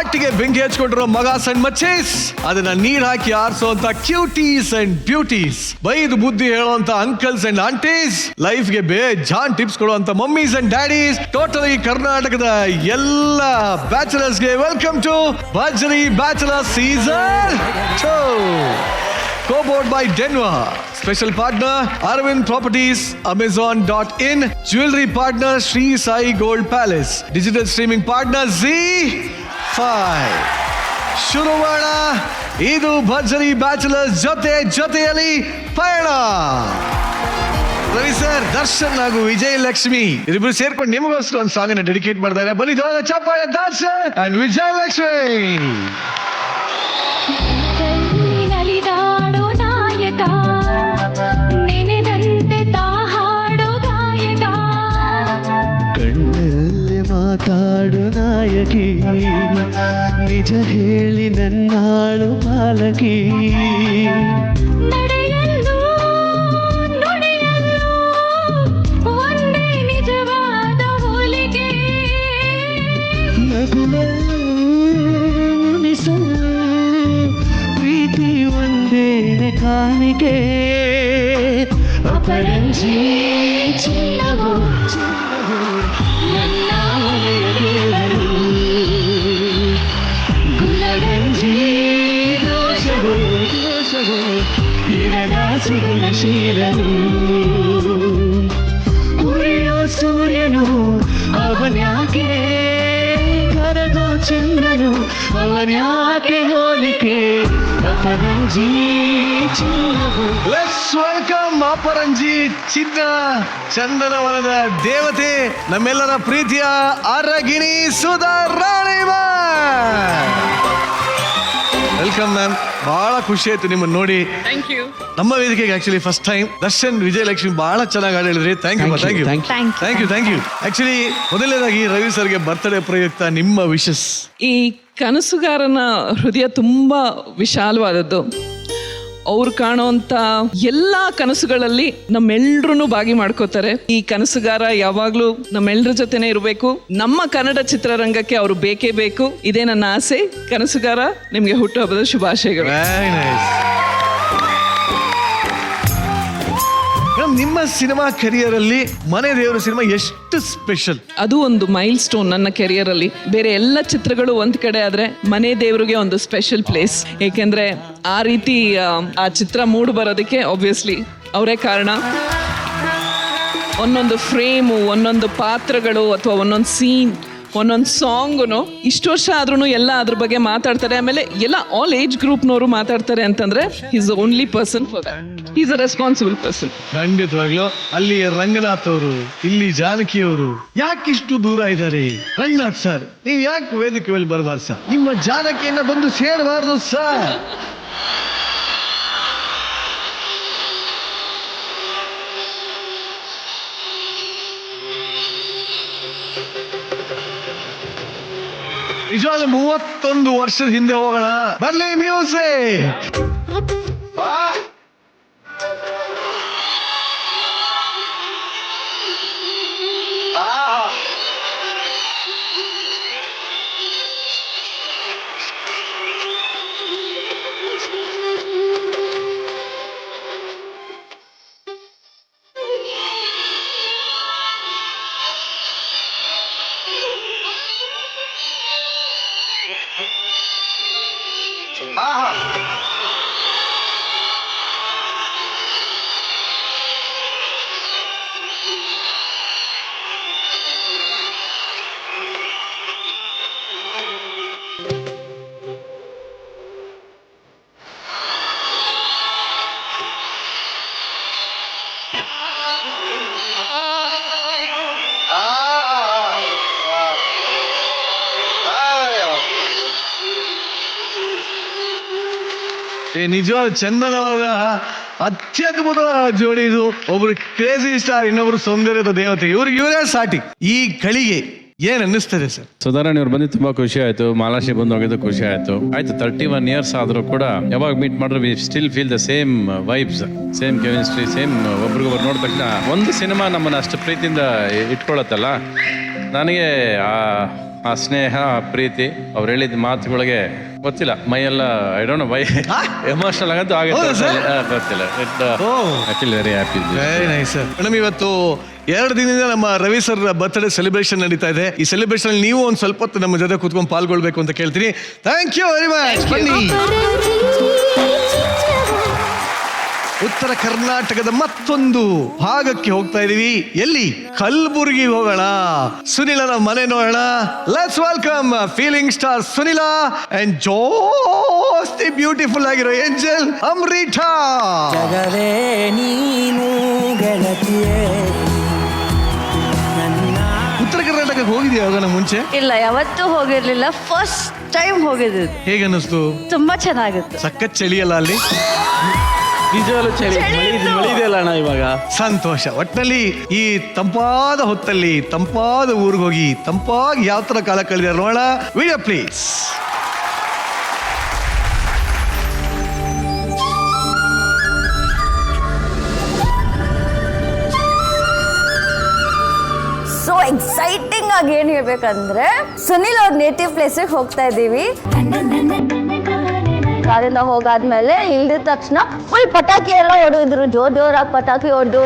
ಆರ್ಟಿಗೆ ಬೆಂಕಿ ಹಚ್ಕೊಂಡಿರೋ ಮಗ ಸಣ್ಣ ಮಚ್ಚೇಸ್, ಅದನ್ನ ನೀರ್ ಹಾಕಿ ಆರಿಸುವಂತ ಕ್ಯೂಟೀಸ್ ಅಂಡ್ ಬ್ಯೂಟೀಸ್, ಬೈದು ಬುದ್ಧಿ ಹೇಳುವಂತ ಅಂಕಲ್ಸ್ ಅಂಡ್ ಆಂಟೀಸ್, ಲೈಫ್ ಗೆ ಬೇಜಾನ್ ಟಿಪ್ಸ್ ಕೊಡುವಂತ ಮಮ್ಮೀಸ್ ಅಂಡ್ ಡ್ಯಾಡೀಸ್, ಟೋಟಲಿ ಕರ್ನಾಟಕದ ಎಲ್ಲ ಬ್ಯಾಚಲರ್ಸ್ ಗೆ ವೆಲ್ಕಮ್ ಟು ಭರ್ಜರಿ bachelor season 2. Co-powered by Denva. Special partner Arvind Properties, Amazon.in. Jewelry partner Sri Sai Gold Palace. Digital streaming partner Z5. ಶುರು ಮಾಡೋಣ. ಇದು ಭರ್ಜರಿ ಬ್ಯಾಚಲರ್ಸ್ ಜೊತೆಯಲ್ಲಿ ಪಯಣ. ರವಿ ಸರ್, ದರ್ಶನ್ ಹಾಗೂ ವಿಜಯ ಲಕ್ಷ್ಮಿ ಇಬ್ಬರು ಸೇರ್ಕೊಂಡು ನಿಮಗೋಸ್ಕರ ಒಂದು ಸಾಂಗ್ ಅನ್ನು ಡೆಡಿಕೇಟ್ ಮಾಡ್ತಾರೆ. ಬನ್ನಿ ಚಪ್ಪಾಳೆ, ದರ್ಶನ್ ಅಂಡ್ ವಿಜಯ ಲಕ್ಷ್ಮಿ. ನೆನೆದಂತೆ ತಾಹಾಡು ಗಾಯಕ, ಕಣ್ಣಲ್ಲಿ ಮಾತಾಡು ನಾಯಕಿ, ನಿಜ ಹೇಳಿ ನನ್ನಾಳು ಬಾಲಕಿ. ನಡೆಯಲ್ಲೂ ನುಡಿಯಲ್ಲೂ ಒಂದೇ ನಿಜವಾದ ಹೋಲಿಕೆ, ನಗುವಲ್ಲೂ ನುಡಿಸಲು ಪ್ರೀತಿ ಒಂದೇನೆ ಕಾಣಿಕೆ. ಅಪರಂಜಿ ಚಿನ್ನವು ನನ್ನ ಒಲೆಯ ದೇವರು, ಗುಲಗಂಜಿ ದೋಷವು ಇರದ ಸುಗುಣಶೀಲನು, ಉರಿಯೋ ಸೂರ್ಯನು ಅವನ್ಯಾಕೆ, ಕರಗೋ ಚಂದ್ರನು ಅವನ್ಯಾಕೆ ಹೋಲಿಕೆ. ಅಪರಂಜಿ ಚಿನ್ನವು. ಲೆಟ್ಸ್ ವೆಲ್ಕಮ್ ಅಪರಂಜಿ ಚಿನ್ನ, ಚಂದನವನದ ದೇವತೆ, ನಮ್ಮೆಲ್ಲರ ಪ್ರೀತಿಯ ಅರಗಿಣಿ Sudha Rani ma'am. Welcome ma'am. ಬಹಳ ಖುಷಿ ಆಯ್ತು ನಿಮ್ಮನ್ನು ನೋಡಿ. Thank you. ನಮ್ಮ ವೇದಿಕೆಗೆ actually first time Darshan Vijaya Lakshmi ಬಹಳ ಚೆನ್ನಾಗಿ ಹಾಡು ಹೇಳಿದ್ರಿ. Thank you. ಆಕ್ಚುಲಿ ಮೊದಲನೇದಾಗಿ ರವಿ ಸರ್ಗೆ ಬರ್ತ್ಡೇ ಪ್ರಯುಕ್ತ ನಿಮ್ಮ ವಿಶಸ್. ಈ ಕನಸುಗಾರನ ಹೃದಯ ತುಂಬಾ ವಿಶಾಲವಾದದ್ದು. ಅವ್ರು ಕಾಣುವಂತ ಎಲ್ಲ ಕನಸುಗಳಲ್ಲಿ ನಮ್ಮೆಲ್ರೂ ಭಾಗಿ ಮಾಡ್ಕೋತಾರೆ. ಈ ಕನಸುಗಾರ ಯಾವಾಗ್ಲೂ ನಮ್ಮೆಲ್ಲರ ಜೊತೆನೆ ಇರಬೇಕು. ನಮ್ಮ ಕನ್ನಡ ಚಿತ್ರರಂಗಕ್ಕೆ ಅವರು ಬೇಕೇ ಬೇಕು. ಇದೇ ನನ್ನ ಆಸೆ. ಕನಸುಗಾರ, ನಿಮ್ಗೆ ಹುಟ್ಟುಹಬ್ಬದ ಶುಭಾಶಯಗಳು. Very nice. ನಿಮ್ಮ ಸಿನಿಮಾ ಕೆರಿಯರ್ ಅಲ್ಲಿ ಮನೆ ದೇವರು ಸಿನಿಮಾ ಎಷ್ಟು ಸ್ಪೆಷಲ್? ಅದು ಒಂದು ಮೈಲ್ ಸ್ಟೋನ್ ನನ್ನ ಕೆರಿಯರ್ ಅಲ್ಲಿ. ಬೇರೆ ಎಲ್ಲ ಚಿತ್ರಗಳು ಒಂದ್ ಕಡೆ ಆದ್ರೆ ಮನೆ ದೇವರಿಗೆ ಒಂದು ಸ್ಪೆಷಲ್ ಪ್ಲೇಸ್. ಏಕೆಂದ್ರೆ ಆ ರೀತಿ ಆ ಚಿತ್ರ ಮೂಡ್ ಬರೋದಕ್ಕೆ ಆಬ್ವಿಯಸ್ಲಿ ಅವರೇ ಕಾರಣ. ಒಂದೊಂದು ಫ್ರೇಮು, ಒಂದೊಂದು ಪಾತ್ರಗಳು, ಅಥವಾ ಒಂದೊಂದು ಸೀನ್, ಒಂದೊಂದು ಸಾಂಗುನು ಇಷ್ಟು ವರ್ಷ ಆದ್ರೂ ಎಲ್ಲ ಅದ್ರ ಬಗ್ಗೆ ಮಾತಾಡ್ತಾರೆ. ಆಮೇಲೆ ಎಲ್ಲ ಆಲ್ ಏಜ್ ಗ್ರೂಪ್ನವರು ಮಾತಾಡ್ತಾರೆ ಅಂತಂದ್ರೆ is the only person for that. Is a responsible person. ಖಂಡಿತವಾಗ್ಲು. ಅಲ್ಲಿ ರಂಗನಾಥ್ ಅವರು, ಇಲ್ಲಿ ಜಾನಕಿ ಅವರು ಯಾಕೆ ಇಷ್ಟು ದೂರ ಇದ್ದಾರೆ? ರಂಗನಾಥ್ ಸರ್, ನೀವು ಯಾಕೆ ವೇದಿಕೆ ಮೇಲೆ ಬರಬಾರ್ದು ಸರ್? ನಿಮ್ಮ ಜಾನಕಿಯನ್ನ ಬಂದು ಸೇರಬಾರ್ದು ಸರ್? ನಿಜವಾಗ್ಲೂ 31 ವರ್ಷದ ಹಿಂದೆ ಹೋಗೋಣ. ಬರ್ಲಿ ಮ್ಯೂಸಿಕ್. ನಿಜವಾದ ಚಂದನವಾದ ಅತ್ಯದ್ಭುತವಾದ ಜೋಡಿ ಇದು. ಒಬ್ರು ಕ್ರೇಜಿ ಸ್ಟಾರ್, ಇನ್ನೊಬ್ರು ಸೌಂದರ್ಯದ ದೇವತೆ. ಇವರೇ ಸಾಟಿ. ಈ ಗಳಿಗೆ ಏನ್ ಅನ್ನಿಸ್ತದೆ ಸರ್? ಸುಧಾರಾಣಿ ಅವ್ರು ಬಂದು ತುಂಬಾ ಖುಷಿ ಆಯ್ತು. ಮಾಲಾಶಿ ಬಂದು ಹೋಗಿದ್ದು ಖುಷಿ ಆಯ್ತು. 31 years ಆದ್ರೂ ಕೂಡ ಯಾವಾಗ ಮೀಟ್ ಮಾಡಿದ್ರೆ we still feel the same vibes, same chemistry, same ಒಬ್ರಿಗೊಬ್ರು ನೋಡಿದ ತಕ್ಷಣ ಒಂದು ಸಿನಿಮಾ ನಮ್ಮನ್ನ ಅಷ್ಟು ಪ್ರೀತಿಯಿಂದ ಇಟ್ಕೊಳತ್ತಲ್ಲ. ನನಗೆ ಆ ಸ್ನೇಹ ಆ ಪ್ರೀತಿ ಅವ್ರು ಹೇಳಿದ ಮಾತುಗಳಿಗೆ ಗೊತ್ತಿಲ್ಲ ಮೈಯೆಲ್ಲ I don't know why emotional ಆಗಂತೂ ಹೌದಾ sir? ಆಗುತ್ತೆ ಗೊತ್ತಿಲ್ಲ I feel very happy. Very nice madam. ಇವತ್ತು 2 ದಿನದಿಂದ ನಮ್ಮ ರವಿ ಸರ್ ಬರ್ತ್ಡೇ ಸೆಲೆಬ್ರೇಷನ್ ನಡೀತಾ ಇದೆ. ಈ ಸೆಲೆಬ್ರೇಷನ್ ನೀವು ಒಂದು ಸ್ವಲ್ಪ ಹೊತ್ತು ನಮ್ಮ ಜೊತೆ ಕೂತ್ಕೊಂಡು ಪಾಲ್ಗೊಳ್ಬೇಕು ಅಂತ ಕೇಳ್ತೀನಿ. Thank you very much. ಬನ್ನಿ. ಉತ್ತರ ಕರ್ನಾಟಕದ ಮತ್ತೊಂದು ಭಾಗಕ್ಕೆ ಹೋಗ್ತಾ ಇದೀವಿ. ಎಲ್ಲಿ? ಕಲ್ಬುರ್ಗಿ ಹೋಗೋಣ. ಸುನಿಲನ ಮನೆ ನೋಡೋಣ. ಲೆಟ್ಸ್ ವೆಲ್ಕಮ್ ಫೀಲಿಂಗ್ ಸ್ಟಾರ್ ಸುನಿಲಾ ಅಂಡ್ ಜೋಸ್ತಿ ಬ್ಯೂಟಿಫುಲ್ ಆಗಿರೋ ಏಂಜಲ್ ಅಮೃತಾ. ಜಗವೇ ನೀನು ಗೆಳತಿಯೇ ಉತ್ತರ ಕರ್ನಾಟಕಕ್ಕೆ ಹೋಗಿದ್ಯಾ ಹೋಗೋಣ ಮುಂಚೆ? ಇಲ್ಲ, ಯಾವತ್ತೂ ಹೋಗಿರ್ಲಿಲ್ಲ. ಫಸ್ಟ್ ಟೈಮ್ ಹೋಗಿದ್ದು. ಹೇಗೆ ಅನ್ನಿಸ್ತು? ತುಂಬಾ ಚೆನ್ನಾಗಿತ್ತು. ಸಖತ್ ಚಳಿಯಲ್ಲ ಅಲ್ಲಿ? ನಿಜವಾಗ್ಲೂ ಚಳಿ ಮಳಿದೆಯಲ್ಲ ಅಣ್ಣ ಇವಾಗ. ಸಂತೋಷ. ಒಟ್ಟಿನಲ್ಲಿ ಈ ತಂಪಾದ ಹೊತ್ತಲ್ಲಿ ತಂಪಾದ ಊರಿಗೆ ಹೋಗಿ ತಂಪಾಗಿ ಯಾವ ತರ ಕಾಲ ಕಳೆದ ನೋಡೋಣ. Video please. ಸೊ ಎಕ್ಸೈಟಿಂಗ್ ಆಗಿ ಏನ್ ಹೇಳ್ಬೇಕಂದ್ರೆ, ಸುನಿಲ್ ಅವ್ರ ನೇಟಿವ್ ಪ್ಲೇಸಿಗೆ ಹೋಗ್ತಾ ಇದೀವಿ. ಕಾರಿಂದ ಹೋಗಾದ್ಮೇಲೆ ಇಳಿದ ತಕ್ಷಣ ಫುಲ್ ಪಟಾಕಿ ಎಲ್ಲ ಹೊಡೆದ್ರು, ಜೋರಾಗಿ ಪಟಾಕಿ ಹೊಡೆದು.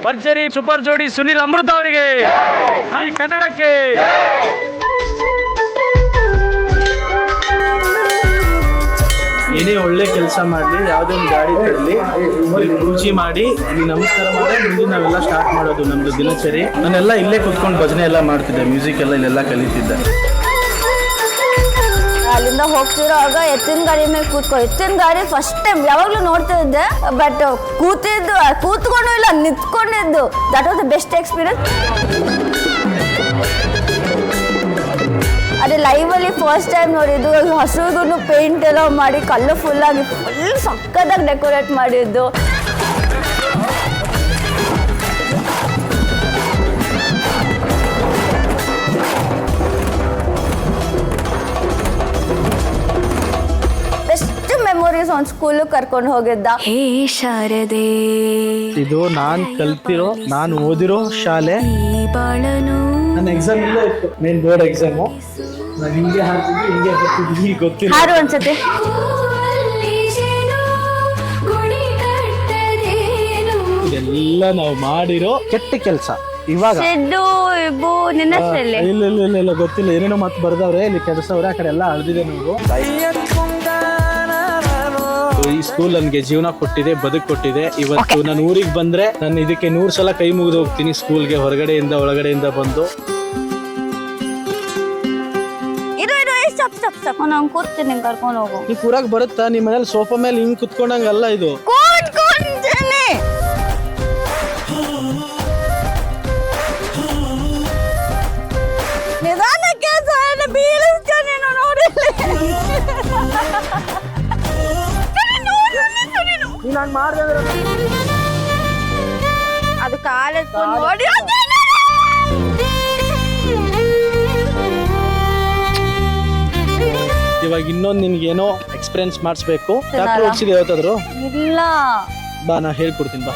ಭರ್ಜರಿ ಸೂಪರ್ ಜೋಡಿ ಸುನಿಲ್ ಅಮೃತ ಅವರಿಗೆ ಕನ್ನಡಕ್ಕೆ. ಏನೇ ಒಳ್ಳೆ ಕೆಲಸ ಮಾಡಲಿ, ಯಾವುದೇ ಒಂದು ಗಾಡಿ ತರಲಿ, ರುಚಿ ಮಾಡಿ ಇಲ್ಲಿ ನಮಸ್ಕಾರ ಮಾಡಿ ಮುಂದೆ ನಾವೆಲ್ಲ ಸ್ಟಾರ್ಟ್ ಮಾಡೋದು ನಮ್ದು ದಿನಚರಿ. ನಾನೆಲ್ಲ ಇಲ್ಲೇ ಕುತ್ಕೊಂಡು ಭಜನೆ ಎಲ್ಲ ಮಾಡ್ತಿದ್ದೆ, ಮ್ಯೂಸಿಕ್ ಎಲ್ಲ ಇಲ್ಲೆಲ್ಲ ಕಲಿತಿದ್ದೆ. ಅಲ್ಲಿಂದ ಹೋಗ್ತಿರೋವಾಗ ಎತ್ತಿನ ಗಾಡಿ ಮೇಲೆ ಎತ್ತಿನ ಗಾಡಿ ಫಸ್ಟ್ ಟೈಮ್ ಯಾವಾಗ್ಲೂ ನೋಡ್ತಾ ಇದ್ದೆ, ಬಟ್ ಕೂತ್ಕೊಂಡು ಇಲ್ಲ, ನಿಂತ್ಕೊಂಡಿದ್ದು. That was the best experience. ಅದೇ ಲೈವಲ್ಲಿ ಫಸ್ಟ್ ಟೈಮ್ ನೋಡಿದ್ದು. ಹಸುಗೂ ಪೇಂಟ್ ಎಲ್ಲ ಮಾಡಿ ಕಲರ್ಫುಲ್ ಆಗಿ ಫುಲ್ ಸಕ್ಕತ್ತಾಗಿ ಡೆಕೋರೇಟ್ ಮಾಡಿದ್ದು. ಬೆಸ್ಟ್ ಮೆಮೊರೀಸ್ ಒಂದು ಸ್ಕೂಲ್ ಕರ್ಕೊಂಡು ಹೋಗಿದ್ದ. ಹೇ ಶಾರದೆ, ಇದು ನಾನು ಕಲ್ತಿರೋ, ನಾನು ಓದಿರೋ ಶಾಲೆ. ನನ್ನ ಎಕ್ಸಾಮ್ ಇಲ್ಲ ಇತ್ತು, ಮೇನ್ ಬೋರ್ಡ್ ಎಕ್ಸಾಮು. ನಾನು ಹಿಂಗೆ ಹಾಡ್ತಿದ್ವಿ, ಹಿಂಗೆ ಬರ್ತಿದ್ವಿ, ಗೊತ್ತಿಲ್ಲ. ಹಾರು ಅನ್ಸತ್ತೆ. ಇದೆಲ್ಲ ನಾವು ಮಾಡಿರೋ ಕೆಟ್ಟ ಕೆಲಸ. ಇವಾಗ ಶೆಡ್ಡು ಇಬ್ಬು ನಿನ್ನ ಇಲ್ಲ ಗೊತ್ತಿಲ್ಲ, ಏನೇನೋ ಮತ್ತೆ ಬರ್ದವ್ರೆ ಇಲ್ಲಿ ಕೆಲಸವ್ರೆ, ಆ ಕಡೆ ಎಲ್ಲ ಅಳ್ದಿದೆ ನೋಡು. ಈ ಸ್ಕೂಲ್ ನನ್ಗೆ ಜೀವನ ಕೊಟ್ಟಿದೆ, ಬದುಕು ಕೊಟ್ಟಿದೆ. ಇವತ್ತು ನಾನು ಊರಿಗೆ ಬಂದ್ರೆ ನಾನು ಇದಕ್ಕೆ 100 ಸಲ ಕೈ ಮುಗಿದು ಹೋಗ್ತೀನಿ. ಸ್ಕೂಲ್ಗೆ ಹೊರಗಡೆಯಿಂದ ಒಳಗಡೆಯಿಂದ ಬಂದು ನಾನು ಕೂರ್ತೀನಿ, ಕರ್ಕೊಂಡು ಹೋಗು. ನೀ ಕೂರಾಕ್ ಬರುತ್ತಾ? ನಿಮ್ಮ ಮನೇಲಿ ಸೋಫಾ ಮೇಲೆ ಹಿಂಗ್ ಕುತ್ಕೊಂಡಂಗಲ್ಲ ಇದು. ಕೂತ್ಕೊಂತೀನಿ. ನಿಧಾನಕ್ಕೆ ಬೀಳಿಸ್ತಾನೆ ನೋಡಿ. ಅದು ಕಾಲ ನೋಡಿ. ಇವಾಗ ಇನ್ನೊಂದು ನಿನ್ಗೇನೋ ಎಕ್ಸ್ಪೀರಿಯನ್ಸ್ ಮಾಡಿಸ್ಬೇಕು. ಡಾಕ್ಟರ್ ಓಡಿಸಿದೆ ಯಾವತ್ತಾದ್ರು? ಇಲ್ಲ. ಬಾ, ನಾ ಹೇಳ್ಕೊಡ್ತೀನಿ ಬಾ.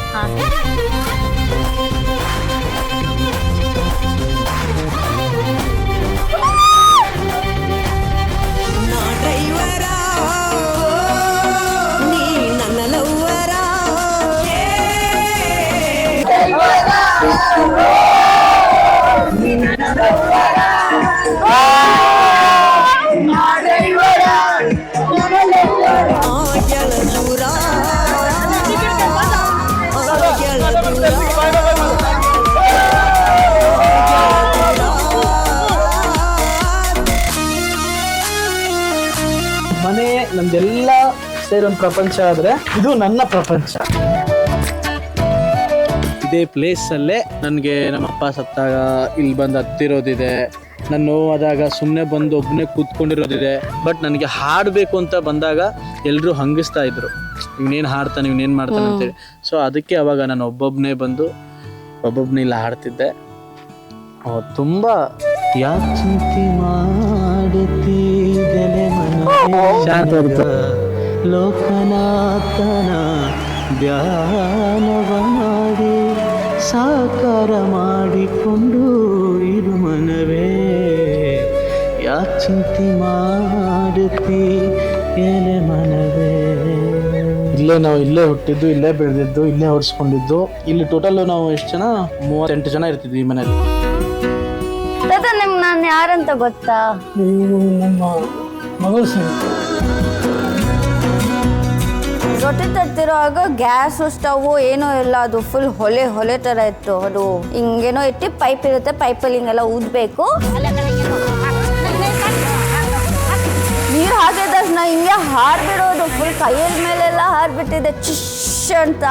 ಮನೆ ನಮ್ದೆಲ್ಲ ಸೇರೊಂದು ಪ್ರಪಂಚ ಆದ್ರೆ ಇದು ನನ್ನ ಪ್ರಪಂಚ. ಇದೇ ಪ್ಲೇಸ್ ಅಲ್ಲೇ ನನಗೆ ನಮ್ಮಪ್ಪ ಸತ್ತಾಗ ಇಲ್ಲಿ ಬಂದು ಹತ್ತಿರೋದಿದೆ. ನಾನು ನೋವಾದಾಗ ಸುಮ್ಮನೆ ಬಂದು ಒಬ್ಬನೇ ಕೂತ್ಕೊಂಡಿರೋದಿದೆ. ಬಟ್ ನನಗೆ ಹಾಡಬೇಕು ಅಂತ ಬಂದಾಗ ಎಲ್ಲರೂ ಹಂಗಿಸ್ತಾ ಇದ್ರು, ಇವನೇನು ಹಾಡ್ತಾನೆ, ಇವನೇನು ಮಾಡ್ತಾನೆ ಅಂತೇಳಿ. ಸೊ ಅದಕ್ಕೆ ಅವಾಗ ನಾನು ಒಬ್ಬೊಬ್ಬನೇ ಬಂದು ಒಬ್ಬೊಬ್ಬನೇ ಇಲ್ಲ ಹಾಡ್ತಿದ್ದೆ. ತುಂಬ ಯಾಕೆ ಚಿಂತೆ ಮಾಡುತ್ತಿದ್ದೆಲೆ ಶಾಂತ ಲೋಕನಾಥನ ಧ್ಯಾನವ ಮಾಡಿ ಸಾಕಾರ ಮಾಡಿಕೊಂಡು ಇರು ಮನವೇ ಯಾ ಚಿಂತೆ ಮಾಡುತ್ತಿ ಏನೇ ಮನವೇ. ನಾವು ಇಲ್ಲೇ ಹುಟ್ಟಿದ್ದು, ಇಲ್ಲೇ ಬೆಳೆದಿದ್ದು, ಇಲ್ಲೇ ಹೊಡ್ಸ್ಕೊಂಡಿದ್ದು. ಇಲ್ಲಿ ಟೋಟಲ್ ನಾವು ಎಷ್ಟು ಜನ, 38 ಜನ ಇರ್ತಿದ್ವಿ ಈ ಮನೇಲಿ. ನಿಮ್ಗೆ ನಾನು ಯಾರಂತ ಗೊತ್ತಾ? ನೀವು ನಮ್ಮ ಮಗಳು ಸರ್. ರೊಟ್ಟಿ ತಟ್ಟಿರುವಾಗ ಗ್ಯಾಸ್ ಸ್ಟವ್ ಏನೋ ಇಲ್ಲ, ಅದು ಫುಲ್ ಹೊಲೆ ತರ ಇತ್ತು. ಅದು ಹಿಂಗೇನೋ ಇಟ್ಟು ಪೈಪ್ ಇರುತ್ತೆ, ಪೈಪಲ್ಲಿ ಹಿಂಗೆಲ್ಲ ಊದ್ಬೇಕು. ನೀರು ಹಾಕಿದ ತಕ್ಷಣ ಹಿಂಗೆ ಹಾರ್ಬಿಡೋದು, ಫುಲ್ ಕೈಯ ಮೇಲೆಲ್ಲ ಹಾರ್ಬಿಟ್ಟಿದೆ ಚಿಶ್ ಅಂತ.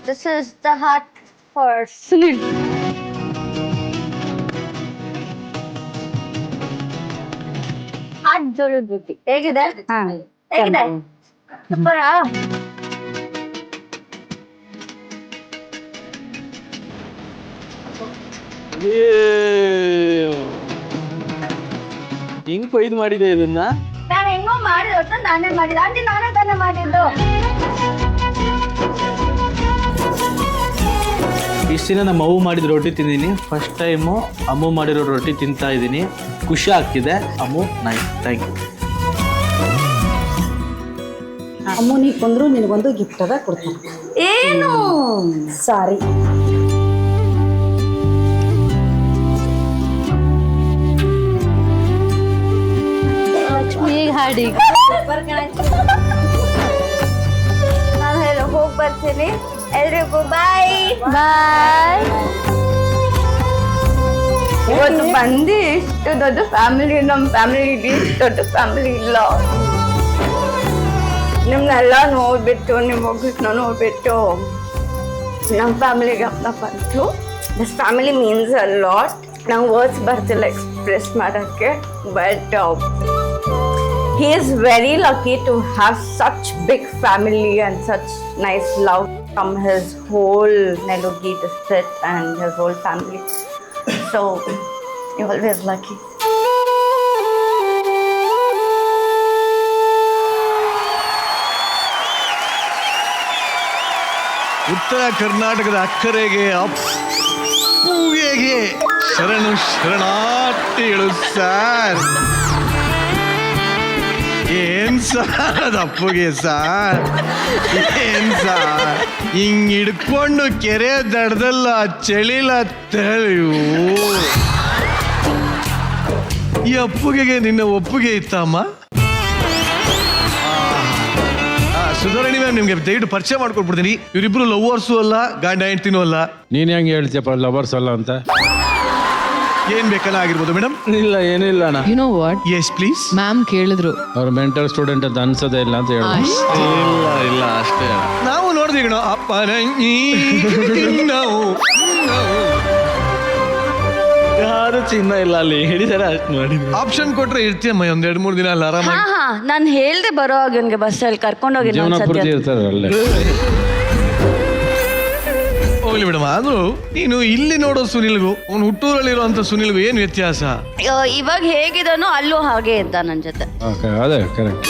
This is the hut for Sunil. Hut ಜೋಳದ ರೊಟ್ಟಿ ಹೇಗಿದೆ? ಹೇಗಿದೆ? ಸೂಪರಾ? ಹಿಂಗ್ ಕೊಯ್ದು ಮಾಡಿದೆ ಇದನ್ನ. ನಾನು ಹೆಂಗೋ ಮಾಡಿದ ನಾನೇ ಮಾಡಿದ್ದು. ಆಂಟಿ ನಾನೇ ತಾನೇ ಮಾಡಿದ್ದು. ಇಷ್ಟು ದಿನ ನಮ್ಮ ಅವ್ವ ಮಾಡಿದ ರೊಟ್ಟಿ ತಿಂದಿನಿ. ಫಸ್ಟ್ ಟೈಮು ಅಮ್ಮು ಮಾಡಿರೋ ರೊಟ್ಟಿ ತಿಂತಾ ಇದ್ದೀನಿ. ಖುಷಿ ಆಗ್ತಿದೆ. ಅಮ್ಮು ನೈಸ್, ಥ್ಯಾಂಕ್ ಯು. ಅಮ್ಮು ನೀ ಕೊಂದ್ರು ನಿನಗೊಂದು ಗಿಫ್ಟ್ ಅದ ಕೊಡ್ತೀನಿ. ಏನು? ಸಾರಿ. ಈಗ ಹಾಡಿ ನಾನು ಹೋಗಿ ಬರ್ತೀನಿ. ಎಲ್ರಿಗೂ ಬಾಯ್ ಬಾಯ್. ಇವತ್ತು ಬಂದು ಇಷ್ಟು ದೊಡ್ಡ ಫ್ಯಾಮಿಲಿ, ನಮ್ಮ ಫ್ಯಾಮಿಲಿ ದೊಡ್ಡ ಫ್ಯಾಮಿಲಿ ಇಲ್ಲ. ನಿಮ್ನೆಲ್ಲ ನೋಡ್ಬಿಟ್ಟು, ನಿಮ್ಮ ಮಗುನ ನೋಡ್ಬಿಟ್ಟು ನಮ್ಮ ಫ್ಯಾಮಿಲಿಗೆ ಹಬ್ಬ ಬಂತು. This family means a lot. ನಂಗೆ ವರ್ಡ್ಸ್ ಬರ್ತಿಲ್ಲ ಎಕ್ಸ್ಪ್ರೆಸ್ ಮಾಡೋಕ್ಕೆ. But he is very lucky to have such big family and such nice love from his whole Nelugi district and his whole family. So you're always lucky. ಉತ್ತರ ಕರ್ನಾಟಕದ ಅಕ್ಕರೆಗೆ ಅಪ್ಪುಗೆಗೆ ಶರಣಾರ್ಥಿಗಳು sir. ಏನ್ sir ಅದು ಅಪ್ಪುಗೆ sir? ಏನ್ sir ಹಿಂಗ್ ಹಿಡ್ಕೊಂಡು ಕೆರೆ ದಡದಲ್ಲ ಚಳಿಲ ತೆಳೆಯು. ಈ ಅಪ್ಪುಗೆಗೆ ನಿನ್ನ ಒಪ್ಪುಗೆ ಇತ್ತಮ್ಮ? ಸುಧಾರಣಿ ಮ್ಯಾಮ್, ನಿಮ್ಗೆ ದಯವಿಟ್ಟು ಪರಿಚಯ ಮಾಡ್ಕೊಟ್ಬಿಡ್ತೀನಿ. ಇವರಿಬ್ರು ಲವರ್ಸು ಅಲ್ಲ, ಗಂಡ ಹೆಂಡ್ತಿನೂ ಅಲ್ಲ. ನೀನ್ ಹೆಂಗೆ ಹೇಳ್ತೀಯಪ್ಪ ಲವರ್ಸ್ ಅಲ್ಲ ಅಂತ? ಏನ್ ಬೇಕಲ್ಲ ಆಗಿರ್ಬೋದು ಮೇಡಮ್? ಇಲ್ಲ, ಏನೂ ಇಲ್ಲ ಅಣ್ಣ. You know what, yes please. Ma'am ಕೇಳಿದ್ರು. ಅವ್ರ ಮೆಂಟಲ್ ಸ್ಟೂಡೆಂಟ್ ಅಂತ ಅನ್ಸೋದೇ ಇಲ್ಲ ಅಂತ ಹೇಳಿ. ಇಲ್ಲ ಅಷ್ಟೇ. ನಾವು ನೋಡಿದ್ವಿ ಕಣ ಅಪ್ಪನ ಯಾರು ಚಿನ್ನ ಇಲ್ಲ ಅಲ್ಲಿ ಹೇಳಿದಾರೆ, ಅಷ್ಟು ಮಾಡಿದ್ವಿ. ಆಪ್ಷನ್ ಕೊಟ್ರೆ ಇರ್ತೀಯಮ್ಮ ಒಂದ್ 2-3 ದಿನ ಅಲ್ಲ ಆರಾಮಾಗಿ. ನಾನು ಹೇಳ್ದೆ ಬರೋ ಅವನ್ಗೆ ಬಸ್ಸಲ್ಲಿ ಕರ್ಕೊಂಡೋಗಿ ಜೀವನ ಪೂರ್ತಿ ಇರ್ತಾರೆ ಅಲ್ಲೇ. ಹೋಗ್ಲಿ ಮೇಡಮ್, ಆದ್ರೂ ನೀನು ಇಲ್ಲಿ ನೋಡೋ ಸುನಿಲ್ಗೂ ಅವ್ನು ಹುಟ್ಟೂರಲ್ಲಿರುವಂತ ಸುನಿಲ್ಗೂ ಏನ್ ವ್ಯತ್ಯಾಸ? ಇವಾಗ ಹೇಗಿದಾನೋ ಅಲ್ಲೂ ಹಾಗೆ ಇದ್ದ ನನ್ನ ಜೊತೆ. ಅದೇ ಕರೆಕ್ಟ್.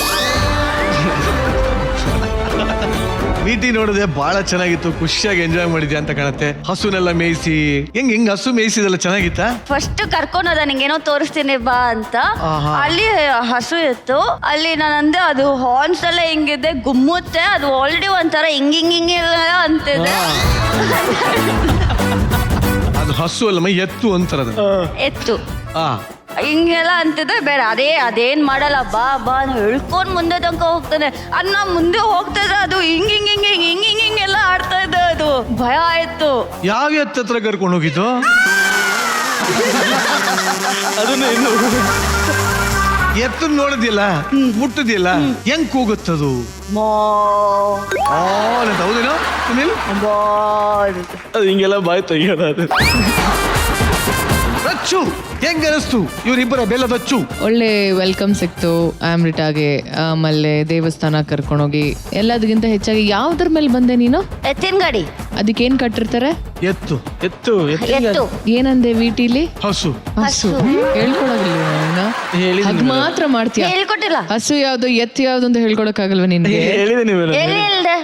ನೀತಿ ನೋಡಿದೆ ಬಹಳ ಚೆನ್ನಾಗಿತ್ತು, ಖುಷಿಯಾಗಿ ಎಂಜಾಯ್ ಮಾಡಿದ್ಯಾ ಅಂತ ಕಾಣತ್ತೆ. ಹಸುನೆಲ್ಲ ಮೇಯಿಸಿ ಹೆಂಗ್ ಹಸು ಮೇಯಿಸಿದೆಲ್ಲ ಚೆನ್ನಾಗಿತ್ತಾ? ಫಸ್ಟ್ ಕರ್ಕೊಂಡೋದ ನಿಂಗೇನೋ ತೋರಿಸ್ತೀನಿ ಬಾ ಅಂತ. ಅಲ್ಲಿ ಹಸು ಇತ್ತು. ಅಲ್ಲಿ ನಾನು ಅಂದೆ ಅದು ಹಾರ್ನ್ಸ್ ಎಲ್ಲ ಹಿಂಗಿದೆ, ಗುಮ್ಮುತ್ತೆ, ಅದು ಆಲ್ರೆಡಿ ಒಂಥರ ಹಿಂಗಿಂಗ್ ಅಂತಿದೆ. ಅದು ಹಸು ಅಲ್ಲ ಮೈ ಎತ್ತು ಅಂತಾರ. ಎತ್ತು ಹಿಂಗೆಲ್ಲ ಅಂತಿದ್ರೆ ಬೇಡ, ಅದೇನ್ ಮಾಡಲ್ಲ, ಬಾ ಬಾ ಹೇಳ್ಕೊಂಡ್ ಮುಂದೆ ತನಕ ಹೋಗ್ತಾನೆ. ಅನ್ನ ಮುಂದೆ ಹೋಗ್ತಿದ್ರೆ ಅದು ಹಿಂಗೆಲ್ಲ ಆಡ್ತಾ ಇದ್ದೆ. ಅದು ಭಯ ಆಯ್ತು. ಯಾವ ಎತ್ತತ್ರ ಕರ್ಕೊಂಡು ಹೋಗಿದ್ದು? ಅದನ್ನ ಇನ್ನು ಎತ್ತು ನೋಡಿದ್ಯಲ್ಲ, ಮುಟ್ಟದಿಲ್ಲ, ಹೆಂಗ್ ಕೂಗುತ್ತದು? ಹೌದೇನೋ ಸುನಿಲ್? ಅದು ಹಿಂಗೆಲ್ಲ ಬಾಯ್ ತೆಗಿಯೋದು. ಅದು ರಚ್ಚು ಹೆಂಗನಿಸ್ತು ಇವರಿಬ್ಬರ ಬೆಲ್ಲದಚ್ಚು? ಒಳ್ಳೆ ವೆಲ್ಕಮ್ ಸಿಕ್ತು ಆಮ್ರಿಟಾಗೆ. ಆಮೇಲೆ ದೇವಸ್ಥಾನ ಕರ್ಕೊಂಡೋಗಿ ಎಲ್ಲದಕ್ಕಿಂತ ಹೆಚ್ಚಾಗಿ ಯಾವ್ದ್ರ ಮೇಲೆ ಬಂದೆ ನೀನು? ಎತ್ತಿನ ಗಾಡಿ. ಅದಕ್ಕೇನ್ ಕಟ್ಟಿರ್ತಾರೆ? ಎತ್ತು ಎತ್ತು ಎತ್ತು. ಏನಂದೆ ವಿಟಿಲಿ? ಹಸು. ಹಸು. ಹೇಳ್ಕೊಡೋಗಿಲ್ಲ ಅದ್ ಮಾತ್ರ ಮಾಡ್ತೀಯ. ಹೇಳ್ಕೊಟ್ಟಿಲ್ಲ. ಹಸು ಯಾವ್ದು ಎತ್ತು ಯಾವ್ದು ಅಂತ ಹೇಳ್ಕೊಡಕ್ ಆಗಲ್ವ ನಿನ್ಗೆ? ಹೇಳಿದೆ ನೀವು. ಎಲ್ಲಿ ಇಲ್ದೆ.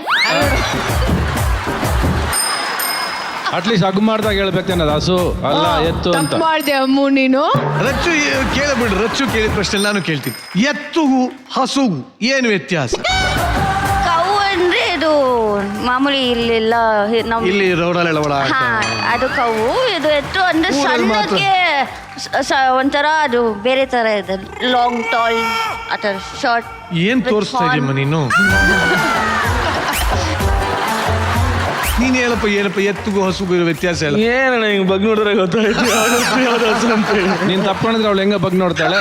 ಅಟ್ಲೀಸ್ಟ್ ಹಗ್ ಮಾಡ್ದಾಗ ಹೇಳ್ಬೇಕೇನ ಹಸು ಅಲ್ಲ ಎತ್ತು ಅಂತ. ತಪ್ಪು ಮಾಡ್ದೆ ಅಮ್ಮು ನೀನು. ರಚ್ಚು ಕೇಳಬಿಡ್ರಿ, ರಚ್ಚು ಕೇಳಿದ ಪ್ರಶ್ನೆ ನಾನು ಕೇಳ್ತೀನಿ. ಎತ್ತುಗೂ ಹಸುಗೂ ಏನು ವ್ಯತ್ಯಾಸ? ಕವು ಅಂದ್ರೆ ಇದು ಮಾಮೂಲಿ ಇಲ್ಲೆಲ್ಲ ಇಲ್ಲಿ ರೋಡಲ್ಲೆಲ್ಲ ಒಳ ಹಾ ಅದು ಕವು. ಇದು ಎತ್ತು ಅಂದ್ರೆ ಊರಲ್ಲಿ ಮಾತ್ರ. ಸಣ್ಣಕ್ಕೆ ಒಂಥರ ಅದು ಬೇರೆ ತರ ಇದೆ. ಲಾಂಗ್ ಟಾಲ್ ಅಥವಾ ಶಾರ್ಟ್. ಏನ್ ತೋರಿಸ್ತಾ ಇದೀಯಮ್ಮ ನೀನು? ನೀನ್ ಹೇಳಪ್ಪ ಏನಪ್ಪ ಎತ್ತುಗೂ ಹಸುಗೂ ಇರೋ ವ್ಯತ್ಯಾಸ ಹೇಳ. ಏನಣ್ಣ ಹಿಂಗ್ ಬಗ್ ನೋಡಿದ್ರೆ ಗೊತ್ತಾಯ್ತು ಯಾವ್ದು ಹಸು ಅಂತ ಹೇಳಿ. ನೀನ್ ತಪ್ಕೊಂಡಿದ್ರೆ ಅವಳು ಹೆಂಗ ಬಗ್ ನೋಡ್ತಾಳೆ?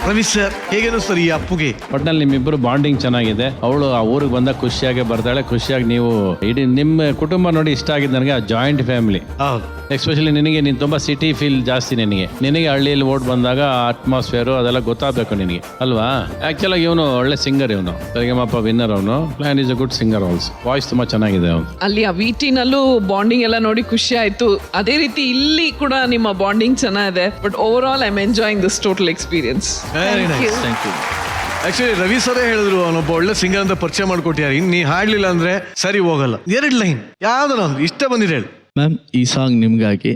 ರವಿ ಸರ್ ಹೇಗೇನಿಸ್ತಾರೆ ಈ ಅಪ್ಪುಗೆ? ಒಟ್ನಲ್ಲಿ ನಿಮ್ಮಿಬ್ಬರು ಬಾಂಡಿಂಗ್ ಚೆನ್ನಾಗಿದೆ. ಅವಳು ಆ ಊರಿಗೆ ಬಂದಾಗ ಖುಷಿಯಾಗಿ ಬರ್ತಾಳೆ. ಖುಷಿಯಾಗಿ ನೀವು ಇಡೀ ನಿಮ್ಮ ಕುಟುಂಬ ನೋಡಿ ಇಷ್ಟ ಆಗಿದ್ದು ನನಗೆ. ಆ ಜಾಯಿಂಟ್ ಫ್ಯಾಮಿಲಿ ಹೌದು. ಎಸ್ಪೆಷಲಿ ನಿನಗೆ ನೀನು ತುಂಬ ಸಿಟಿ ಫೀಲ್ ಜಾಸ್ತಿ. ನಿನಗೆ ಹಳ್ಳಿಯಲ್ಲಿ ಓಟ್ ಬಂದಾಗ ಅಟ್ಮಾಸ್ಫಿಯರು ಅದೆಲ್ಲ ಗೊತ್ತಾಗಬೇಕು ನಿನಗೆ ಅಲ್ವಾ? ಆ್ಯಕ್ಚುಲಾಗಿ ಇವನು ಒಳ್ಳೆ ಸಿಂಗರ್. ಇವನು ಸರಿಗಮಪ್ಪ ವಿನ್ನರ್. ಅವನು plan is a good singer also. Voice ತುಂಬ ಚೆನ್ನಾಗಿದೆ ಅವನು. ಅಲ್ಲಿ ಆ ವಿಟಿನಲ್ಲೂ ಬಾಂಡಿಂಗ್ ಎಲ್ಲ ನೋಡಿ ಖುಷಿ ಆಯ್ತು. ಅದೇ ರೀತಿ ಇಲ್ಲಿ ಕೂಡ ನಿಮ್ಮ ಬಾಂಡಿಂಗ್ ಚೆನ್ನಾಗಿದೆ. But over all I am enjoying this total experience. Very nice. Thank you. Actually Ravi ಸರೇ ಹೇಳಿದ್ರು ಅವನೊಬ್ಬ ಒಳ್ಳೆ ಸಿಂಗರ್ ಅಂತ ಪರಿಚಯ ಮಾಡ್ಕೊಟ್ಟಿದ್ದಾರೆ. ಇನ್ನು ನೀ ಹಾಡ್ಲಿಲ್ಲ ಅಂದ್ರೆ ಸರಿ ಹೋಗಲ್ಲ. 2 ಲೈನ್ ಯಾವ್ದಾರ ಒಂದು ಇಷ್ಟ ಬಂದಿದೆ ಹೇಳು. ಮ್ಯಾಮ್ ಈ ಸಾಂಗ್ ನಿಮಗಾಗಿ.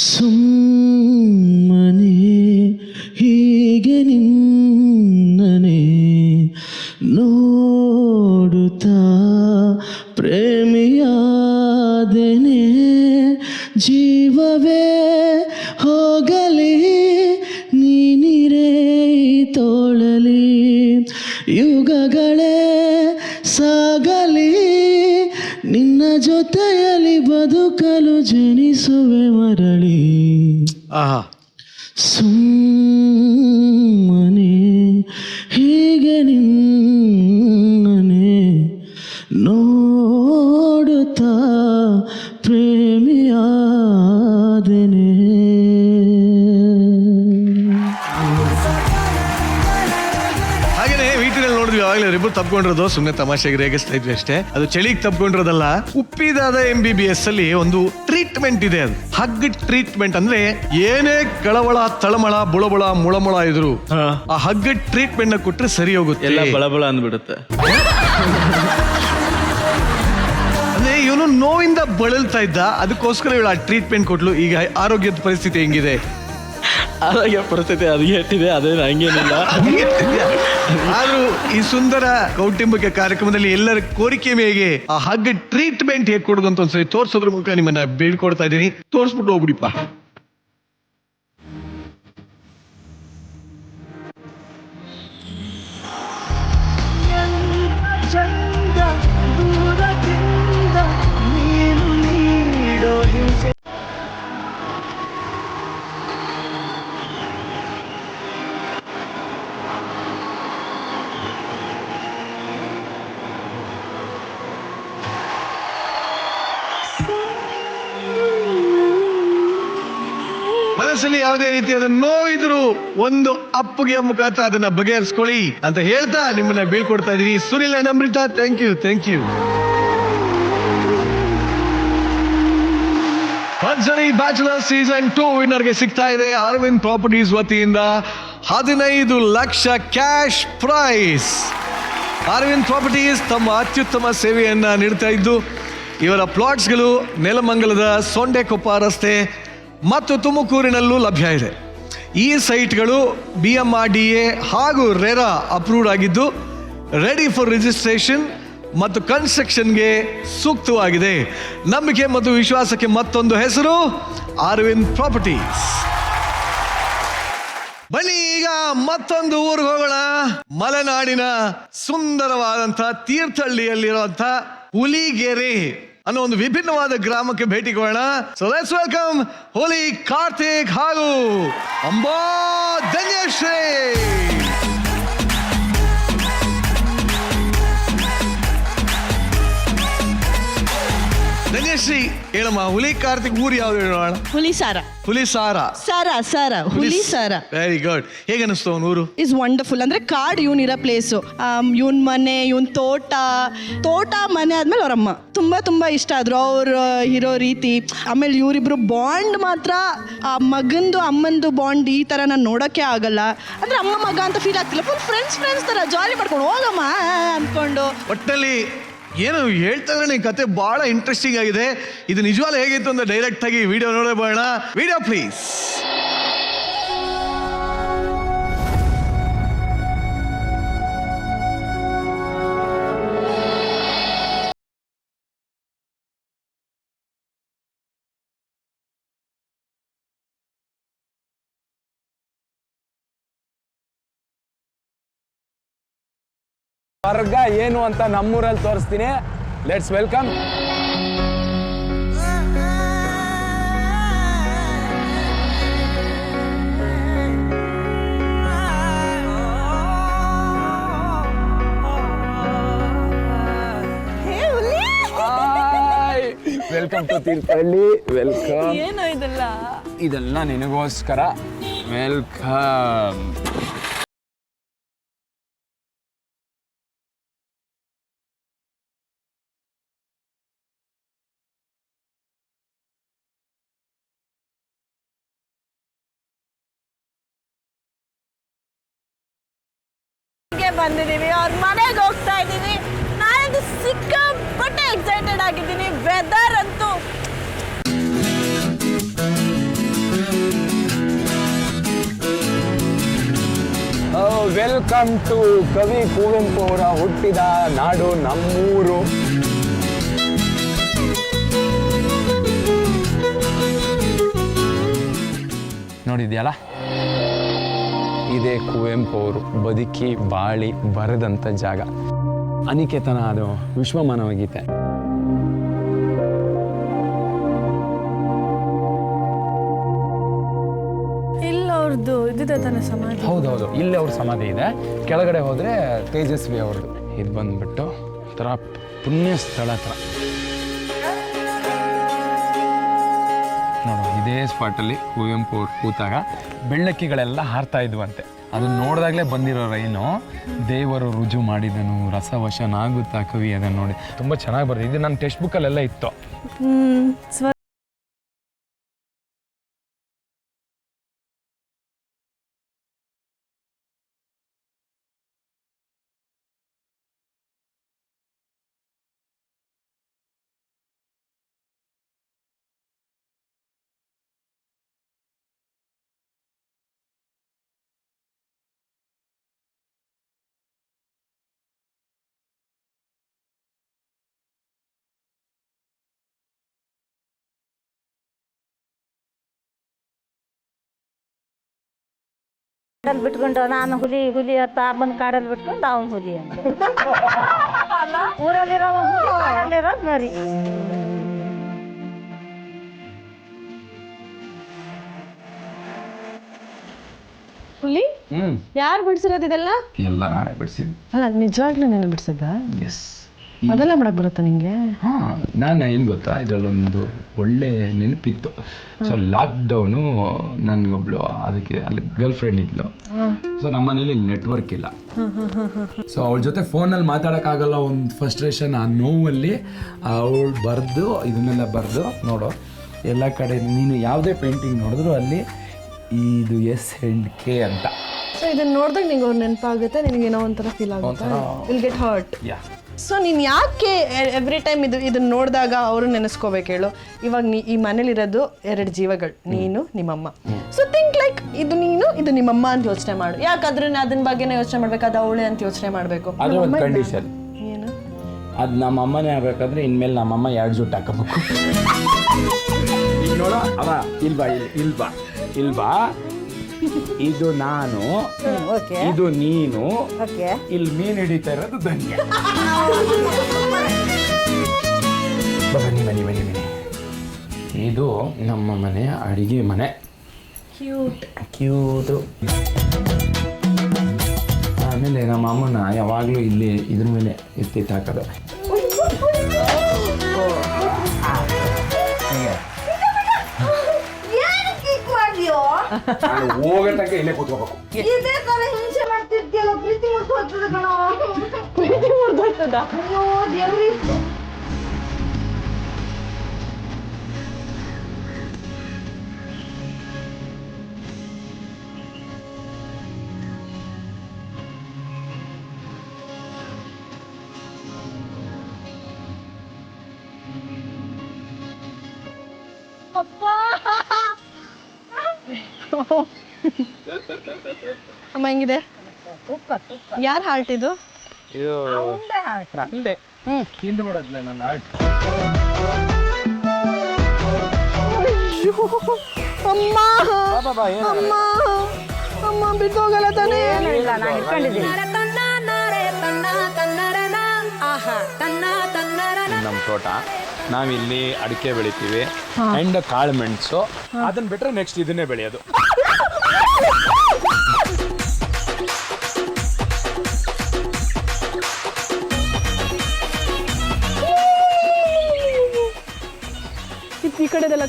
ಸುಮ್ಮನೆ ಹೀಗೆ ನಿನ್ನನೆ ನೋಡುತ್ತಾ ಪ್ರೇಮಿಯಾದೆನೆ. ಜೀವವೇ ಹೋಗಲಿ ನೀನಿರೇ ತೋಳಲಿ. ಯುಗಗಳೇ ಸಾಗಲಿ ನಿನ್ನ ಜೊತೆಯಲ್ಲಿ ಬದುಕಲು ಜನಿಸುವೆ ಮರಳಿ. ಆಹಾ. ಸುಮ್ಮನೆ ಹೀಗೆ ನಿನ್ನನೆ ನೋಡುತ್ತಾ ಪ್ರೇಮಿಯಾದೆನೆ. ಹಾಗೇನೆ ವೀಟಿನಲ್ಲಿ ನೋಡಿದ್ವಿ ಯಾವಾಗಲೇ ಇಬ್ಬರು ತಪ್ಕೊಂಡಿರೋದು ಸುಮ್ಮನೆ ತಮಾಷೆಗೆ ರೇಗಿಸ್ತಾ ಇದ್ವಿ ಅಷ್ಟೇ. ಅದು ಚಳಿಗೆ ತಪ್ಕೊಂಡಿರೋದಲ್ಲ. ಉಪ್ಪಿದಾದ MBBS ಅಲ್ಲಿ ಒಂದು ಟ್ರೀಟ್ಮೆಂಟ್ ಇದೆ. ಅದು ಹಗ್ ಟ್ರೀಟ್ಮೆಂಟ್. ಅಂದ್ರೆ ಏನೇ ಕಳವಳ ತಳಮಳ ಬುಳಬುಳ ಮುಳಮುಳ ಇದ್ರು ಆ ಹಗ್ ಟ್ರೀಟ್ಮೆಂಟ್ ನ ಕೊಟ್ರೆ ಸರಿ ಹೋಗುತ್ತೆ. ಎಲ್ಲ ಬಳಬಳ ಅಂದ್ಬಿಡುತ್ತೆ. ಅಂದ್ರೆ ಇವನು ನೋವಿಂದ ಬಳಲ್ತಾ ಇದ್ದ, ಅದಕ್ಕೋಸ್ಕರ ಇವಳು ಆ ಟ್ರೀಟ್ಮೆಂಟ್ ಕೊಟ್ಲು. ಈಗ ಆರೋಗ್ಯದ ಪರಿಸ್ಥಿತಿ ಹೆಂಗಿದೆ? ಆರೋಗ್ಯ ಪರಿಸ್ಥಿತಿ ಅದು ಎಷ್ಟಿದೆ ಅದೇನು ಹಂಗೇನಿಲ್ಲ. ಆದ್ರೂ ಈ ಸುಂದರ ಕೌಟುಂಬಿಕ ಕಾರ್ಯಕ್ರಮದಲ್ಲಿ ಎಲ್ಲರ ಕೋರಿಕೆ ಮೇರೆಗೆ ಆ ಹಗ್ ಟ್ರೀಟ್ಮೆಂಟ್ ಹೇಗೆ ಕೊಡೋದು ಅಂತ ಒಂದ್ಸರಿ ತೋರ್ಸೋದ್ರ ಮೂಲಕ ನಿಮ್ಮನ್ನ ಬೇಡ್ಕೊಡ್ತಾ ಇದ್ದೀನಿ. ತೋರ್ಸ್ಬಿಟ್ಟು ಹೋಗ್ಬಿಡಿಪ್ಪ. ಮನಸ್ಸಲ್ಲಿ ಯಾವುದೇ ರೀತಿಯಾದ ನೋವಿದ್ರು ಒಂದು ಅಪ್ಪುಗೆ ಮುಖಾಂತರ ಅದನ್ನ ಬಗೆಹರಿಸ್ಕೊಳ್ಳಿ ಅಂತ ಹೇಳ್ತಾ ನಿಮ್ಮನ್ನ ಬೀಳ್ಕೊಡ್ತಾ ಇದೀನಿ. Sunil and Amrita, thank you. ಪಂಚಣಿ ಬ್ಯಾಚುಲರ್ ಸೀಸನ್ 2 ವಿನ್ನರ್ಗೆ ಸಿಗ್ತಾ ಇದೆ ಅರವಿಂದ್ ಪ್ರಾಪರ್ಟೀಸ್ ವತಿಯಿಂದ 15 lakh cash prize. Aravind properties ತಮ್ಮ ಅತ್ಯುತ್ತಮ ಸೇವೆಯನ್ನ ನೀಡ್ತಾ ಇದ್ದು ಇವರ ಪ್ಲಾಟ್ಸ್ಗಳು ನೆಲಮಂಗಲದ ಸೊಂಡೆಕೊಪ್ಪ ರಸ್ತೆ ಮತ್ತು ತುಮಕೂರಿನಲ್ಲೂ ಲಭ್ಯ ಇದೆ. ಈ ಸೈಟ್ಗಳು BMRDA ಹಾಗೂ ರೆರಾ ಅಪ್ರೂವ್ಡ್ ಆಗಿದ್ದು ರೆಡಿ ಫಾರ್ ರಿಜಿಸ್ಟ್ರೇಷನ್ ಮತ್ತು ಕನ್ಸ್ಟ್ರಕ್ಷನ್ಗೆ ಸೂಕ್ತವಾಗಿದೆ. ನಂಬಿಕೆ ಮತ್ತು ವಿಶ್ವಾಸಕ್ಕೆ ಮತ್ತೊಂದು ಹೆಸರು ಅರವಿಂದ್ ಪ್ರಾಪರ್ಟೀಸ್. ಬನ್ನಿ ಈಗ ಮತ್ತೊಂದು ಊರಿಗೆ ಹೋಗೋಣ. ಮಲೆನಾಡಿನ ಸುಂದರವಾದಂಥ ತೀರ್ಥಹಳ್ಳಿಯಲ್ಲಿರುವಂಥ ಹುಲಿಗೆರೆ ಅನ್ನೋ ಒಂದು ವಿಭಿನ್ನವಾದ ಗ್ರಾಮಕ್ಕೆ ಭೇಟಿ ಕೊಡೋಣ. ಸೊ ಲೆಟ್ಸ್ ವೆಲ್ಕಮ್ ಹೋಲಿ ಕಾರ್ತಿಕ್ ಹಾಗೂ ಅಂಬಾ ಧನ್ಯಶ್ರೀ. ಪುಣ್ಯಶ್ರೀ ಹೇಳಮ್ಮ, ಹುಲಿ ಕಾರ್ತಿಕ್ ಊರು ಯಾವ್ದು ಹೇಳೋಣ? ಹುಲಿ ಸಾರ ಹುಲಿ ಸಾರ. ಹುಲಿ ಸಾರ ವೆರಿ ಗುಡ್. ಹೇಗೆ ಅನಿಸ್ತು ಅವನ ಊರು? Is wonderful. ಅಂದ್ರೆ ಕಾಡ್ ಇವನಿರೋ ಪ್ಲೇಸು, ಇವನ್ ಮನೆ, ಇವನ್ ತೋಟ ಮನೆ ಆದ್ಮೇಲೆ ಅವ್ರಮ್ಮ ತುಂಬಾ ಇಷ್ಟ ಆದ್ರು ಅವ್ರು ಇರೋ ರೀತಿ. ಆಮೇಲೆ ಇವರಿಬ್ರು ಬಾಂಡ್ ಮಾತ್ರ, ಆ ಮಗಂದು ಅಮ್ಮಂದು ಬಾಂಡ್ ಈ ತರ ನಾನು ನೋಡೋಕೆ ಆಗಲ್ಲ. ಅಂದ್ರೆ ಅಮ್ಮ ಮಗ ಅಂತ ಫೀಲ್ ಆಗ್ತಿಲ್ಲ, ಫುಲ್ ಫ್ರೆಂಡ್ಸ್ ತರ ಜಾಲಿ ಮಾಡ್ಕೊಂಡು ಹೋಗಮ್ಮ ಅನ್ಕೊಂಡು. ಒಟ್ಟಲ್ಲಿ ಏನು ಹೇಳ್ತಾ ಇದ್ರೆ ಕತೆ ಬಹಳ ಇಂಟ್ರೆಸ್ಟಿಂಗ್ ಆಗಿದೆ. ಇದು ನಿಜವಾಗ್ಲೂ ಹೇಗಿತ್ತು ಅಂತ ಡೈರೆಕ್ಟ್ ಆಗಿ ವಿಡಿಯೋ ನೋಡೋಣ. Video please. ಸ್ವರ್ಗ ಏನು ಅಂತ ನಮ್ಮೂರಲ್ಲಿ ತೋರಿಸ್ತೀನಿ. Let's welcome. Welcome to Thirthahalli. Welcome. ಏನು ಇದೆಲ್ಲ ನಿನಗೋಸ್ಕರ. ವೆಲ್ಕಮ್. ಬಂದಿದೀವಿ, ಅವ್ರ ಮನೆಗೆ ಹೋಗ್ತಾ ಇದೀವಿ. ನಾನಂತೂ ಸಿಕ್ಕಾಪಟ್ಟೆ ಎಕ್ಸೈಟೆಡ್ ಆಗಿದ್ದೀನಿ. ವೆದರ್ ಅಂತೂ ವೆಲ್ಕಮ್ ಟು ಕವಿ ಕುವೆಂಪು ಅವರ ಹುಟ್ಟಿದ ನಾಡು ನಮ್ಮೂರು. ನೋಡಿದ್ಯಲ್ಲ, ಇದೇ ಕುವೆಂಪು ಅವರು ಬದುಕಿ ಬಾಳಿ ಬರೆದಂಥ ಜಾಗ. ಅನಿಕೇತನ ಅದು ವಿಶ್ವಮಾನವ ಗೀತೆ. ಇಲ್ಲ ಅವ್ರದ್ದು ಇದಿದೆ ತಾನೆ ಸಮಾಧಿ. ಹೌದೌದು, ಇಲ್ಲಿ ಅವ್ರ ಸಮಾಧಿ ಇದೆ. ಕೆಳಗಡೆ ಹೋದ್ರೆ ತೇಜಸ್ವಿ ಅವ್ರದ್ದು. ಇದು ಬಂದ್ಬಿಟ್ಟು ಒಂಥರ ಪುಣ್ಯ ಸ್ಥಳ ಹತ್ರ ನೋಡು. ಇದೇ ಸ್ಪಾಟಲ್ಲಿ ಕುವೆಂಪು ಅವ್ರು ಕೂತಾಗ ಬೆಳ್ಳಕ್ಕಿಗಳೆಲ್ಲ ಹಾರ್ತಾ ಇದ್ವಂತೆ. ಅದನ್ನ ನೋಡಿದಾಗಲೇ ಬಂದಿರೋ ರೈನು. ದೇವರು ರುಜು ಮಾಡಿದನು ರಸವಶನಾಗುತ್ತಾ ಕವಿ, ಅದನ್ನು ನೋಡಿ ತುಂಬ ಚೆನ್ನಾಗಿ ಬರ್ತದೆ. ಇದು ನನ್ನ ಟೆಕ್ಸ್ಟ್ ಬುಕ್ಕಲ್ಲೆಲ್ಲ ಇತ್ತು. ಕಾಡಲ್ಲಿ ಬಿಟ್ಕೊಂಡು ನಾನು ಹುಲಿ ಅಂತ ಬಂದು ಕಾಡಲ್ಲಿ ಬಿಟ್ಕೊಂಡು ಅವನು ಹುಲಿ ಅಂತ ಊರಲ್ಲಿರೋದು ಮರಿ. ಹುಲಿ ಯಾರು ಬಿಡ್ಸಿರೋದು ಇದೆಲ್ಲ? ಎಲ್ಲ ನಾನೇ ಬಿಡಿಸಿದ್ದು. ಅಲ್ಲ ನಿಜವಾಗ್ಲೂ ನೀನು ಬಿಡ್ಸಿದ್ದ? ಎಸ್. ಅದೆಲ್ಲ ಮಾಡಕ್ ಬರುತ್ತಾ ನಿಂಗೆ? ಹಾಂ, ನಾನು ಏನು ಗೊತ್ತಾ, ಇದರಲ್ಲೊಂದು ಒಳ್ಳೆ ನೆನಪಿತ್ತು. ಸೊ ಲಾಕ್ಡೌನು ನನಗೊಬ್ಳು ಅದಕ್ಕೆ ಅಲ್ಲಿ ಗರ್ಲ್ ಫ್ರೆಂಡ್ ಇದ್ಲು. ಸೊ ನಮ್ಮ ಮನೇಲಿ ನೆಟ್ವರ್ಕ್ ಇಲ್ಲ. ಸೊ ಅವಳ ಜೊತೆ ಫೋನಲ್ಲಿ ಮಾತಾಡೋಕ್ಕಾಗಲ್ಲ. ಒಂದು ಫ್ರಸ್ಟ್ರೇಷನ್, ಆ ನೋವಲ್ಲಿ ಅವಳು ಬರೆದು ಇದನ್ನೆಲ್ಲ ಬರೆದು ನೋಡು. ಎಲ್ಲ ಕಡೆ ನೀನು ಯಾವುದೇ ಪೇಂಟಿಂಗ್ ನೋಡಿದ್ರು ಅಲ್ಲಿ ಇದು S&K ಅಂತ. ಸೊ ಇದನ್ನ ನೋಡಿದಾಗ ನಿಂಗೆ ಅವ್ರು ನೆನಪಾಗುತ್ತೆ, ನಿನಗೇನೋ ಒಂಥರ ಫೀಲ್ ಆಗುತ್ತೆ, ವಿಲ್ ಗೆಟ್ ಹರ್ಟ್. ಸೊ ನೀನು ಯಾಕೆ ಎವ್ರಿ ಟೈಮ್ ಇದನ್ನ ನೋಡಿದಾಗ ಅವರು ನೆನೆಸ್ಕೋಬೇಕು ಹೇಳು? ಇವಾಗ ಈ ಮನೇಲಿರೋದು 2 ಜೀವಗಳು, ನೀನು ನಿಮ್ಮಮ್ಮ. ಸೊ ಥಿಂಕ್ ಲೈಕ್ ಇದು ನೀನು, ಇದು ನಿಮ್ಮಮ್ಮ ಅಂತ ಯೋಚನೆ ಮಾಡು. ಯಾಕಾದ್ರೆ ಅದನ್ನ ಬಗ್ಗೆನೇ ಯೋಚನೆ ಮಾಡ್ಬೇಕು, ಅದು ಅವಳೆ ಅಂತ ಯೋಚನೆ ಮಾಡಬೇಕು. ಅದು ಒಂದು ಕಂಡೀಷನ್. ಏನು? ಅದು ನಮ್ಮ ಅಮ್ಮನೇ ಆಗ್ಬೇಕಾದ್ರೆ ಇನ್ಮೇಲೆ ನಮ್ಮಮ್ಮ 2 ಜುಟ್ಟು ಹಾಕಬೇಕು. ಈಗ ನೋಡ ಅವ ಇಲ್ಬಾ ಇದು ನಾನು, ಇದು ನೀನು, ಇಲ್ಲಿ ಮೀನು ಹಿಡಿತಾ ಇರೋದು ಧನ್ಯ. ಬನ್ನಿ. ಇದು ನಮ್ಮ ಮನೆ ಅಡಿಗೆ ಮನೆ. ಕ್ಯೂಟು. ಆಮೇಲೆ ನಮ್ಮ ಅಮ್ಮನ ಯಾವಾಗಲೂ ಇಲ್ಲಿ ಇದ್ರ ಮೇಲೆ ಎತ್ತಿಟ್ಟು ಹಾಕೋದು. ನಾನು ಹೋಗೋ ತನಕ ಇಲ್ಲೇ ಕೂತ್ಕೋಬೇಕು. ಇದೇ ತರ ಹಿಂಸೆ ಮಾಡ್ತಿರ್ತೀಯಲ್ಲ, ಪ್ರೀತಿ ಮುಡ್ದೋಗ್ತದೆ ಕಣೋ. ಪ್ರೀತಿ ಮುರ್ದೋಯ್ತದ. ಅಯ್ಯೋ ದೇವ್ರಿ. ಅಮ್ಮ ಹೆಂಗಿದೆ? ಯಾರು ಹಾಲ್ಟ್ ಇದು? ಇದು ನಂದೆ. ತಿಂದು ಬಿಡೋದ್ಲೆ ನನ್ನ ಆರ್ಟ್. ಅಮ್ಮ ಅಮ್ಮ ಅಮ್ಮ ಬಿದ್ದೋಗಲ್ಲ ತಾನೇ? ಇಲ್ಲ, ನಾನು ಇಟ್ಕೊಂಡಿದ್ದೀನಿ. ನಮ್ಮ ತೋಟ, ನಾವಿಲ್ಲಿ ಅಡಿಕೆ ಬೆಳಿತೀವಿ ಅಂಡ್ ಕಾಳು ಮೆಣಸು. ಅದನ್ನ ಬಿಟ್ರೆ ನೆಕ್ಸ್ಟ್ ಇದನ್ನೇ ಬೆಳೆಯೋದು. ಈ ಕಡೆದೆಲ್ಲ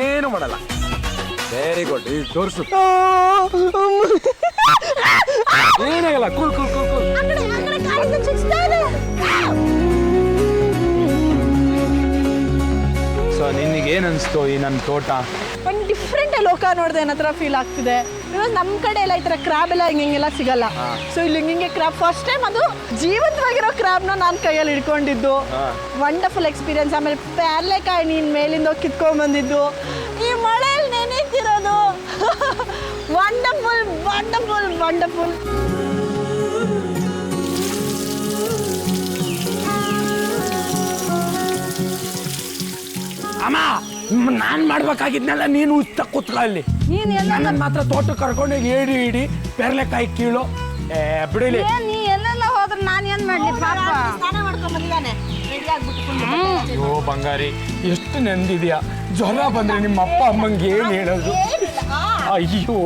ಏನು ಮಾಡಲ್ಲ. Very good. ಈಗ ತೋರಿಸು. ಏನಾಗಲ್ಲ. Cool cool cool cool. So ನಿನಗೇನು ಅನಿಸ್ತು ಈ ನನ್ನ ತೋಟ? ಒಂದು ಡಿಫ್ರೆಂಟ್ ಲೋಕ ನೋಡಿದೆ ಅನ್ನೋ ಥರ ಫೀಲ್ ಆಗ್ತಿದೆ. ಇವಾಗ ನಮ್ಮ ಕಡೆ ಎಲ್ಲ ಈ ಥರ ಕ್ರಾಬ್ ಎಲ್ಲ ಹಿಂಗೆಲ್ಲ ಸಿಗಲ್ಲ. ಸೊ ಇಲ್ಲಿ ಹಿಂಗೆ ಕ್ರಾಬ್ ಫಸ್ಟ್ ಟೈಮ್, ಅದು ಜೀವಂತವಾಗಿರೋ ಕ್ರಾಬ್ನ ನಾನು ಕೈಯಲ್ಲಿ ಹಿಡ್ಕೊಂಡಿದ್ದು. Wonderful experience. ಆಮೇಲೆ ಪ್ಯಾರ್ಲೆಕಾಯಿ ನೀನು ಮೇಲಿಂದ ಕಿತ್ಕೊಂಡ್ಬಂದಿದ್ದು, ಈ ಮಳೆಯಲ್ಲಿ ನೆನೀತಿರೋದು ವಂಡರ್ಫುಲ್ ವಂಡರ್ಫುಲ್ ವಂಡರ್ಫುಲ್. ಅಮ್ಮ, ನಾನ್ ಮಾಡ್ಬೇಕಾಗಿದ್ನೆಲ್ಲ ನೀನು ಉತ್ತ ಕೂತ್ಕೊಳ್ಳಿ. ನನ್ನ ಮಾತ್ರ ತೋಟಕ್ಕೆ ಕರ್ಕೊಂಡೋಗಿ ಏಡಿ ಇಡಿ ಪೆರ್ಲೆಕಾಯಿ ಕೀಳು. ಬಿಡಿಲಿ. ನೀ ಎಲ್ಲೆಲ್ಲ ಹೋದ್ರೆ ನಾನು ಏನ್ ಮಾಡ್ಲಿ ಪಾಪ. ಅಯ್ಯೋ ಬಂಗಾರಿ, ಎಷ್ಟು ನೆಂದಿದ್ಯಾ. ಜ್ವರ ಬಂದ್ರೆ ನಿಮ್ಮ ಅಪ್ಪ ಅಮ್ಮಂಗೆ ಏನು ಹೇಳೋದು? ಅಯ್ಯೋ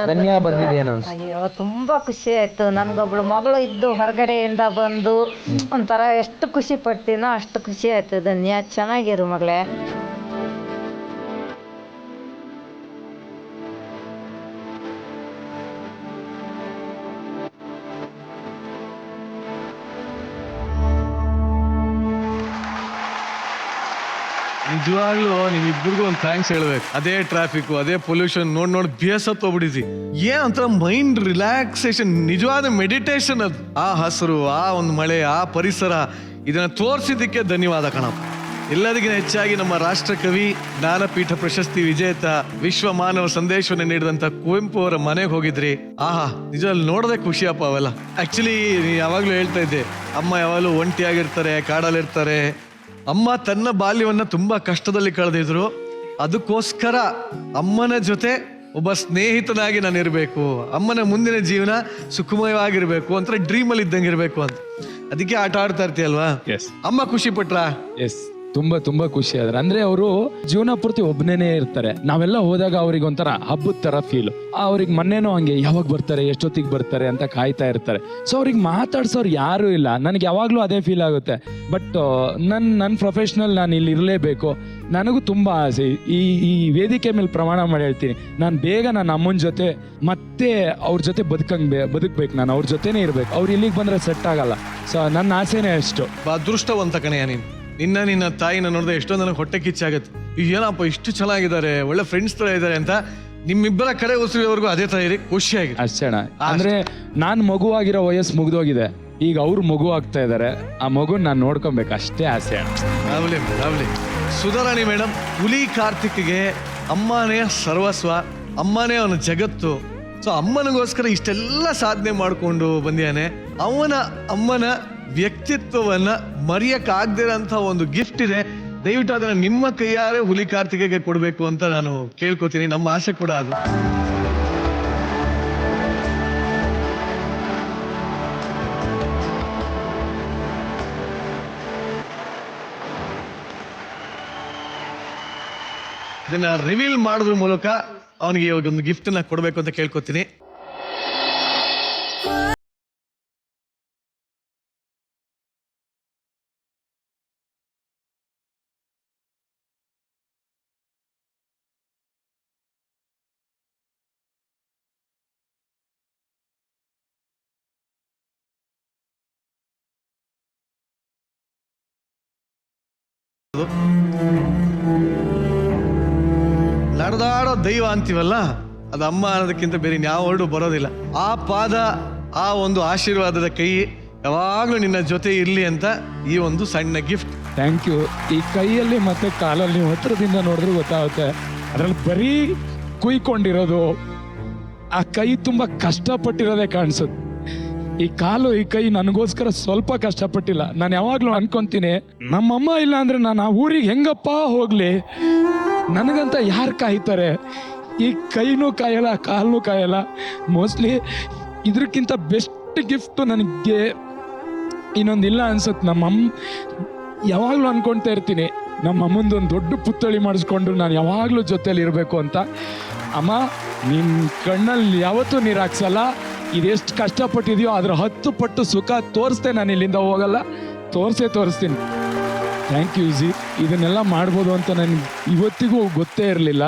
ಧನ್ಯ ಬಂದಿದ್ದೇನು? ಅಯ್ಯೋ ತುಂಬಾ ಖುಷಿ ಆಯ್ತು. ನನ್ಗೊಬ್ಳು ಮಗಳು ಇದ್ದು ಹೊರಗಡೆಯಿಂದ ಬಂದು ಒಂಥರ ಎಷ್ಟು ಖುಷಿ ಪಡ್ತೀನೋ ಅಷ್ಟು ಖುಷಿ ಆಯ್ತು. ಧನ್ಯ, ಚೆನ್ನಾಗಿರು ಮಗಳೇ. ನಿಜವಾಗ್ಲೂ ನೀವಿಬ್ಬರಿಗೂ ಒಂದು ಥ್ಯಾಂಕ್ಸ್ ಹೇಳ್ಬೇಕು. ಅದೇ ಟ್ರಾಫಿಕ್, ಅದೇ ಪೊಲ್ಯೂಷನ್ ನೋಡಿ ಬೇಸತ್ತೋಗ್ಬಿಟ್ಟಿದ್ವಿ. ಏನ್ ಒಂಥರ ಮೈಂಡ್ ರಿಲ್ಯಾಕ್ಸೇಷನ್, ನಿಜವಾದ ಮೆಡಿಟೇಷನ್ ಅದು. ಆ ಹಸಿರು, ಆ ಒಂದು ಮಳೆ, ಆ ಪರಿಸರ, ಇದನ್ನ ತೋರಿಸಿದ್ದಕ್ಕೆ ಧನ್ಯವಾದ ಕಣಪ್ಪ. ಎಲ್ಲದಕ್ಕಿಂತ ಹೆಚ್ಚಾಗಿ ನಮ್ಮ ರಾಷ್ಟ್ರ ಕವಿ, ಜ್ಞಾನಪೀಠ ಪ್ರಶಸ್ತಿ ವಿಜೇತ, ವಿಶ್ವ ಮಾನವ ಸಂದೇಶವನ್ನು ನೀಡಿದಂತ ಕುವೆಂಪು ಅವರ ಮನೆಗೆ ಹೋಗಿದ್ರಿ. ಆಹಾ, ನಿಜವಾಗಿ ನೋಡದೆ ಖುಷಿಯಪ್ಪ ಅವೆಲ್ಲ. ಆಕ್ಚುಲಿ ಯಾವಾಗ್ಲೂ ಹೇಳ್ತಾ ಇದ್ದೆ, ಅಮ್ಮ ಯಾವಾಗಲೂ ಒಂಟಿಯಾಗಿರ್ತಾರೆ, ಕಾಡಲ್ಲಿರ್ತಾರೆ. ಅಮ್ಮ ತನ್ನ ಬಾಲ್ಯವನ್ನ ತುಂಬಾ ಕಷ್ಟದಲ್ಲಿ ಕಳೆದಿದ್ರು. ಅದಕ್ಕೋಸ್ಕರ ಅಮ್ಮನ ಜೊತೆ ಒಬ್ಬ ಸ್ನೇಹಿತನಾಗಿ ನಾನು ಇರಬೇಕು, ಅಮ್ಮನ ಮುಂದಿನ ಜೀವನ ಸುಖಮಯವಾಗಿರ್ಬೇಕು ಅಂತ ಡ್ರೀಮಲ್ಲಿ ಇದ್ದಂಗಿರ್ಬೇಕು ಅಂತ. ಅದಕ್ಕೆ ಆಟ ಆಡ್ತಾ ಇರ್ತೀಯಲ್ವಾ? ಅಮ್ಮ ಖುಷಿ ಪಟ್ರ? ಎಸ್, ತುಂಬಾ ತುಂಬಾ ಖುಷಿ ಆದ್ರೆ. ಅಂದ್ರೆ ಅವರು ಜೀವನ ಪೂರ್ತಿ ಒಬ್ಬನೇ ಇರ್ತಾರೆ. ನಾವೆಲ್ಲ ಹೋದಾಗ ಅವ್ರಿಗೆ ಒಂಥರ ಹಬ್ಬದ ತರ ಫೀಲ್. ಅವ್ರಿಗೆ ಮೊನ್ನೆನೋ ಹಂಗೆ ಯಾವಾಗ ಬರ್ತಾರೆ, ಎಷ್ಟೊತ್ತಿಗೆ ಬರ್ತಾರೆ ಅಂತ ಕಾಯ್ತಾ ಇರ್ತಾರೆ. ಸೊ ಅವ್ರಿಗೆ ಮಾತಾಡ್ಸೋರು ಯಾರು ಇಲ್ಲ. ನನಗೆ ಯಾವಾಗ್ಲೂ ಅದೇ ಫೀಲ್ ಆಗುತ್ತೆ. ಬಟ್ ನನ್ನ ಪ್ರೊಫೆಷನಲ್, ನಾನು ಇಲ್ಲಿ ಇರಲೇಬೇಕು. ನನಗೂ ತುಂಬಾ ಆಸೆ. ಈ ವೇದಿಕೆ ಮೇಲೆ ಪ್ರಮಾಣ ಮಾಡಿ ಹೇಳ್ತೀನಿ, ನಾನು ಬೇಗ ನನ್ನ ಅಮ್ಮನ ಜೊತೆ ಮತ್ತೆ ಅವ್ರ ಜೊತೆ ಬದುಕ್ಬೇಕು. ನಾನು ಅವ್ರ ಜೊತೆನೇ ಇರ್ಬೇಕು. ಅವ್ರು ಇಲ್ಲಿಗೆ ಬಂದ್ರೆ ಸೆಟ್ ಆಗಲ್ಲ. ಸೊ ನನ್ನ ಆಸೆನೇ ಅಷ್ಟು. ಅದೃಷ್ಟವಂತ ಕಣೆಯ ನೀನು. ನಿನ್ನ ತಾಯಿನ ನೋಡಿದ್ರೆ ಎಷ್ಟೊಂದು ನನಗೆ ಹೊಟ್ಟೆ ಕಿಚ್ಚಾಗತ್ತೆ. ಏನಪ್ಪ ಇಷ್ಟು ಚೆನ್ನಾಗಿದ್ದಾರೆ, ಒಳ್ಳೆ ಫ್ರೆಂಡ್ಸ್ ತರ ಇದ್ದಾರೆ ಅಂತ. ನಿಮ್ಮಿಬ್ಬರ ಕಡೆ ಉಸಿರಿವರೆಗೂ ಅದೇ ತರ ಇರಿ, ಖುಷಿಯಾಗಿ ಅಷ್ಟೇ. ಅಂದ್ರೆ ನಾನ್ ಮಗುವಾಗಿರೋ ವಯಸ್ಸು ಮುಗ್ದೋಗಿದೆ, ಈಗ ಅವ್ರು ಮಗು ಆಗ್ತಾ ಇದಾರೆ. ಆ ಮಗುನ್ ನಾನು ನೋಡ್ಕೊಬೇಕು, ಅಷ್ಟೇ ಆಸೆ. ಸುಧಾರಾಣಿ ಮೇಡಮ್, ಹುಲಿ ಕಾರ್ತಿಕ್ಗೆ ಅಮ್ಮನೇ ಸರ್ವಸ್ವ, ಅಮ್ಮನೇ ಅವನ ಜಗತ್ತು. ಸೊ ಅಮ್ಮನಿಗೋಸ್ಕರ ಇಷ್ಟೆಲ್ಲ ಸಾಧನೆ ಮಾಡ್ಕೊಂಡು ಬಂದಿಯಾನೆ. ಅಮ್ಮನ ವ್ಯಕ್ತಿತ್ವವನ್ನ ಮರೆಯಕ್ಕಾಗದಿರೋಂಥ ಒಂದು ಗಿಫ್ಟ್ ಇದೆ. ದಯವಿಟ್ಟು ಅದನ್ನ ನಿಮ್ಮ ಕೈಯಾರೆ ಹುಲಿ ಕಾರ್ತಿಕೆಗೆ ಕೊಡಬೇಕು ಅಂತ ನಾನು ಕೇಳ್ಕೊತೀನಿ. ನಮ್ಮ ಆಸೆ ಕೂಡ ಅದು. ಇದನ್ನ ರಿವೀಲ್ ಮಾಡೋದ್ರ ಮೂಲಕ ಅವನಿಗೆ ಒಂದು ಗಿಫ್ಟ್ ನ ಕೊಡಬೇಕು ಅಂತ ಕೇಳ್ಕೊತೀನಿ. ದೈವ ಅಂತೀವಲ್ಲ, ಅದು ಅಮ್ಮ ಅನ್ನೋದಕ್ಕಿಂತ ಬೇರೆ ಯಾವ ವರ್ಡು ಬರೋದಿಲ್ಲ. ಆ ಪಾದ, ಆ ಒಂದು ಆಶೀರ್ವಾದದ ಕೈ ಯಾವಾಗಲೂ ನಿನ್ನ ಜೊತೆ ಇರಲಿ ಅಂತ ಈ ಒಂದು ಸಣ್ಣ ಗಿಫ್ಟ್. Thank you. ಈ ಕೈಯಲ್ಲಿ ಮತ್ತೆ ಕಾಲಲ್ಲಿ ನೀವು ಹತ್ರದಿಂದ ನೋಡಿದ್ರೆ ಗೊತ್ತಾಗುತ್ತೆ, ಅದರಲ್ಲಿ ಬರೀ ಕುಯ್ಕೊಂಡಿರೋದು, ಆ ಕೈ ತುಂಬ ಕಷ್ಟಪಟ್ಟಿರೋದೇ ಕಾಣಿಸುತ್ತೆ. ಈ ಕಾಲು, ಈ ಕೈ ನನಗೋಸ್ಕರ ಸ್ವಲ್ಪ ಕಷ್ಟಪಟ್ಟಿಲ್ಲ. ನಾನು ಯಾವಾಗಲೂ ಅನ್ಕೊಂತೀನಿ, ನಮ್ಮಮ್ಮ ಇಲ್ಲ ಅಂದ್ರೆ ನಾನು ಆ ಊರಿಗೆ ಹೆಂಗಪ್ಪ ಹೋಗ್ಲಿ, ನನಗಂತ ಯಾರು ಕಾಯ್ತಾರೆ? ಈ ಕೈನೂ ಕಾಯಲ್ಲ, ಕಾಲೂ ಕಾಯಲ್ಲ. ಮೋಸ್ಟ್ಲಿ ಇದಕ್ಕಿಂತ ಬೆಸ್ಟ್ ಗಿಫ್ಟು ನನಗೆ ಇನ್ನೊಂದಿಲ್ಲ ಅನ್ಸುತ್ತೆ. ನಮ್ಮಮ್ಮ ಯಾವಾಗಲೂ ಅನ್ಕೊಳ್ತಾ ಇರ್ತೀನಿ, ನಮ್ಮ ಅಮ್ಮಂದೊಂದು ದೊಡ್ಡ ಪುತ್ಥಳಿ ಮಾಡಿಸ್ಕೊಂಡು ನಾನು ಯಾವಾಗಲೂ ಜೊತೇಲಿ ಇರಬೇಕು ಅಂತ. ಅಮ್ಮ, ನಿನ್ನ ಕಣ್ಣಲ್ಲಿ ಯಾವತ್ತೂ ನೀರು ಹಾಕ್ಸಲ್ಲ. ಇದೆಷ್ಟು ಕಷ್ಟಪಟ್ಟಿದೆಯೋ ಅದರ 10 ಪಟ್ಟು ಸುಖ ತೋರಿಸ್ದೆ, ನಾನು ಇಲ್ಲಿಂದ ಹೋಗಲ್ಲ, ತೋರಿಸ್ತೀನಿ. Thank U G. ಇದನ್ನೆಲ್ಲ ಮಾಡ್ಬೋದು ಅಂತ ನನಗೆ ಇವತ್ತಿಗೂ ಗೊತ್ತೇ ಇರಲಿಲ್ಲ.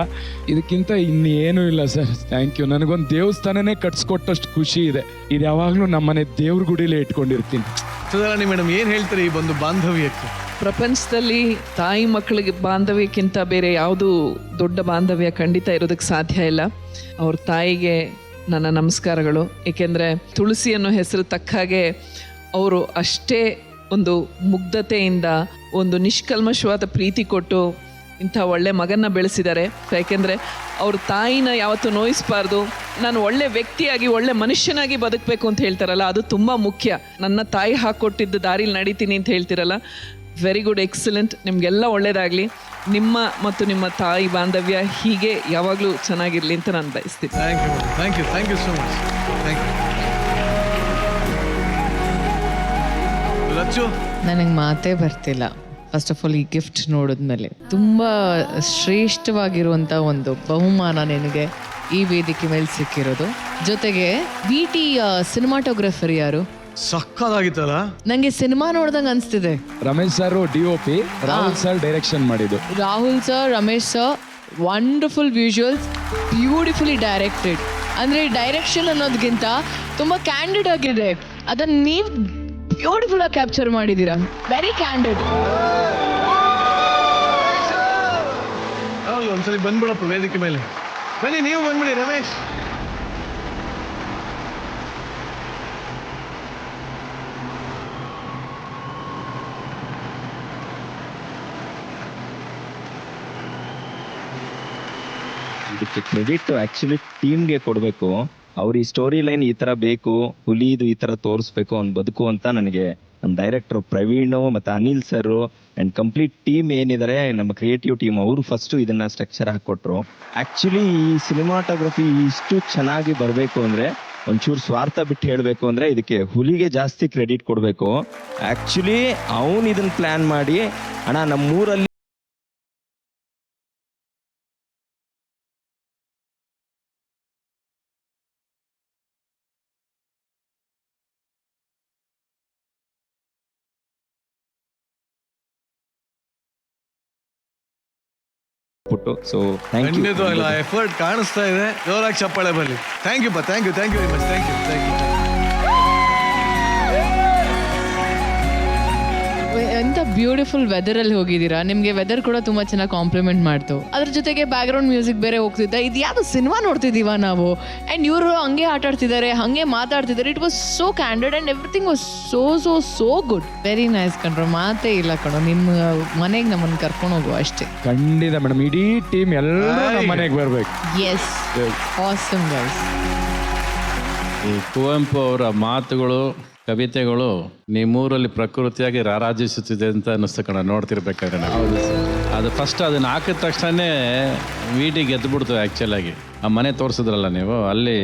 ಇದಕ್ಕಿಂತ ಇನ್ನೇನೂ ಇಲ್ಲ ಸರ್. Thank you. ನನಗೊಂದು ದೇವಸ್ಥಾನನೇ ಕಟ್ಸ್ಕೊಟ್ಟಷ್ಟು ಖುಷಿ ಇದೆ. ಇದು ಯಾವಾಗಲೂ ನಮ್ಮನೆ ದೇವ್ರ ಗುಡಿಲೇ ಇಟ್ಕೊಂಡಿರ್ತೀನಿ. ಸುಧಾರಾಣಿ ಮೇಡಮ್, ಏನು ಹೇಳ್ತಾರೆ ಈ ಒಂದು ಬಾಂಧವ್ಯಕ್ಕೆ? ಪ್ರಪಂಚದಲ್ಲಿ ತಾಯಿ ಮಕ್ಕಳಿಗೆ ಬಾಂಧವ್ಯಕ್ಕಿಂತ ಬೇರೆ ಯಾವುದು ದೊಡ್ಡ ಬಾಂಧವ್ಯ ಖಂಡಿತ ಇರೋದಕ್ಕೆ ಸಾಧ್ಯ ಇಲ್ಲ. ಅವ್ರ ತಾಯಿಗೆ ನನ್ನ ನಮಸ್ಕಾರಗಳು. ಏಕೆಂದರೆ ತುಳಸಿ ಅನ್ನೋ ಹೆಸರು ತಕ್ಕ ಹಾಗೆ ಅವರು ಅಷ್ಟೇ ಒಂದು ಮುಗ್ಧತೆಯಿಂದ ಒಂದು ನಿಷ್ಕಲ್ಮಶವಾದ ಪ್ರೀತಿ ಕೊಟ್ಟು ಇಂಥ ಒಳ್ಳೆ ಮಗನ್ನ ಬೆಳೆಸಿದ್ದಾರೆ. ಯಾಕೆಂದರೆ ಅವ್ರ ತಾಯಿನ ಯಾವತ್ತೂ ನೋಯಿಸಬಾರ್ದು, ನಾನು ಒಳ್ಳೆ ವ್ಯಕ್ತಿಯಾಗಿ ಒಳ್ಳೆ ಮನುಷ್ಯನಾಗಿ ಬದುಕಬೇಕು ಅಂತ ಹೇಳ್ತಾರಲ್ಲ, ಅದು ತುಂಬ ಮುಖ್ಯ. ನನ್ನ ತಾಯಿ ಹಾಕ್ಕೊಟ್ಟಿದ್ದ ದಾರಿಲಿ ನಡೀತೀನಿ ಅಂತ ಹೇಳ್ತಿರಲ್ಲ, ವೆರಿ ಗುಡ್, ಎಕ್ಸಲೆಂಟ್. ನಿಮಗೆಲ್ಲ ಒಳ್ಳೆಯದಾಗಲಿ. ನಿಮ್ಮ ಮತ್ತು ನಿಮ್ಮ ತಾಯಿ ಬಾಂಧವ್ಯ ಹೀಗೆ ಯಾವಾಗಲೂ ಚೆನ್ನಾಗಿರಲಿ ಅಂತ ನಾನು ಬಯಸ್ತೀನಿ. Thank you so much. Thank you. Rachu, ನನಗೆ ಮಾತೇ ಬರ್ತಿಲ್ಲ. ಫಸ್ಟ್ ಆಫ್ ಆಲ್ ಈ ಗಿಫ್ಟ್ ನೋಡಿದ್ಮೇಲೆ ತುಂಬ ಶ್ರೇಷ್ಠವಾಗಿರುವಂಥ ಒಂದು ಬಹುಮಾನ ನಿನಗೆ ಈ ವೇದಿಕೆ ಮೇಲೆ ಸಿಕ್ಕಿರೋದು. ಜೊತೆಗೆ VT ಸಿನಿಮಾಟೋಗ್ರಫರ್ ಯಾರು? ಸಕ್ಕದಾಗಿತ್ತಲ್ಲ. ನಂಗೆ ಸಿನಿಮಾ ನೋಡ್ದಂಗೆ ಅನಿಸ್ತಿದೆ. Ramesh sir DOP, Rahul sir direction ಮಾಡಿದ್ದು. Rahul sir, Ramesh sir, wonderful visuals, beautifully directed. ಅಂದರೆ ಡೈರೆಕ್ಷನ್ ಅನ್ನೋದಕ್ಕಿಂತ ತುಂಬ ಕ್ಯಾಂಡಿಡ್ ಆಗಿದೆ. ಅದನ್ನು ನೀವು ಬ್ಯೂಟಿಫುಲ್ ಆಗಿ ಕ್ಯಾಪ್ಚರ್ ಮಾಡಿದ್ದೀರಾ. Very candid. ಒಂದ್ಸಲಿ ಬಂದ್ಬಿಡಪ್ಪ ವೇದಿಕೆ ಮೇಲೆ. ಬನ್ನಿ, ನೀವು ಬಂದ್ಬಿಡಿ ರಮೇಶ್. ಇದಕ್ಕೆ ಕ್ರೆಡಿಟ್ ಆಕ್ಚುಲಿ ಟೀಮ್ಗೆ ಕೊಡಬೇಕು. ಅವ್ರ ಈ ಸ್ಟೋರಿ ಲೈನ್ ಈ ತರ ಬೇಕು, ಹುಲಿದು ಈ ತರ ತೋರಿಸ್ಬೇಕು ಅವ್ನು ಬದುಕು ಅಂತ ನನಗೆ ನಮ್ಮ ಡೈರೆಕ್ಟರ್ ಪ್ರವೀಣ್ ಮತ್ತೆ Anil sir and complete team ಏನಿದ್ದಾರೆ, ನಮ್ಮ ಕ್ರಿಯೇಟಿವ್ ಟೀಮ್, ಅವರು ಫಸ್ಟ್ ಇದನ್ನ ಸ್ಟ್ರಕ್ಚರ್ ಹಾಕೊಟ್ರು. ಆಕ್ಚುಲಿ ಈ ಸಿನಿಮಾಟೋಗ್ರಫಿ ಇಷ್ಟು ಚೆನ್ನಾಗಿ ಬರಬೇಕು ಅಂದ್ರೆ ಒಂಚೂರು ಸ್ವಾರ್ಥ ಬಿಟ್ಟು ಹೇಳಬೇಕು ಅಂದ್ರೆ ಇದಕ್ಕೆ ಹುಲಿಗೆ ಜಾಸ್ತಿ ಕ್ರೆಡಿಟ್ ಕೊಡಬೇಕು. ಆಕ್ಚುಲಿ ಅವನು ಇದನ್ನ ಪ್ಲಾನ್ ಮಾಡಿ, ಅಣ್ಣ ನಮ್ಮೂರಲ್ಲಿ ಸೊ ಖಂಡಿತವಾಗ್ಲೂ ಎಫರ್ಟ್ ಕಾಣಿಸ್ತಾ ಇದೆ. ಜೋರಾಗಿ ಚಪ್ಪಾಳೆ ಬರಲಿ. Thank you very much. Thank you. ಎಂಥ ಬ್ಯೂಟಿಫುಲ್ ವೆದರಲ್ಲಿ ಹೋಗಿದ್ದೀರಾ. ನಿಮಗೆ ವೆದರ್ ಕೂಡ ತುಂಬ ಚೆನ್ನಾಗಿ ಕಾಂಪ್ಲಿಮೆಂಟ್ ಮಾಡ್ತು. ಅದ್ರ ಜೊತೆಗೆ ಬ್ಯಾಕ್ಗ್ರೌಂಡ್ ಮ್ಯೂಸಿಕ್ ಬೇರೆ ಹೋಗ್ತಿದ್ದೆ. ಇದು ಯಾವುದು ಸಿನಿಮಾ ನೋಡ್ತಿದ್ದೀವ ನಾವು? ಆ್ಯಂಡ್ ಇವರು ಹಂಗೆ ಆಟ ಆಡ್ತಿದ್ದಾರೆ, ಹಾಗೆ ಮಾತಾಡ್ತಿದ್ದಾರೆ. It was so candid and everything was so good. Very nice ಕಣ್ರು, ಮಾತೇ ಇಲ್ಲ ಕಣೋ. ನಿಮ್ಮ ಮನೆಗೆ ನಮ್ಮನ್ನು ಕರ್ಕೊಂಡು ಹೋಗುವ ಅಷ್ಟೇ. ಖಂಡಿತ ಮೇಡಮ್, ಇಡೀ ಟೀಮ್ ಎಲ್ಲರೂ ನಮ್ಮ ಮನೆಗೆ ಬರ್ಬೇಕು. Yes, awesome guys. ಈ ಕುವೆಂಪು ಅವರ ಮಾತುಗಳು, ಕವಿತೆಗಳು ನಿಮ್ಮೂರಲ್ಲಿ ಪ್ರಕೃತಿಯಾಗಿ ರಾರಾಜಿಸುತ್ತಿದೆ ಅಂತ ಅನ್ನಿಸ್ತು ಕಣ ನೋಡ್ತಿರ್ಬೇಕಾದ್ರೆ. ಅದು ಫಸ್ಟ್ ಅದನ್ನು ಹಾಕಿದ ತಕ್ಷಣನೇ VT ಗೆದ್ದುಬಿಡ್ತು. ಆ್ಯಕ್ಚುಲಾಗಿ ಆ ಮನೆ ತೋರಿಸಿದ್ರಲ್ಲ ನೀವು, ಅಲ್ಲಿ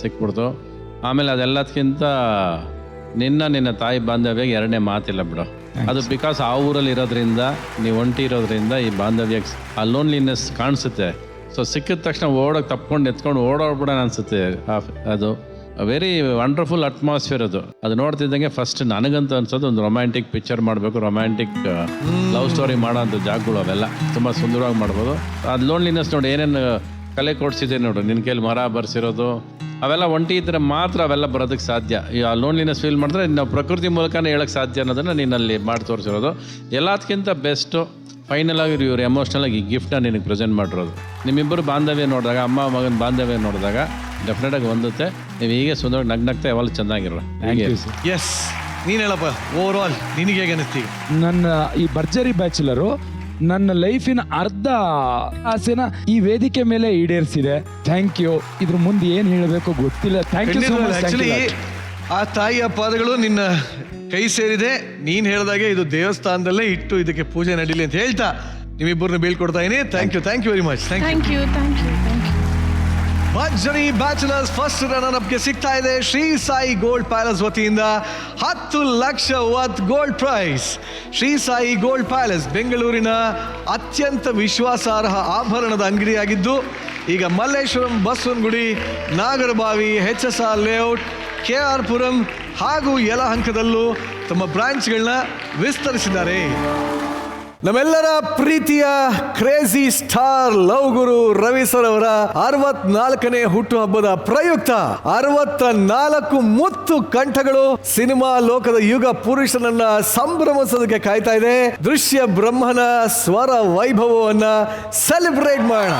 ಸಿಕ್ಬಿಡ್ತು. ಆಮೇಲೆ ಅದೆಲ್ಲದಕ್ಕಿಂತ ನಿನ್ನ ತಾಯಿ ಬಾಂಧವ್ಯ ಎರಡನೇ ಮಾತಿಲ್ಲ ಬಿಡು. ಅದು ಬಿಕಾಸ್ ಆ ಊರಲ್ಲಿ ಇರೋದ್ರಿಂದ, ನೀವು ಒಂಟಿ ಇರೋದ್ರಿಂದ ಈ ಬಾಂಧವ್ಯಕ್ಕೆ ಆ ಲೋನ್ಲಿನೆಸ್ ಕಾಣಿಸುತ್ತೆ. ಸೊ ಸಿಕ್ಕಿದ ತಕ್ಷಣ ಓಡೋಕೆ ತಪ್ಕೊಂಡು ಎತ್ಕೊಂಡು ಓಡೋಗ್ಬಿಡೋಣ ಅನಿಸುತ್ತೆ. ಅದು ವೆರಿ ವಂಡರ್ಫುಲ್ ಅಟ್ಮಾಸ್ಫಿಯರ್ ಅದು ನೋಡ್ತಿದ್ದಂಗೆ ಫಸ್ಟ್ ನನಗಂತೂ ಅನ್ಸೋದು ಒಂದು ರೊಮ್ಯಾಂಟಿಕ್ ಪಿಕ್ಚರ್ ಮಾಡಬೇಕು, ರೊಮ್ಯಾಂಟಿಕ್ ಲವ್ ಸ್ಟೋರಿ ಮಾಡೋ ಅಂಥ ಜಾಗಗಳು ಅವೆಲ್ಲ ತುಂಬ ಸುಂದರವಾಗಿ ಮಾಡ್ಬೋದು. ಅದು ಲೋನ್ಲಿನೆಸ್ ನೋಡಿ ಏನೇನು ಕಲೆ ಕೊಡ್ಸಿದೆ ನೋಡು, ನಿನ್ನ ಕೈಲಿ ಮರ ಬರ್ಸಿರೋದು ಅವೆಲ್ಲ ಒಂಟಿ ಇದ್ದರೆ ಮಾತ್ರ ಅವೆಲ್ಲ ಬರೋದಕ್ಕೆ ಸಾಧ್ಯ. ಈ ಆ ಲೋನ್ಲಿನೆಸ್ ಫೀಲ್ ಮಾಡಿದ್ರೆ ನಾವು ಪ್ರಕೃತಿ ಮೂಲಕನೇ ಹೇಳೋಕ್ಕೆ ಸಾಧ್ಯ ಅನ್ನೋದನ್ನು ನೀನಲ್ಲಿ ಮಾಡಿ ತೋರಿಸಿರೋದು. ಎಲ್ಲದಕ್ಕಿಂತ ಬೆಸ್ಟು ಫೈನಲ್ ಆಗಿ ಇವ್ರು ಎಮೋಷ್ನಲ್ ಆಗಿ ಗಿಫ್ಟನ್ನ ನಿನಗೆ ಪ್ರೆಸೆಂಟ್ ಮಾಡಿರೋದು. ನಿಮ್ಮಿಬ್ಬರು ಬಾಂಧವ್ಯ ನೋಡಿದಾಗ, ಅಮ್ಮ ಮಗನ ಬಾಂಧವ್ಯ ನೋಡಿದಾಗ ಡೆಫಿನೆಟಾಗಿ ಹೊಂದುತ್ತೆ. ನೀವು ಹೀಗೆ ಸುಂದರವಾಗಿ ನಗ್ನಗ್ತಾ ಯಾವಾಗ ಚೆನ್ನಾಗಿರೋ. ಎಸ್, ನೀನು ಹೇಳಪ್ಪ, ಓವರ್ ಆಲ್ ನಿನಗೆ ಹೇಗೆ ಅನಿಸ್ತೀಗ? ನನ್ನ ಈ ಭರ್ಜರಿ ಬ್ಯಾಚುಲರು ನನ್ನ ಲೈಫಿನ ಅರ್ಧ ಆಸೆನ ಈ ವೇದಿಕೆ ಮೇಲೆ ಈಡೇರಿಸಿದೆ. Thank you. ಇದ್ರ ಮುಂದೆ ಏನು ಹೇಳಬೇಕು ಗೊತ್ತಿಲ್ಲ. Thank you so much. Actually ಆ ತಾಯಿಯ ಪಾದಗಳು ನಿನ್ನ ಕೈ ಸೇರಿದೆ. ನೀನು ಹೇಳಿದಾಗೆ ಇದು ದೇವಸ್ಥಾನದಲ್ಲೇ ಇಟ್ಟು ಇದಕ್ಕೆ ಪೂಜೆ ನಡೀಲಿ ಅಂತ ಹೇಳ್ತಾ ನಿಮ್ಮಿಬ್ಬರನ್ನ ಬೀಳ್ಕೊಡ್ತಾ ಇದೀನಿ. Thank you very much. Thank you. Bharjari bachelors first runner ಅಪ್ಗೆ ಸಿಗ್ತಾ ಇದೆ ಶ್ರೀ ಸಾಯಿ ಗೋಲ್ಡ್ ಪ್ಯಾಲೇಸ್ ವತಿಯಿಂದ 10 lakh worth gold prize. Shri Sai gold palace ಬೆಂಗಳೂರಿನ ಅತ್ಯಂತ ವಿಶ್ವಾಸಾರ್ಹ ಆಭರಣದ ಅಂಗಡಿಯಾಗಿದ್ದು ಈಗ Malleshwaram, Basavanagudi, Nagarabhavi, HSR layout, KR Puram ಹಾಗೂ ಯಲಹಂಕದಲ್ಲೂ ತಮ್ಮ ಬ್ರಾಂಚ್ಗಳನ್ನ ವಿಸ್ತರಿಸಿದ್ದಾರೆ. ನಮ್ಮೆಲ್ಲರ ಪ್ರೀತಿಯ crazy star love Guru Ravi sir ಅವರ 64ನೇ ಹುಟ್ಟುಹಬ್ಬದ ಪ್ರಯುಕ್ತ 64 ಮುತ್ತು ಕಂಠಗಳು ಸಿನಿಮಾ ಲೋಕದ ಯುಗ ಪುರುಷನನ್ನ ಸಂಭ್ರಮಿಸೋದಕ್ಕೆ ಕಾಯ್ತಾ ಇದೆ. ದೃಶ್ಯ ಬ್ರಹ್ಮನ ಸ್ವರ ವೈಭವವನ್ನ ಸೆಲೆಬ್ರೇಟ್ ಮಾಡೋಣ.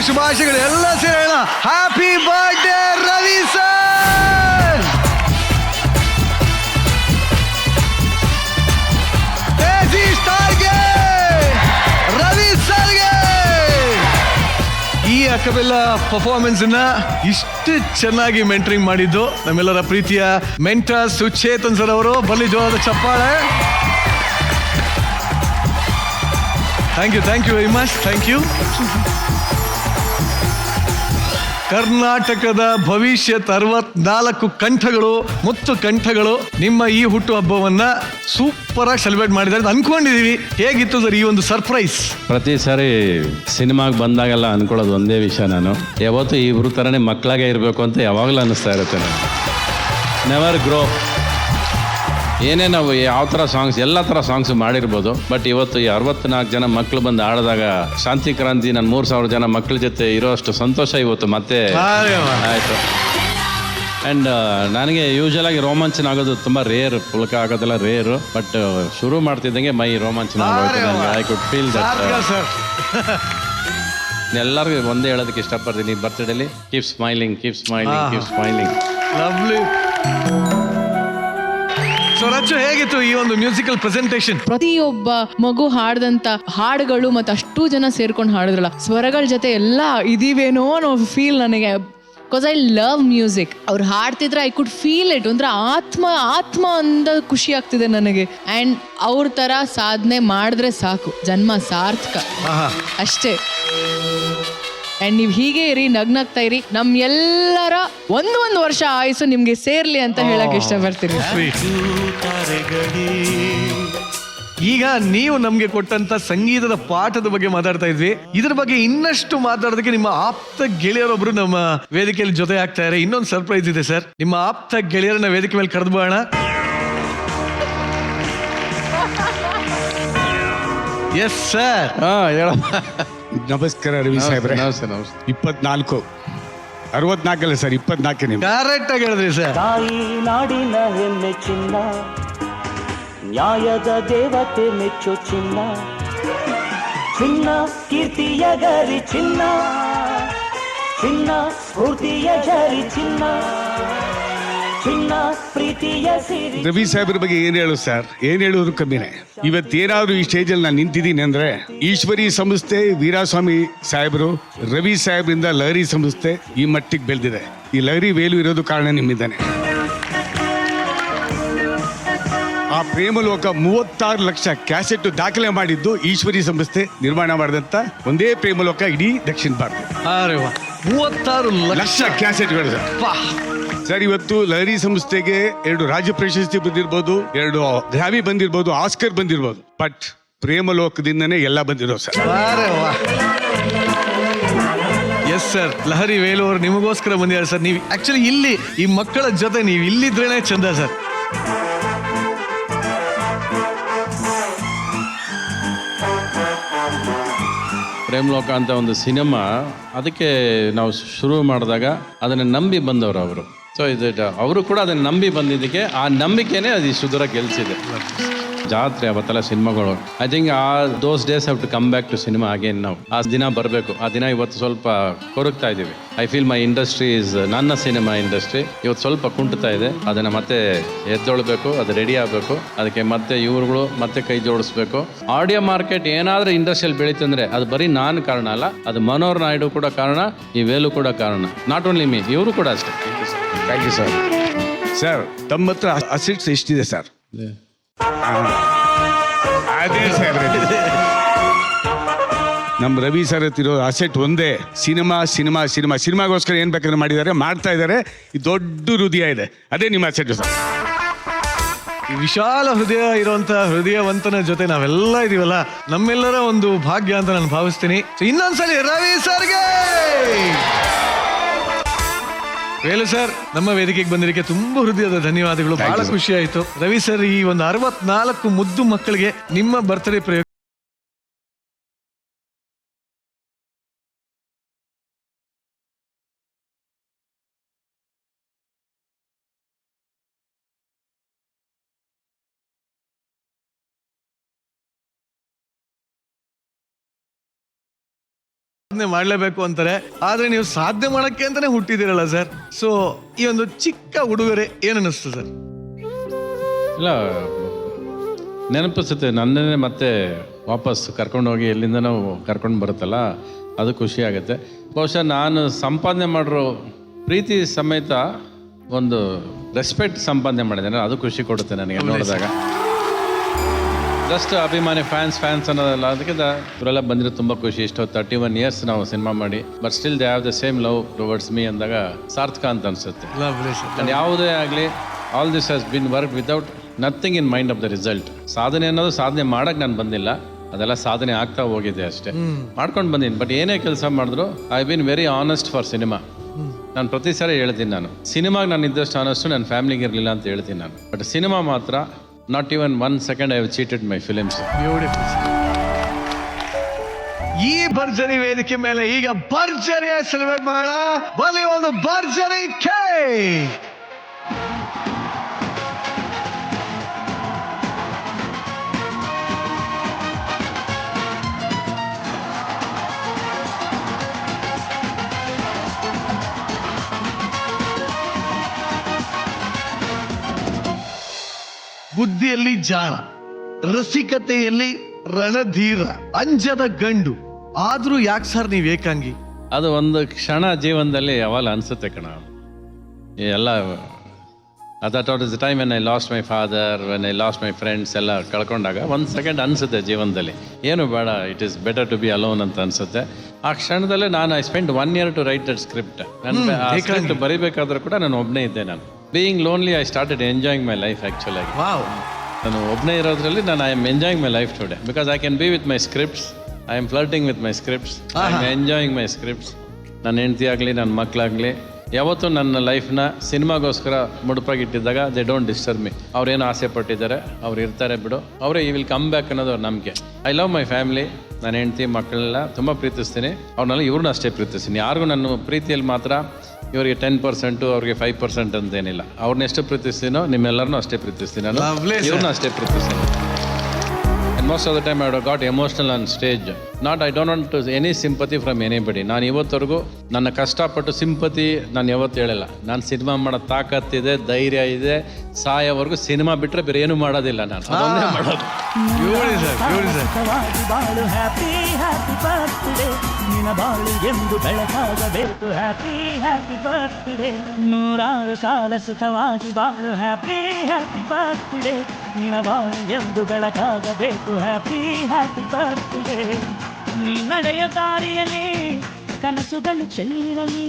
ಶುಭಾಶಯಗಳು ಎಲ್ಲ ಸೇರೋಣ. Happy birthday Ravi sir. Desi ಸ್ಟಾರ್ಗೆ ರವಿ ಸರ್ಗೆ ಈ ಅಕಬೆಲ್ಲ ಪರ್ಫಾರ್ಮೆನ್ಸ್ ನ ಇಷ್ಟು ಚೆನ್ನಾಗಿ ಮೆಂಟರಿಂಗ್ ಮಾಡಿದ್ದು ನಮ್ಮೆಲ್ಲರ ಪ್ರೀತಿಯ ಮೆಂಟರ್ ಸುಚೇತನ್ ಸರ್ ಅವರು. ಬಲ್ಲಿ ಜೋರಾದ ಚಪ್ಪಾಳೆ. Thank you very much. Thank you. ಕರ್ನಾಟಕದ ಭವಿಷ್ಯತ್ 64 ಕಂಠಗಳು ಮುತ್ತು ಕಂಠಗಳು ನಿಮ್ಮ ಈ ಹುಟ್ಟು ಹಬ್ಬವನ್ನ ಸೂಪರ್ ಆಗಿ ಸೆಲೆಬ್ರೇಟ್ ಮಾಡಿದ್ದಾರೆ ಅನ್ಕೊಂಡಿದೀವಿ. ಹೇಗಿತ್ತು ಸರ್ ಈ ಒಂದು ಸರ್ಪ್ರೈಸ್? ಪ್ರತಿ ಸಾರಿ ಸಿನಿಮಾಗೆ ಬಂದಾಗೆಲ್ಲ ಅನ್ಕೊಳ್ಳೋದು ಒಂದೇ ವಿಷಯ, ನಾನು ಯಾವತ್ತೂ ಇಬ್ರು ಥರನೇ ಮಕ್ಕಳಾಗೆ ಇರಬೇಕು ಅಂತ ಯಾವಾಗಲೂ ಅನ್ನಿಸ್ತಾ ಇರುತ್ತೆ. Never grow. ಏನೇ ನಾವು ಯಾವ ಥರ ಸಾಂಗ್ಸ್ ಎಲ್ಲ ಥರ ಸಾಂಗ್ಸ್ ಮಾಡಿರ್ಬೋದು, ಬಟ್ ಇವತ್ತು ಈ 64 ಜನ ಮಕ್ಕಳು ಬಂದು ಆಡಿದಾಗ ಶಾಂತಿ ಕ್ರಾಂತಿ ನಾನು 3000 ಜನ ಮಕ್ಕಳ ಜೊತೆ ಇರೋಷ್ಟು ಸಂತೋಷ ಇವತ್ತು ಮತ್ತೆ ಆಯಿತು. ಆ್ಯಂಡ್ ನನಗೆ ಯೂಶಲ್ ಆಗಿ ರೋಮಾಂಚನ ಆಗೋದು ತುಂಬ ರೇರ್, ಪುಲಕ ಆಗೋದೆಲ್ಲ ರೇರು, ಬಟ್ ಶುರು ಮಾಡ್ತಿದ್ದಂಗೆ ಮೈ ರೋಮಾಂಚನ ಆಗೋಯ್ತು ನನಗೆ. I could feel that. ಎಲ್ಲರಿಗೂ ಒಂದೇ ಹೇಳೋದಕ್ಕೆ ಇಷ್ಟಪಡ್ತೀನಿ, ಬರ್ತ್ಡೇಲಿ keep smiling, keep smiling, keep smiling. Lovely. So Rachchu, ಹೇಗಿತ್ತು ಈ ಒಂದು ಮ್ಯೂಸಿಕಲ್ ಪ್ರೆಸೆಂಟೇಷನ್? ಪ್ರತಿಯೊಬ್ಬ ಮಗು ಹಾಡ್ದಂತ ಹಾಡುಗಳು ಮತ್ತೆ ಅಷ್ಟು ಜನ ಸೇರ್ಕೊಂಡು ಹಾಡಿದ್ರಲ್ಲ, ಸ್ವರಗಳ ಜೊತೆ ಎಲ್ಲ ಇದೀವೇನೋ ಅನ್ನೋ ಫೀಲ್ ನನಗೆ. Because I love music. ಅವ್ರು ಹಾಡ್ತಿದ್ರೆ ಐ ಕುಡ್ ಫೀಲ್ ಇಟ್. ಅಂದ್ರೆ ಆತ್ಮ ಅಂದ ಖುಷಿ ಆಗ್ತಿದೆ ನನಗೆ. ಆ್ಯಂಡ್ ಅವ್ರ ಥರ ಸಾಧನೆ ಮಾಡಿದ್ರೆ ಸಾಕು, ಜನ್ಮ ಸಾರ್ಥಕ ಅಷ್ಟೇ. ಆ್ಯಂಡ್ ನೀವು ಹೀಗೆ ಇರಿ, ನಗ್ನಗ್ತಾ ಇರಿ. ಎಲ್ಲರ ಒಂದು ವರ್ಷ ಆಯುಸ್ಸು ನಿಮ್ಗೆ ಸೇರ್ಲಿ ಅಂತ ಹೇಳಕ್ ಇಷ್ಟಪಡ್ತೀನಿ. ಈಗ ನೀವು ನಮ್ಗೆ ಕೊಟ್ಟಂತ ಸಂಗೀತದ ಪಾಠದ ಬಗ್ಗೆ ಮಾತಾಡ್ತಾ ಇದ್ವಿ. ಇದ್ರ ಬಗ್ಗೆ ಇನ್ನಷ್ಟು ಮಾತಾಡೋದಕ್ಕೆ ನಿಮ್ಮ ಆಪ್ತ ಗೆಳೆಯರೊಬ್ರು ನಮ್ಮ ವೇದಿಕೆಯಲ್ಲಿ ಜೊತೆ ಆಗ್ತಾ ಇದ್ದಾರೆ. ಇನ್ನೊಂದು ಸರ್ಪ್ರೈಸ್ ಇದೆ ಸರ್. ನಿಮ್ಮ ಆಪ್ತ ಗೆಳೆಯರನ್ನ ವೇದಿಕೆ ಮೇಲೆ ಕರೆದು ಬರೋಣ. Yes sir. ನಮಸ್ಕಾರ ರವಿ ಸಾಹೇಬ್ರೆ. 24 64 ಸರ್, 24 ನಿಮ್ಗೆ ಕರೆಕ್ಟ್ ಆಗಿ ಹೇಳಿದ್ರಿ ಸರ್. ತಾಯಿ ನಾಡಿನ ಹೆಮ್ಮೆ ಚಿನ್ನ, ನ್ಯಾಯದ ದೇವತೆ ಮೆಚ್ಚು ಚಿನ್ನ, ಚಿನ್ನ ಕೀರ್ತಿಯ ಗರಿ ಚಿನ್ನ, ಚಿನ್ನ ಸ್ಫೂರ್ತಿಯ ಜರಿ ಚಿನ್ನ, ಚಿನ್ನ ಪ್ರೀತಿಯ ಸಿರಿ. ರವಿ ಸಾಹೇಬ್ರ ಬಗ್ಗೆ ಏನ್ ಹೇಳು ಸರ್, ಏನ್ ಹೇಳೋದು ಕಮ್ಮಿನೇ. ಇವತ್ತೇನಾದ್ರು ಈ ಸ್ಟೇಜಲ್ಲಿ ನಾನು ನಿಂತಿದ್ದೀನಿ ಅಂದ್ರೆ ಈಶ್ವರಿ ಸಂಸ್ಥೆ, ವೀರಾಸ್ವಾಮಿ ಸಾಹೇಬರು, ರವಿ ಸಾಹೇಬ್ರಿಂದ ಲಹರಿ ಸಂಸ್ಥೆ ಈ ಮಟ್ಟಿಗೆ ಬೆಳೆದಿದೆ. ಈ ಲಹರಿ ವೇಲು ಇರೋದು ಕಾರಣ ನಿಮ್ಮಿದ್ದಾನೆ. ಆ ಪ್ರೇಮಲೋಕ 36 ಲಕ್ಷ ಕ್ಯಾಸೆಟ್ ದಾಖಲೆ ಮಾಡಿದ್ದು ಈಶ್ವರಿ ಸಂಸ್ಥೆ ನಿರ್ಮಾಣ ಮಾಡಿದಂತ ಒಂದೇ ಪ್ರೇಮಲೋಕ ಇಡೀ ದಕ್ಷಿಣ ಭಾರತ. 36 ಲಕ್ಷ ಕ್ಯಾಸೆಟ್ಗಳು ಸರ್. ಇವತ್ತು ಲಹರಿ ಸಂಸ್ಥೆಗೆ 2 ರಾಜ್ಯ ಪ್ರಶಸ್ತಿ ಬಂದಿರ್ಬೋದು, 2 ಗ್ರಾಮಿ ಬಂದಿರ್ಬೋದು, ಆಸ್ಕರ್ ಬಂದಿರ್ಬೋದು, ಬಟ್ ಪ್ರೇಮಲೋಕದಿಂದನೇ ಎಲ್ಲ ಬಂದಿರೋ sir. Yes sir, Lahari Velu ಅವರು ನಿಮಗೋಸ್ಕರ ಬಂದಿದ್ದಾರೆ ಸರ್. ನೀವು ಆಕ್ಚುಲಿ ಇಲ್ಲಿ ಈ ಮಕ್ಕಳ ಜೊತೆ ನೀವು ಇಲ್ಲಿದ್ರೇನೆ ಚಂದ ಸರ್. ಪ್ರೇಮಲೋಕ ಅಂತ ಒಂದು ಸಿನಿಮಾ, ಅದಕ್ಕೆ ನಾವು ಶುರು ಮಾಡಿದಾಗ ಅದನ್ನು ನಂಬಿ ಬಂದವರು ಅವರು. ಸೊ ಅವರು ಕೂಡ ಅದನ್ನು ನಂಬಿ ಬಂದಿದ್ದಕ್ಕೆ ಆ ನಂಬಿಕೆನೇ ಅದು ಇಷ್ಟು ದೂರ ಗೆಲ್ಸಿದೆ. ಜಾತ್ರೆ ಅವತ್ತೆಲ್ಲ ಸಿನಿಮಾಗಳು, I think those days have to come back to cinema again. ನಾವು ಆ ದಿನ ಬರಬೇಕು. ಆ ದಿನ ಇವತ್ತು ಸ್ವಲ್ಪ ಕೊರಗ್ತಾ ಇದ್ದೀವಿ. I feel my industry is, ನನ್ನ ಸಿನಿಮಾ ಇಂಡಸ್ಟ್ರಿ ಇವತ್ತು ಸ್ವಲ್ಪ ಕುಂಟುತ್ತಾ ಇದೆ. ಅದನ್ನು ಮತ್ತೆ ಎದ್ದೊಳ್ಬೇಕು, ಅದು ರೆಡಿ ಆಗಬೇಕು. ಅದಕ್ಕೆ ಮತ್ತೆ ಇವ್ರುಗಳು ಮತ್ತೆ ಕೈ ಜೋಡಿಸ್ಬೇಕು. ಆಡಿಯೋ ಮಾರ್ಕೆಟ್ ಏನಾದರೂ ಇಂಡಸ್ಟ್ರಿಯಲ್ಲಿ ಬೆಳೀತಂದ್ರೆ ಅದು ಬರೀ ನಾನು ಕಾರಣ ಅಲ್ಲ, ಅದು ಮನೋಹರ್ ನಾಯ್ಡು ಕೂಡ ಕಾರಣ, ಈ ವೇಲು ಕೂಡ ಕಾರಣ. ನಾಟ್ ಓನ್ಲಿ ಮೀ, ಇವರು ಕೂಡ ಅಷ್ಟೇ. Thank you sir. ಸರ್, ತಮ್ಮ ಹತ್ರ ಅಸೆಟ್ಸ್ ಎಷ್ಟಿದೆ ಸರ್? ಅದೇ ಸರ್, ನಮ್ಮ ರವಿ ಸರ್ ಹತ್ತಿರೋ ಅಸೆಟ್ ಒಂದೇ, ಸಿನಿಮಾ ಸಿನಿಮಾ ಸಿನಿಮಾ. ಸಿನಿಮಾಗೋಸ್ಕರ ಏನ್ ಬೇಕಾದ್ರೆ ಮಾಡಿದ್ದಾರೆ, ಮಾಡ್ತಾ ಇದ್ದಾರೆ. ಈ ದೊಡ್ಡ ಹೃದಯ ಇದೆ, ಅದೇ ನಿಮ್ಮ ಅಸೆಟ್ ಸರ್. ಈ ವಿಶಾಲ ಹೃದಯ ಇರುವಂತ ಹೃದಯವಂತನ ಜೊತೆ ನಾವೆಲ್ಲ ಇದೀವಲ್ಲ, ನಮ್ಮೆಲ್ಲರ ಒಂದು ಭಾಗ್ಯ ಅಂತ ನಾನು ಭಾವಿಸ್ತೀನಿ. ಇನ್ನೊಂದ್ಸಲಿ ರವಿ ಸರ್ಗೆ. ವೇಲು ಸರ್, ನಮ್ಮ ವೇದಿಕೆಗೆ ಬಂದಿದ್ದಕ್ಕೆ ತುಂಬಾ ಹೃದಯದ ಧನ್ಯವಾದಗಳು. ಬಹಳ ಖುಷಿ ಆಯ್ತು. ರವಿ ಸರ್, ಈ ಒಂದು 64 ಮುದ್ದು ಮಕ್ಕಳಿಗೆ ನಿಮ್ಮ ಬರ್ತ್ಡೇ ಪ್ರಯುಕ್ತ ಸಾಧನೆ ಮಾಡಲೇಬೇಕು ಅಂತಾರೆ, ಆದ್ರೆ ನೀವು ಸಾಧನೆ ಮಾಡಕ್ಕೆ ಅಂತಾನೆ ಹುಟ್ಟಿದಿರಲ್ಲ ಸರ್. ಸೊ ಈ ಒಂದು ಚಿಕ್ಕ ಉಡುಗೊರೆ ಏನನ್ನಿಸ್ತು ಸರ್? ಇಲ್ಲ, ನೆನಪಿಸುತ್ತೆ ನನ್ನೇ ಮತ್ತೆ ವಾಪಸ್ ಕರ್ಕೊಂಡೋಗಿ ಎಲ್ಲಿಂದ ನಾವು ಕರ್ಕೊಂಡು ಬರುತ್ತಲ್ಲ, ಅದು ಖುಷಿ ಆಗುತ್ತೆ. ಬಹುಶಃ ನಾನು ಸಂಪಾದನೆ ಮಾಡಿರೋ ಪ್ರೀತಿ ಸಮೇತ ಒಂದು ರೆಸ್ಪೆಕ್ಟ್ ಸಂಪಾದನೆ ಮಾಡಿದ್ದೇನೆ, ಅದು ಖುಷಿ ಕೊಡುತ್ತೆ ನನಗೆ ನೋಡಿದಾಗ. ಜಸ್ಟ್ ಅಭಿಮಾನಿ ಫ್ಯಾನ್ಸ್ ಅನ್ನೋದಲ್ಲ, ಅದಕ್ಕೆ ಇವರೆಲ್ಲ ಬಂದಿರೋ ತುಂಬ ಖುಷಿ. ಇಷ್ಟು 31 years ನಾವು ಸಿನಿಮಾ ಮಾಡಿ, but still they have the same love towards me ಅಂದಾಗ ಸಾರ್ಥಕ ಅಂತ ಅನಿಸುತ್ತೆ. ಯಾವುದೇ ಆಗಲಿ, all this has been work without nothing in mind of the result. ಸಾಧನೆ ಅನ್ನೋದು ಸಾಧನೆ ಮಾಡಕ್ಕೆ ನಾನು ಬಂದಿಲ್ಲ, ಅದೆಲ್ಲ ಸಾಧನೆ ಆಗ್ತಾ ಹೋಗಿದೆ ಅಷ್ಟೇ, ಮಾಡ್ಕೊಂಡು ಬಂದೀನಿ. ಬಟ್ ಏನೇ ಕೆಲಸ ಮಾಡಿದ್ರು I been very honest for cinema. ನಾನು ಪ್ರತಿ ಸಾರಿ ಹೇಳ್ತೀನಿ, ನಾನು ಸಿನಿಮಾಗೆ ನಾನು ಇದ್ದಷ್ಟು ಆನೆಸ್ಟು ನನ್ನ ಫ್ಯಾಮಿಲಿಗೆ ಇರಲಿಲ್ಲ ಅಂತ ಹೇಳ್ತೀನಿ ನಾನು. ಬಟ್ ಸಿನಿಮಾ ಮಾತ್ರ not even 1 second I have cheated my films. ಈ ಭರ್ಜರಿ ವೇದಿಕೆ ಮೇಲೆ ಈಗ ಭರ್ಜರಿ ಸೆಲೆಬ್ರೇಟ್ ಮಾಡೋಣ. ಬನ್ನಿ ಒಂದು ಭರ್ಜರಿ ಕೇಕ್. ಬುದ್ಧಿಯಲ್ಲಿ ಜಾಣ, ರಸಿಕತೆಯಲ್ಲಿ ರಣಧೀರ, ಅಂಜದ ಗಂಡು, ಆದ್ರೂ ಯಾಕೆ ಸರ್ ನೀವು ಏಕಾಂಗಿ? ಅದು ಒಂದು ಕ್ಷಣ ಜೀವನದಲ್ಲಿ ಯಾವಾಗ ಅನಿಸುತ್ತೆ ಕಣ. ಎಲ್ಲ that what is the time when I lost my father, when I lost my friends ಎಲ್ಲ ಕಳ್ಕೊಂಡಾಗ 1 second ಅನಿಸುತ್ತೆ ಜೀವನದಲ್ಲಿ, ಏನು ಬೇಡ, it is better to be alone ಅಂತ ಅನಿಸುತ್ತೆ. ಆ ಕ್ಷಣದಲ್ಲೇ ನಾನು I spend 1 year to write that script. ನಾನು ಬರೀಬೇಕಾದ್ರೂ ಕೂಡ ನಾನು ಒಬ್ಬನೇ ಇದ್ದೆ. ನಾನು being lonely I started enjoying my life ಆ್ಯಕ್ಚುಲಾಗಿ. ನಾನು ಒಬ್ಬನೇ ಇರೋದ್ರಲ್ಲಿ ನಾನು I am enjoying my life today because I can be with my scripts. I am flirting with my scripts, I am enjoying my scripts. ನನ್ನ ಹೆಂಡತಿ ಆಗಲಿ, ನನ್ನ ಮಕ್ಕಳಾಗಲಿ, ಯಾವತ್ತೂ ನನ್ನ ಲೈಫ್ನ ಸಿನಿಮಾಗೋಸ್ಕರ ಮುಡುಪಾಗಿಟ್ಟಿದ್ದಾಗ ದೇ ಡೋಂಟ್ ಡಿಸ್ಟರ್ಬ್ ಮಿ. ಅವ್ರೇನು ಆಸೆ ಪಟ್ಟಿದ್ದಾರೆ, ಅವ್ರು ಇರ್ತಾರೆ ಬಿಡು, ಅವರೇ ಈ ವಿಲ್ ಕಮ್ ಬ್ಯಾಕ್ ಅನ್ನೋದು ಅವ್ರ ನಂಬಿಕೆ. I love my family. ನನ್ನ ಹೆಂಡತಿ ಮಕ್ಕಳೆಲ್ಲ ತುಂಬ ಪ್ರೀತಿಸ್ತೀನಿ, ಅವ್ರನ್ನೆಲ್ಲ ಇವ್ರನ್ನ ಅಷ್ಟೇ ಪ್ರೀತಿಸ್ತೀನಿ. ಯಾರಿಗೂ ನನ್ನ ಪ್ರೀತಿಯಲ್ಲಿ ಮಾತ್ರ ಇವರಿಗೆ 10%, ಅವ್ರಿಗೆ 5% ಅಂತೇನಿಲ್ಲ. ಅವ್ರನ್ನ ಎಷ್ಟು ಪ್ರೀತಿಸ್ತೀನೋ ನಿಮ್ಮೆಲ್ಲರನ್ನೂ ಅಷ್ಟೇ ಪ್ರೀತಿಸ್ತೀನಿ ನಾನು, ಇವ್ರನ್ನ ಅಷ್ಟೇ ಪ್ರೀತಿಸ್ತೀನಿ. And most of the time I would have got emotional on stage. I don't want to any sympathy from anybody. ನಾನು ಇವತ್ತವರೆಗೂ ನನ್ನ ಕಷ್ಟಪಟ್ಟು ಸಿಂಪತಿ ನಾನು ಯಾವತ್ತು ಹೇಳಿಲ್ಲ. ನಾನು ಸಿನಿಮಾ ಮಾಡೋ ತಾಕತ್ತಿದೆ, ಧೈರ್ಯ ಇದೆ, ಸಾಯೋವರೆಗೂ ಸಿನಿಮಾ ಬಿಟ್ಟರೆ ಬೇರೆ ಏನು ಮಾಡೋದಿಲ್ಲ. ನಾನು ಅದೊಂದೇ ಮಾಡೋದು. ಬಾಳು ಹ್ಯಾಪಿ ಹ್ಯಾಪಿ ಬರ್ತ್ಡೇ, ನಿನ್ನ ಬಾಳು ಎಂದು ಬೆಳಕಾಗಬೇಕು. ಹ್ಯಾಪಿ ಹ್ಯಾಪಿ ಬರ್ತ್ಡೇ, 100 ಕಾಲ ಸುಖವಾಗಿ ಬಾಳು. ಹ್ಯಾಪಿ ಹ್ಯಾಪಿ ಬರ್ತ್ಡೇ, ನಿನ್ನ ಬಾಳು ಎಂದು ಬೆಳಕಾಗಬೇಕು. Happy happy birthday. ನೀ ನಡೆಯ ದಾರಿಯಲ್ಲಿ ಕನಸುಗಳು ಚೆಲ್ಲಿರಲಿ,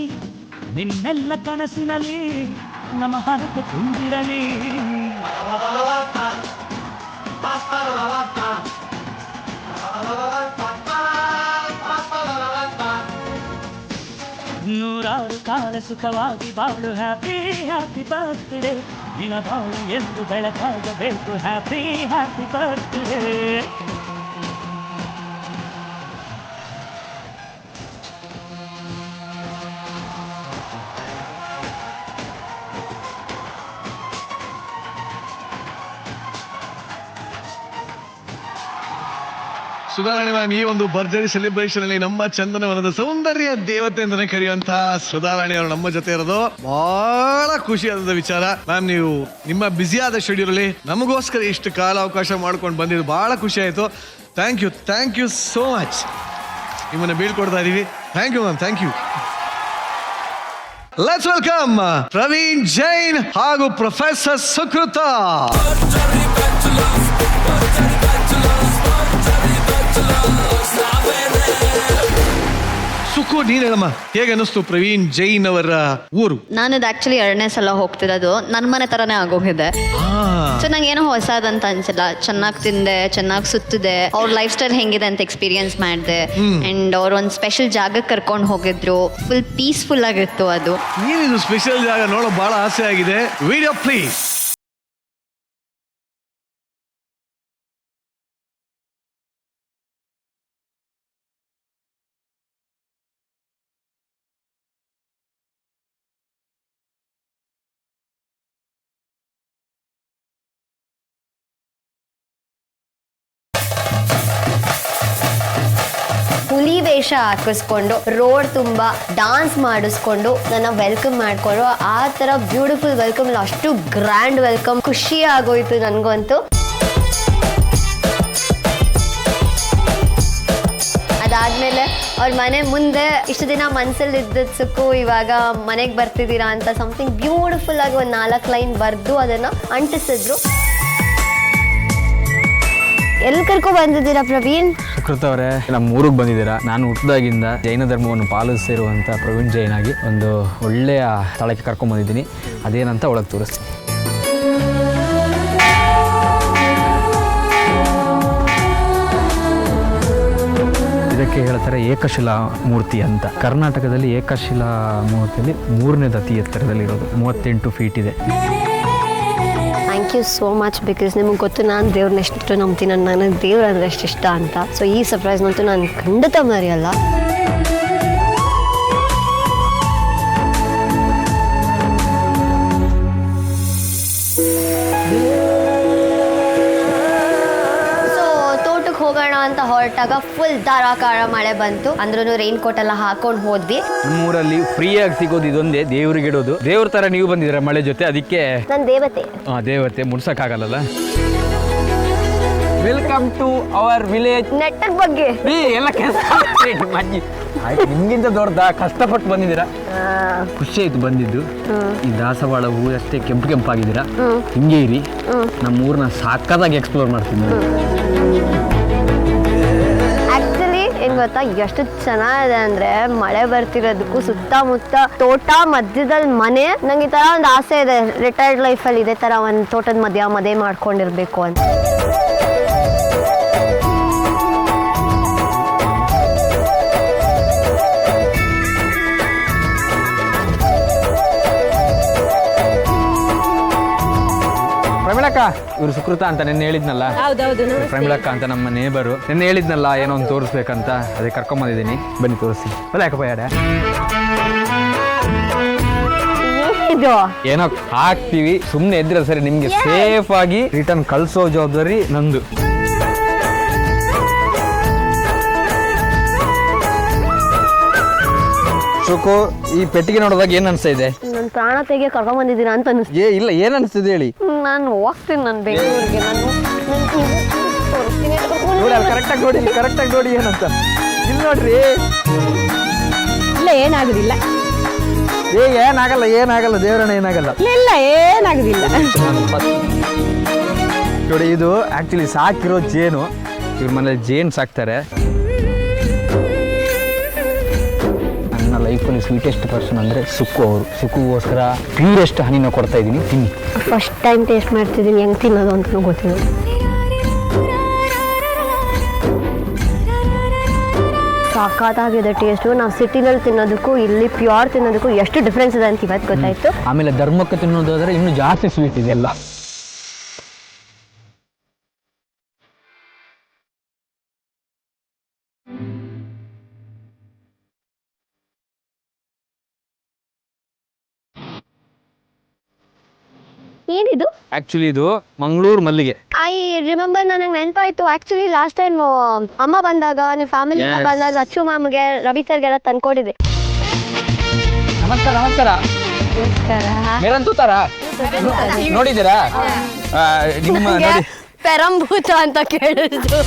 ನಿನ್ನೆಲ್ಲ ಕನಸಿನಲ್ಲಿ ನಮ್ಮ ಹರಕೆ ತುಂಬಿರಲಿ. ನೂರಾರು ಕಾಲ ಸುಖವಾಗಿ ಬಾಳು. ಹ್ಯಾಪಿ ಹ್ಯಾಪಿ ಬರ್ತ್ಡೇ, ನಿನ್ನ ಬಾಳು ಎಂದು ಬೆಳಕಾಗಬೇಕು. Happy happy birthday. Sudharani ma'am, ಈ ಒಂದು ಭರ್ಜರಿ ಸೆಲೆಬ್ರೇಷನ್ ಅಲ್ಲಿ ನಮ್ಮ ಚಂದನವನದ ಸೌಂದರ್ಯ ದೇವತೆ ಅಂತಾನೆ ಕರೆಯುವಂತಹ ಸುಧಾರಾಣಿ ಅವರು ನಮ್ಮ ಜೊತೆ ಇರೋದು ಬಹಳ ಖುಷಿಯಾದ ವಿಚಾರ. ಮ್ಯಾಮ್, ನೀವು ನಿಮ್ಮ ಬ್ಯುಸಿಯಾದ ಶೆಡ್ಯೂಲ್ ಅಲ್ಲಿ ನಮಗೋಸ್ಕರ ಇಷ್ಟು ಕಾಲ ಅವಕಾಶ ಮಾಡ್ಕೊಂಡು ಬಂದಿದ್ದು ಬಹಳ ಖುಷಿ ಆಯ್ತು. Thank you so much. ನಿಮ್ಮನ್ನ ಬೀಳ್ಕೊಡ್ತಾ ಇದೀವಿ. Thank you ma'am, thank you. Let's welcome Praveen Jain ಹಾಗೂ ಪ್ರೊಫೆಸರ್ ಸುಕೃತ. ಸುಕು, ನೀನ್ ಹೇಳಮ್ಮ, ಹೇಗೆ ಅನಿಸ್ತು ಪ್ರವೀಣ್ ಜೈನ್ ಅವರ ಊರು? ನಾನದು ಆಕ್ಚುಲಿ 2ನೇ ಸಲ ಹೋಗ್ತಿರೋದು. ನನ್ನ ಮನೆ ತರನೇ ಆಗೋಗಿದೆ. ಸೊ ನಂಗೆ ಏನೋ ಹೊಸದಂತ ಅನ್ಸಿಲ್ಲ. ಚೆನ್ನಾಗಿ ತಿಂದೆ, ಚೆನ್ನಾಗಿ ಸುತ್ತಿದೆ, ಅವ್ರ ಲೈಫ್ ಸ್ಟೈಲ್ ಹೆಂಗಿದೆ ಅಂತ ಎಕ್ಸ್ಪೀರಿಯನ್ಸ್ ಮಾಡಿದೆ. ಅಂಡ್ ಅವ್ರು ಒಂದು ಸ್ಪೆಷಲ್ ಜಾಗಕ್ಕೆ ಕರ್ಕೊಂಡು ಹೋಗಿದ್ರು. ಫುಲ್ ಪೀಸ್ಫುಲ್ ಆಗಿತ್ತು ಅದು. ಏನಿದು ಸ್ಪೆಷಲ್ ಜಾಗ ನೋಡೋ ಬಹಳ ಆಸೆ ಆಗಿದೆ. Video please. ಹುಲಿ ವೇಷ ಹಾಕಿಸ್ಕೊಂಡು ರೋಡ್ ತುಂಬಾ ಡಾನ್ಸ್ ಮಾಡಿಸ್ಕೊಂಡು ನನ್ನ ವೆಲ್ಕಮ್ ಮಾಡ್ಕೊಂಡು ಆ ತರ ಬ್ಯೂಟಿಫುಲ್ ವೆಲ್ಕಮ್ ಇಲ್ಲ, ಅಷ್ಟು ಗ್ರ್ಯಾಂಡ್ ವೆಲ್ಕಮ್. ಖುಷಿ ಆಗೋಯ್ತು ನನಗಂತೂ. ಅದಾದ್ಮೇಲೆ ಅವ್ರ ಮನೆ ಮುಂದೆ ಇಷ್ಟು ದಿನ ಮನ್ಸಲ್ಲಿ ಇದ್ದಕ್ಕೂ ಇವಾಗ ಮನೆಗೆ ಬರ್ತಿದ್ದೀರಾ ಅಂತ ಸಮಥಿಂಗ್ ಬ್ಯೂಟಿಫುಲ್ ಆಗಿ ಒಂದು 4 ಲೈನ್ ಬರೆದು ಅದನ್ನ ಅಂಟಿಸಿದ್ರು. ಎಲ್ಲಿ ಕರ್ಕೊ ಬಂದಿದ್ದೀರಾ ಪ್ರವೀಣ್? ಸುಕೃತ ಅವರೇ, ನಮ್ಮ ಊರಿಗೆ ಬಂದಿದ್ದೀರಾ. ನಾನು ಹುಟ್ಟಿದಾಗಿಂದ ಜೈನ ಧರ್ಮವನ್ನು ಪಾಲಿಸಿರುವಂಥ ಪ್ರವೀಣ್ ಜೈನ್ ಆಗಿ ಒಂದು ಒಳ್ಳೆಯ ಸ್ಥಳಕ್ಕೆ ಕರ್ಕೊಂಡ್ಬಂದಿದ್ದೀನಿ. ಅದೇನಂತ ಒಳಗೆ ತೋರಿಸ್ತೀನಿ. ಇದಕ್ಕೆ ಹೇಳ್ತಾರೆ ಏಕಶಿಲಾ ಮೂರ್ತಿ ಅಂತ. ಕರ್ನಾಟಕದಲ್ಲಿ ಏಕಶಿಲಾ ಮೂರ್ತಿಯಲ್ಲಿ 3ನೇದು ಅತಿ ಎತ್ತರದಲ್ಲಿರೋದು, 38 ಫೀಟ್ ಇದೆ. Thank you so much. Because ನಿಮಗೆ ಗೊತ್ತು ನಾನು ದೇವ್ರನ್ನ ಎಷ್ಟು ನಂಬ್ತೀನಿ, ನನಗೆ ದೇವ್ರು ಅಂದರೆ ಎಷ್ಟು ಇಷ್ಟ ಅಂತ. ಸೊ ಈ ಸರ್ಪ್ರೈಸ್ನಂತೂ ನಾನು ಖಂಡಿತ ಮರೆಯಲ್ಲ. ಹೋಗೋಣ ಅಂತ ಹೊರಟಾಗ ಫುಲ್ ಧಾರಾಕಾರ ಮಳೆ ಬಂತು. ಅಂದ್ರೂ ರೈನ್ ಕೋಟ್ ಎಲ್ಲ ಹಾಕೊಂಡು ಹೋದ್ವಿ. ನಮ್ಮೂರಲ್ಲಿ ಫ್ರೀಯಾಗಿ ಸಿಗೋದು ಇದೊಂದೇ, ದೇವ್ರಿಗೆ ಇಡೋದು. ದೇವ್ರ ತರ ನೀವು ಬಂದಿದ್ದೀರಾ ಮಳೆ ಜೊತೆ, ಅದಕ್ಕೆ ನಾನು ದೇವತೆ. ದೇವತೆ ಮುಡ್ಸಕ್ಕಾಗಲ್ಲ. Welcome to our village. ನೆಟ್ಟದ ಬಗ್ಗೆ ಎಲ್ಲ ಆಯ್ತು, ನಿಮ್ಗಿಂತ ದೊಡ್ಡದ ಕಷ್ಟಪಟ್ಟು ಬಂದಿದ್ದೀರಾ. ಖುಷಿ ಆಯ್ತು ಬಂದಿದ್ದು. ಈ ದಾಸವಾಳ ಹೂ ಅಷ್ಟೇ ಕೆಂಪಾಗಿದ್ದೀರಾ. ಹಿಂಗೆ ಇರಿ, ನಮ್ಮ ಊರನ್ನ ಸಾಕದಾಗಿ ಎಕ್ಸ್ಪ್ಲೋರ್ ಮಾಡ್ತೀನಿ. ಆಕ್ಚುಲಿ ಏನ್ ಗೊತ್ತಾ, ಎಷ್ಟು ಚೆನ್ನಾಗಿದೆ ಅಂದ್ರೆ ಮಳೆ ಬರ್ತಿರೋದಕ್ಕೂ ಸುತ್ತಮುತ್ತ ತೋಟ, ಮಧ್ಯದಲ್ಲಿ ಮನೆ. ನಂಗೆ ಈ ತರ ಒಂದು ಆಸೆ ಇದೆ, ರಿಟೈರ್ಡ್ ಲೈಫಲ್ಲಿ ಇದೇ ತರ ಒಂದು ತೋಟದ ಮದುವೆ ಮಾಡ್ಕೊಂಡಿರ್ಬೇಕು ಅಂತ. ಪ್ರಮೀಳಕ್ಕ, ಇವ್ರು ಸುಕೃತ ಅಂತ ನೆನ್ನೆ ಹೇಳಿದ್ನಲ್ಲ. ಪ್ರಮೀಳಕ್ಕ ಅಂತ ನಮ್ಮ ನೇಬರು. ನೆನ್ನೆ ಹೇಳಿದ್ನಲ್ಲ ಏನೋ ಒಂದು ತೋರಿಸ್ಬೇಕಂತ, ಅದೇ ಕರ್ಕೊಂಬಂದಿದ್ದೀನಿ. ಬನ್ನಿ ತೋರಿಸಿ. ಅಲ್ಲ ಯಾಕಪ್ಪ ಯಾಡ ಏನೋ ಹಾಕ್ತೀವಿ, ಸುಮ್ಮನೆ ಎದ್ರೆ ಸರಿ. ನಿಮ್ಗೆ ಸೇಫ್ ಆಗಿ ರಿಟರ್ನ್ ಕಳ್ಸೋ ಜವಾಬ್ದಾರಿ ನಂದು. ಸುಕು, ಈ ಪೆಟ್ಟಿಗೆ ನೋಡಿದಾಗ ಏನ್ ಅನ್ಸ್ತಾ ಇದೆ? ನನ್ನ ಪ್ರಾಣ ತೆಗೆ ಕರ್ಕೊಂಡ್ ಬಂದಿದ್ದೀರಾ ಅಂತ ಅನಿಸ್ತು. ಇಲ್ಲ, ಏನ್ ಅನಿಸ್ತಿದೆ ಹೇಳಿ. ನಾನು ಹೋಗ್ತೀನಿ ನನ್ನ ಬೆಂಗಳೂರಿಗೆ. ಕರೆಕ್ಟಾಗಿ ನೋಡಿ ಏನಂತ. ಇಲ್ಲಿ ನೋಡ್ರಿ. ಇಲ್ಲ, ಏನಾಗುದಿಲ್ಲ. ಏನಾಗಲ್ಲ ದೇವರಣ್ಣ, ಏನಾಗಲ್ಲ. ಇಲ್ಲ, ಏನಾಗುದಿಲ್ಲ. ನೋಡಿ, ಇದು ಆಕ್ಚುಲಿ ಸಾಕಿರೋ ಜೇನು. ಇವ್ರ ಮನೇಲಿ ಜೇನು ಸಾಕ್ತಾರೆ. ನನ್ನ ಲೈಫಲ್ಲಿ ಸ್ವೀಟೆಸ್ಟ್ ಪರ್ಸನ್ ಅಂದರೆ ಸುಕ್ಕು ಅವರು. ಸುಕ್ಕುಗೋಸ್ಕರ ಪ್ಯೂರೆಸ್ಟ್ ಹನಿನ ಕೊಡ್ತಾ ಇದ್ದೀನಿ, ತಿನ್ನಿ. ಫಸ್ಟ್ ಟೈಮ್ ಟೇಸ್ಟ್ ಮಾಡ್ತಿದ್ದೀನಿ, ಹೆಂಗೆ ತಿನ್ನೋದು ಅಂತಲೂ ಗೊತ್ತಿಲ್ಲ. ಸಾಕಾಗಿದೆ ಟೇಸ್ಟು. ನಾವು ಸಿಟಿನಲ್ಲಿ ತಿನ್ನೋದಕ್ಕೂ ಇಲ್ಲಿ ಪ್ಯೂರ್ ತಿನ್ನೋದಕ್ಕೂ ಎಷ್ಟು ಡಿಫ್ರೆನ್ಸ್ ಇದೆ ಅಂತ ಇವತ್ತು ಗೊತ್ತಾಯ್ತು. ಆಮೇಲೆ ಧರ್ಮಕ್ಕೆ ತಿನ್ನೋದಾದ್ರೆ ಇನ್ನೂ ಜಾಸ್ತಿ ಸ್ವೀಟ್ ಇದೆ ಎಲ್ಲ. ಏನಿದು? ಆಕ್ಚುಲಿ ಇದು ಮಂಗಳೂರು ಮಲ್ಲಿಗೆ. ಐ ರಿಮೆಂಬರ್, ನನಗೆ ನೆನಪಾಯ್ತು. ಆಕ್ಚುಲಿ ಲಾಸ್ಟ್ ಟೈಮ್ ಅಮ್ಮ ಬಂದಾಗ, ನಿಮ್ಮ ಫ್ಯಾಮಿಲಿ ಬಂದಾಗ ಅಚ್ಚು ಮಾಮಗೆ, ರವಿ ಸರ್ಗೆಲ್ಲ ತಂದ್ಕೊಟ್ಟಿದೆ. ನಮಸ್ಕಾರ. ನೋಡಿದ್ದೀರಾ? ನಿಮ್ಮ ಪೆರಂಭೂತ ಅಂತ ಕೇಳಿದ್ರು.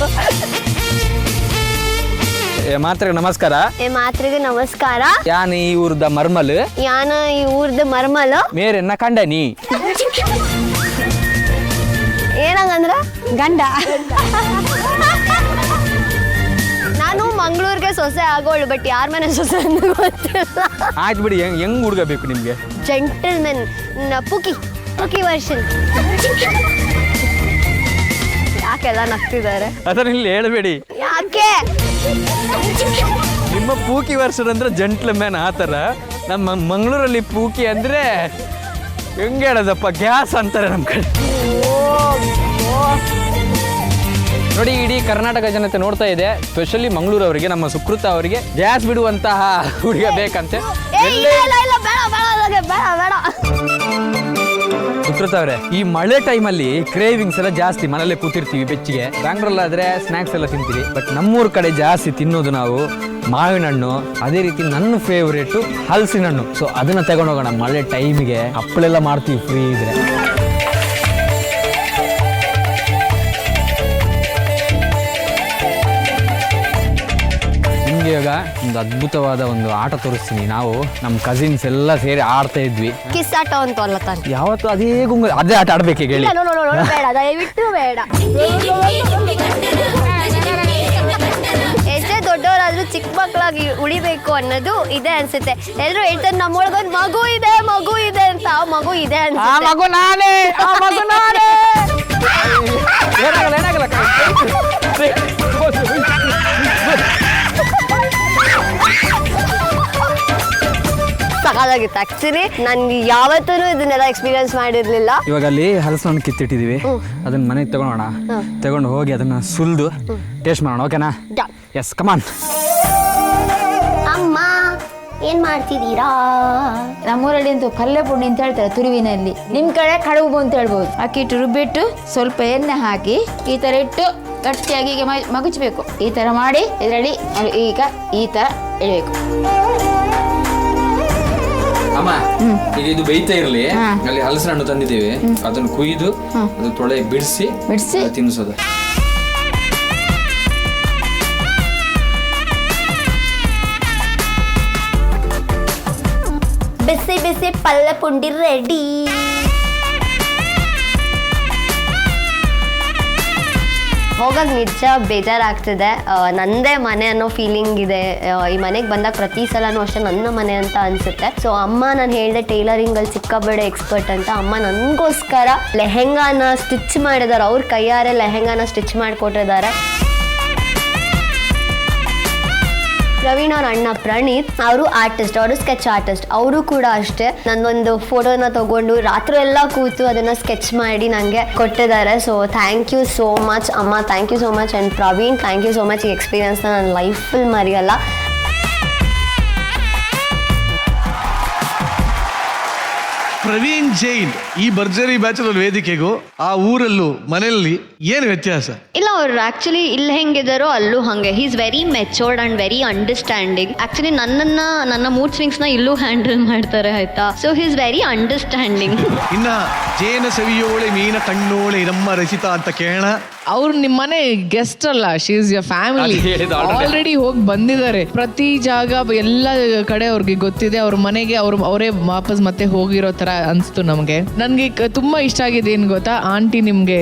ಮಾತ್ರೆಗೆ ನಮಸ್ಕಾರ. ಮಾತ್ರೆಗೆ ನಮಸ್ಕಾರ. ಯಾನ ಈ ಊರ್ದ ಮರ್ಮಲ್. ಯಾನ ಈ ಊರ್ದ ಮರ್ಮಲ್. ಮೇರೆನ್ನ ಕಂಡನಿ. ಏನಂಗಂದ್ರ ಗಂಡ. ನಾನು ಮಂಗಳೂರಿಗೆ ಸೊಸೆ ಆಗೋಳು, ಬಟ್ ಯಾರ ಮನೆ ಸೊಸೆ ಅಂತ ಗೊತ್ತಿಲ್ಲ. ಆಯ್ತು ಬಿಡಿ, ಹೆಂಗ್ ಹುಡುಗ ಬೇಕು ನಿಮ್ಗೆ? Gentlemen, pookie version. ಯಾಕೆಲ್ಲ ನಗ್ತಿದ್ದಾರೆ? ಅದನ್ನ ಇಲ್ಲಿ ಹೇಳಬೇಡಿ. ಯಾಕೆ? ನಿಮ್ಮ ಪೂಕಿ ವರ್ಷನ್ ಅಂದ್ರೆ ಜೆಂಟ್ಲ್ಮ್ಯಾನ್ ಆ ಥರ. ನಮ್ಮ ಮಂಗಳೂರಲ್ಲಿ ಪೂಕಿ ಅಂದ್ರೆ ಹೆಂಗೆ ಹೇಳೋದಪ್ಪ, ಗ್ಯಾಸ್ ಅಂತಾರೆ ನಮ್ಮ ಕಡೆ. ನೋಡಿ, ಇಡೀ ಕರ್ನಾಟಕ ಜನತೆ ನೋಡ್ತಾ ಇದೆ, ಸ್ಪೆಷಲಿ ಮಂಗಳೂರವರಿಗೆ, ನಮ್ಮ ಸುಕೃತ ಅವರಿಗೆ ಗ್ಯಾಸ್ ಬಿಡುವಂತಹ ಹುಡುಗ ಬೇಕಂತೆ. ಸುಶ್ರುತ ಅವರೇ, ಈ ಮಳೆ ಟೈಮಲ್ಲಿ ಕ್ರೇವಿಂಗ್ಸ್ ಎಲ್ಲ ಜಾಸ್ತಿ, ಮನೇಲೆ ಕೂತಿರ್ತೀವಿ ಬೆಚ್ಚಿಗೆ. ಬ್ಯಾಂಗ್ಳೂರಲ್ಲಾದ್ರೆ ಸ್ನ್ಯಾಕ್ಸ್ ಎಲ್ಲ ತಿಂತೀವಿ, ಬಟ್ ನಮ್ಮೂರ ಕಡೆ ಜಾಸ್ತಿ ತಿನ್ನೋದು ನಾವು ಮಾವಿನ ಹಣ್ಣು, ಅದೇ ರೀತಿ ನನ್ನ ಫೇವ್ರೇಟು ಹಲಸಿನ ಹಣ್ಣು. ಸೊ ಅದನ್ನ ತಗೊಂಡೋಗೋಣ ಮಳೆ ಟೈಮಿಗೆ. ಹಪ್ಪಳೆಲ್ಲ ಮಾಡ್ತೀವಿ ಫ್ರೀ ಇದ್ರೆ. ನಿಮ್ಗೆ ಇವಾಗ ಒಂದು ಅದ್ಭುತವಾದ ಒಂದು ಆಟ ತೋರಿಸ್ತೀನಿ. ನಾವು ನಮ್ಮ ಕಸಿನ್ಸ್ ಎಲ್ಲ ಸೇರಿ ಆಡ್ತಾ ಇದ್ವಿ. ಕಿಸ್ ಆಟ ಅಂತ ಅಲ್ಲ ತಾನೆ? ಯಾವತ್ತು ಅದೇ ಅದೇ ಆಟ ಆಡ್ಬೇಕು ಹೇಳಿ. ಬೇಡ, ದಯವಿಟ್ಟು ಬೇಡ. ಎಷ್ಟೇ ದೊಡ್ಡವರಾದ್ರೂ ಚಿಕ್ಕ ಮಕ್ಕಳಾಗಿ ಉಳಿಬೇಕು ಅನ್ನೋದು ಇದೆ ಅನ್ಸುತ್ತೆ. ಎಲ್ಲರೂ ಹೇಳ್ತಾರೆ ನಮ್ಮೊಳಗೊಂದು ಮಗು ಇದೆ ಅಂತ. ಆ ಮಗು ಇದೆ ಅನ್ಸುತ್ತೆ. ಮಗು ನಾನೇ. ಸಾಕಾಗಿತ್ತು ಆಕ್ಚುಲಿ. ನನ್ಗೆ ಯಾವತ್ತೂ ಇದನ್ನೆಲ್ಲ ಎಕ್ಸ್ಪೀರಿಯನ್ಸ್ ಮಾಡಿರ್ಲಿಲ್ಲ. ಇವಾಗ ಅಲ್ಲಿ ಹಲಸಿನ ಹಣ್ಣು ಕಿತ್ತಿಟ್ಟಿದೀವಿ, ಅದನ್ನ ಮನೆಗೆ ತಗೊಳೋಣ. ತಗೊಂಡು ಹೋಗಿ ಅದನ್ನ ಸುಲ್ದು ಟೇಸ್ಟ್ ಮಾಡೋಣ. ಓಕೆನಾ? ಎಸ್, ಕಮಾನ್. ಅಮ್ಮ ಏನ್ ಮಾಡ್ತಿದ್ದೀರಾ? ನಮ್ಮೂರಲ್ಲಿ ಅಂತೂ ಕಲ್ಲೆ ಪುಂಡಿ ಅಂತ ಹೇಳ್ತಾರೆ ತುರುವಿನಲ್ಲಿ. ನಿಮ್ ಕಡೆ ಕಡುಬು ಅಂತ ಹೇಳ್ಬೋದು. ಅಕ್ಕಿಟ್ಟು ರುಬ್ಬಿಟ್ಟು ಸ್ವಲ್ಪ ಎಣ್ಣೆ ಹಾಕಿ ಈ ತರ ಇಟ್ಟು ಗಟ್ಟಿಯಾಗಿ ಹೀಗೆ ಮಗುಚಬೇಕು. ಈ ತರ ಮಾಡಿ ಇದರಲ್ಲಿ ಈಗ ಈ ತರ ಇಡಬೇಕು. ಅಮ್ಮ, ಈಗ ಇದು ಬೇಯ್ತಾ ಇರಲಿ. ಅಲ್ಲಿ ಹಲಸಿನ ಹಣ್ಣು ತಂದಿದ್ದೀವಿ, ಅದನ್ನು ಕುಯ್ದು ಅದು ತೊಳೆ ಬಿಡಿಸಿ ತಿನ್ನಿಸೋದು. ಬಿಸಿ ಬಿಸಿ ಪಲ್ಯ ಪುಂಡಿ ರೆಡಿ. ಹೋಗಾಗ ನಿಜ ಬೇಜಾರಾಗ್ತಿದೆ. ನಂದೇ ಮನೆ ಅನ್ನೋ ಫೀಲಿಂಗ್ ಇದೆ. ಈ ಮನೆಗೆ ಬಂದಾಗ ಪ್ರತಿ ಸಲನೂ ಅಷ್ಟೇ ನನ್ನ ಮನೆ ಅಂತ ಅನ್ಸುತ್ತೆ. ಸೊ ಅಮ್ಮ, ನಾನು ಹೇಳಿದೆ ಟೈಲರಿಂಗಲ್ಲಿ ಸಿಕ್ಕಾಬೇಡ ಎಕ್ಸ್ಪರ್ಟ್ ಅಂತ. ಅಮ್ಮ ನನಗೋಸ್ಕರ ಲೆಹೆಂಗಾನ ಸ್ಟಿಚ್ ಮಾಡಿದ್ದಾರೆ. ಅವ್ರ ಕೈಯಾರೆ ಲೆಹೆಂಗಾನ ಸ್ಟಿಚ್ ಮಾಡಿಕೊಟ್ಟಿದ್ದಾರೆ. ಪ್ರವೀಣ್ ಅವ್ರ ಅಣ್ಣ ಪ್ರಣೀತ್ ಅವರು ಆರ್ಟಿಸ್ಟ್, ಅವರು ಸ್ಕೆಚ್ ಆರ್ಟಿಸ್ಟ್. ಅವರು ಕೂಡ ಅಷ್ಟೇ ನನ್ನೊಂದು ಫೋಟೋನ ತಗೊಂಡು ರಾತ್ರಿ ಎಲ್ಲ ಕೂತು ಅದನ್ನ ಸ್ಕೆಚ್ ಮಾಡಿ ನನಗೆ ಕೊಟ್ಟಿದ್ದಾರೆ. So thank you so much ಅಮ್ಮ, thank you so much. And Praveen, thank you so much. ಈ ಎಕ್ಸ್ಪೀರಿಯನ್ಸ್ನ ನನ್ನ ಲೈಫಲ್ಲಿ ಮರೆಯಲ್ಲ. ಪ್ರವೀಣ್ ಜೈನ್ ಈ ಭರ್ಜರಿ ಬ್ಯಾಚುಲರ್ ವೇದಿಕೆಗೂ ಆ ಊರಲ್ಲೂ ಮನೆಯಲ್ಲಿ ಏನು ವ್ಯತ್ಯಾಸ? ಇಲ್ಲ, ಅವ್ರು ಆಕ್ಚುಲಿ ಇಲ್ಲಿ ಹೆಂಗಿದಾರೋ ಅಲ್ಲೂ ಹಂಗೆ. He is very matured and very understanding. Actually ನನ್ನ ಮೂಡ್ ಸ್ವಿಂಗ್ಸ್ನ ಇಲ್ಲೂ ಹ್ಯಾಂಡಲ್ ಮಾಡ್ತಾರೆ, ಆಯ್ತಾ? So he is very understanding. ಇನ್ನ ಜೇನ ಸವಿಯೋಳೆ ಮೀನ ಕಣ್ಣೋಳೆ ನಮ್ಮ ರಚಿತಾ ಅಂತ ಕೇಳೋಣ. ಅವ್ರು ನಿಮ್ಮನೆ ಗೆಸ್ಟ್ ಅಲ್ಲ, she is your family. Already ಹೋಗಿ ಬಂದಿದ್ದಾರೆ ಪ್ರತಿ ಜಾಗ, ಎಲ್ಲ ಕಡೆ ಅವ್ರಿಗೆ ಗೊತ್ತಿದೆ. ಅವ್ರ ಮನೆಗೆ ಅವರೇ ವಾಪಸ್ ಮತ್ತೆ ಹೋಗಿರೋ ತರ ಅನ್ಸ್ತು ನಮ್ಗೆ. ನನ್ಗೆ ತುಂಬಾ ಇಷ್ಟ ಆಗಿದೆ ಏನ್ ಗೊತ್ತಾ, ಆಂಟಿ ನಿಮ್ಗೆ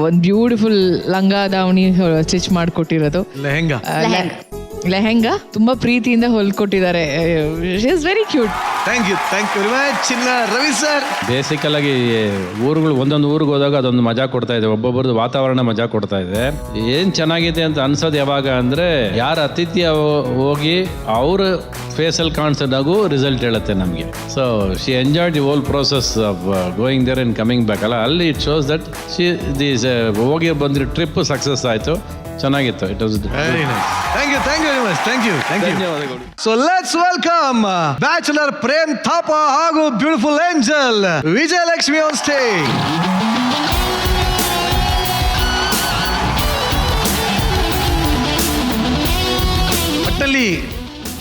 ಒಂದ್ ಬ್ಯೂಟಿಫುಲ್ ಲಂಗ ದಾವಣಿ ಸ್ಟಿಚ್ ಮಾಡ್ಕೊಟ್ಟಿರೋದು. ಲೆಹೆಂಗಾ ತುಂಬಾ ಪ್ರೀತಿಯಿಂದ ಹೊಲ್ಕೊಟ್ಟಿದ್ದಾರೆ. She is very cute. Thank you very much. ಚಿನ್ನ ರವಿ ಸರ್, ಬೇಸಿಕಲ್ ಆಗಿ ಊರುಗಳು ಒಂದೊಂದು ಊರಿಗೆ ಹೋದಾಗ ಅದೊಂದು ಮಜಾ ಕೊಡ್ತಾ ಇದೆ. ಒಬ್ಬೊಬ್ಬರದ್ದು ವಾತಾವರಣ ಮಜಾ ಕೊಡ್ತಾ ಇದೆ. ಏನ್ ಚೆನ್ನಾಗಿದೆ ಅಂತ ಅನ್ಸೋದು ಯಾವಾಗ ಅಂದ್ರೆ, ಯಾರ ಅತಿಥಿ ಹೋಗಿ ಅವ್ರ ಫೇಸಲ್ಲಿ ಕಾಣಿಸೋದಾಗೂ ರಿಸಲ್ಟ್ ಹೇಳುತ್ತೆ ನಮಗೆ. So she enjoyed the whole process of going there and coming back ಅಲ್ಲ. ಅಲ್ಲಿ it shows that she this ಹೋಗಿ ಬಂದಿರೋ ಟ್ರಿಪ್ ಸಕ್ಸಸ್ ಆಯ್ತು, ಚೆನ್ನಾಗಿತ್ತು. It was very nice. Thank you very much. Thank you. ಧನ್ಯವಾದಗಳು. So let's welcome bachelor Prem Thapa ಹಾಗೂ beautiful angel Vijayalakshmi on stage. ಒಟ್ಟಲ್ಲಿ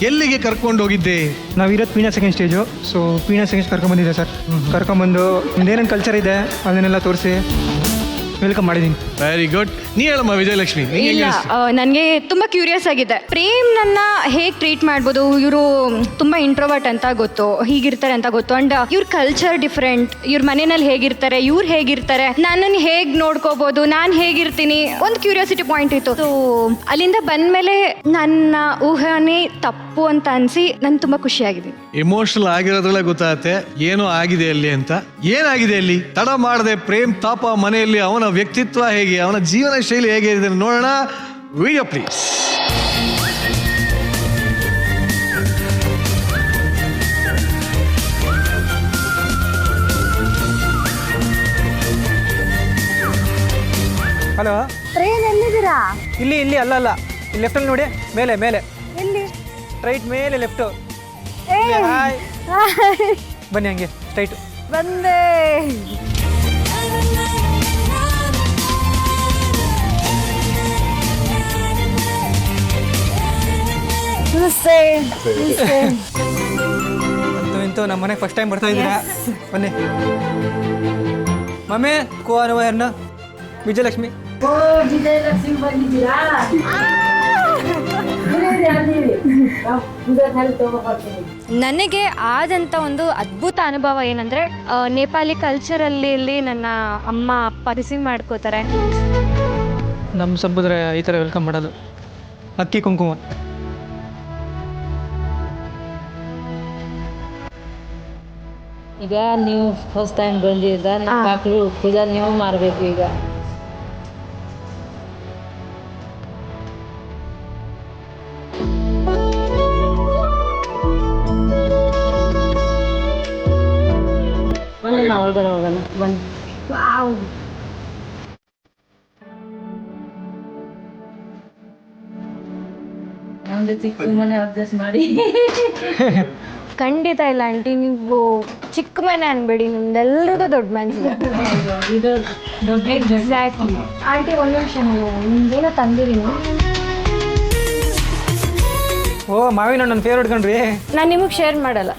ಎಲ್ಲಿಗೆ ಕರ್ಕೊಂಡು ಹೋಗಿದ್ದೆ? ನಾವಿರೋದು Peenya second stage. So Peenya second ಕರ್ಕೊಂಡ್ಬಂದಿದ್ದೆ ಸರ್. ಕರ್ಕೊಂಡ್ಬಂದು ಏನೇನು ಕಲ್ಚರ್ ಇದೆ ಅದನ್ನೆಲ್ಲ ತೋರಿಸಿ ವೆಲ್ಕಮ್ ಮಾಡಿದ್ದೀನಿ. Very good. ನೀ ಹೇಳಮ್ಮ ವಿಜಯಲಕ್ಷ್ಮಿ. ಇಲ್ಲ, ನನಗೆ ತುಂಬ ಕ್ಯೂರಿಯಸ್ ಆಗಿದೆ. ಪ್ರೇಮ್ ನನ್ನ ಹೇಗೆ ಟ್ರೀಟ್ ಮಾಡ್ಬೋದು? ಇವರು ತುಂಬ ಇಂಟ್ರೋವರ್ಟ್ ಅಂತ ಗೊತ್ತು, ಹೀಗಿರ್ತಾರೆ ಅಂತ ಗೊತ್ತು. ಅಂಡ್ ಇವ್ರ ಕಲ್ಚರ್ ಡಿಫ್ರೆಂಟ್, ಇವ್ರ ಮನೆಯಲ್ಲಿ ಹೇಗಿರ್ತಾರೆ, ಇವ್ರು ಹೇಗಿರ್ತಾರೆ, ನನ್ನನ್ನು ಹೇಗೆ ನೋಡ್ಕೋಬೋದು, ನಾನು ಹೇಗಿರ್ತೀನಿ, ಒಂದು ಕ್ಯೂರಿಯಾಸಿಟಿ ಪಾಯಿಂಟ್ ಇತ್ತು. ಸೊ ಅಲ್ಲಿಂದ ಬಂದಮೇಲೆ ನನ್ನ ಊಹನೆ ತಪ್ಪು ಅಂತ ಅನಿಸಿ ನಾನು ತುಂಬ ಖುಷಿಯಾಗಿದ್ದೀನಿ. ಎಮೋಷನಲ್ ಆಗಿರೋದ್ರಲ್ಲೇ ಗೊತ್ತಾಗುತ್ತೆ ಏನೋ ಆಗಿದೆ ಅಲ್ಲಿ ಅಂತ. ಏನಾಗಿದೆ ಅಲ್ಲಿ? ತಡ ಮಾಡದೆ ಪ್ರೇಮ್ ತಾಪ ಮನೆಯಲ್ಲಿ ಅವನ ವ್ಯಕ್ತಿತ್ವ ಹೇಗೆ, ಅವನ ಜೀವನ ಶೈಲಿ ಹೇಗೆ ಇದೆ ನೋಡೋಣ. Video please. ಹಲೋ, ಪ್ರೇಮ್ ಎಲ್ಲಿದ್ದೀರಾ? ಇಲ್ಲಿ ಅಲ್ಲ ಲೆಫ್ಟಲ್ಲಿ ನೋಡಿ, ಮೇಲೆ ಎಲ್ಲಿ? ರೈಟ್ ಮೇಲೆ ಲೆಫ್ಟು. ಹಾಯ್, ಬನ್ನಿ ಹಂಗೆ ಸ್ಟ್ರೈಟು. ಬಂದೆ. ನಮಸ್ತೆ. ಅಂತೂ ನಮ್ಮ ಮನೆಗೆ ಫಸ್ಟ್ ಟೈಮ್ ಬರ್ತಾ ಇದ್ದೀರಾ. ಬನ್ನಿ ಮಮ್ಮಿ ಕೋ ಅನ್ನುವ ಹೆಣ್ಣು ವಿಜಯಲಕ್ಷ್ಮಿ. ವಿಜಯಲಕ್ಷ್ಮಿ ಬಂದಿದ್ದೀರಾ? ನನಗೆ ಆದಂಥ ಒಂದು ಅದ್ಭುತ ಅನುಭವ ಏನಂದರೆ ನೇಪಾಳಿ ಕಲ್ಚರಲ್ಲಿ ನನ್ನ ಅಮ್ಮ ಅಪ್ಪ ರಿಸೀವ್ ಮಾಡ್ಕೋತಾರೆ. ನಮ್ಮ ಸಂಬಂದ್ರೆ ಈ ಥರ ವೆಲ್ಕಮ್ ಮಾಡೋದು, ಅಕ್ಕಿ ಕುಂಕುಮ. ಈಗ ನೀವು ಫಸ್ಟ್ ಟೈಮ್ ಬಂದಿದ್ದ ಮಕ್ಕಳು ಪೂಜಾ ನೀವು ಮಾಡಬೇಕು. ಈಗ ಒಳಗಡೆ ಹೋಗೋಣ ಬನ್ನಿ. ನಮ್ದು ಚಿಕ್ಕ ಮನೆ ಅಡ್ಜಸ್ಟ್ ಮಾಡಿ. ಖಂಡಿತ ಇಲ್ಲ ಆಂಟಿ, ನೀವು ಚಿಕ್ಕ ಮನೆ ಅನ್ಬೇಡಿ, ನಿಮ್ದೆಲ್ಲರಿಗೂ ದೊಡ್ಡ ಮನಸ್ಸು. Exactly aunty. ಒಂದು ನಿಮಿಷ, ನಿಮ್ಗೇನೋ ತಂದಿದ್ದೀನಿ. ಓ ಮಾವಿನ ನನ್ನ ಫೇವ್ರೇಟ್ ಕಣ್ರಿ. ನಾನು ನಿಮಗೆ ಶೇರ್ ಮಾಡಲ್ಲ,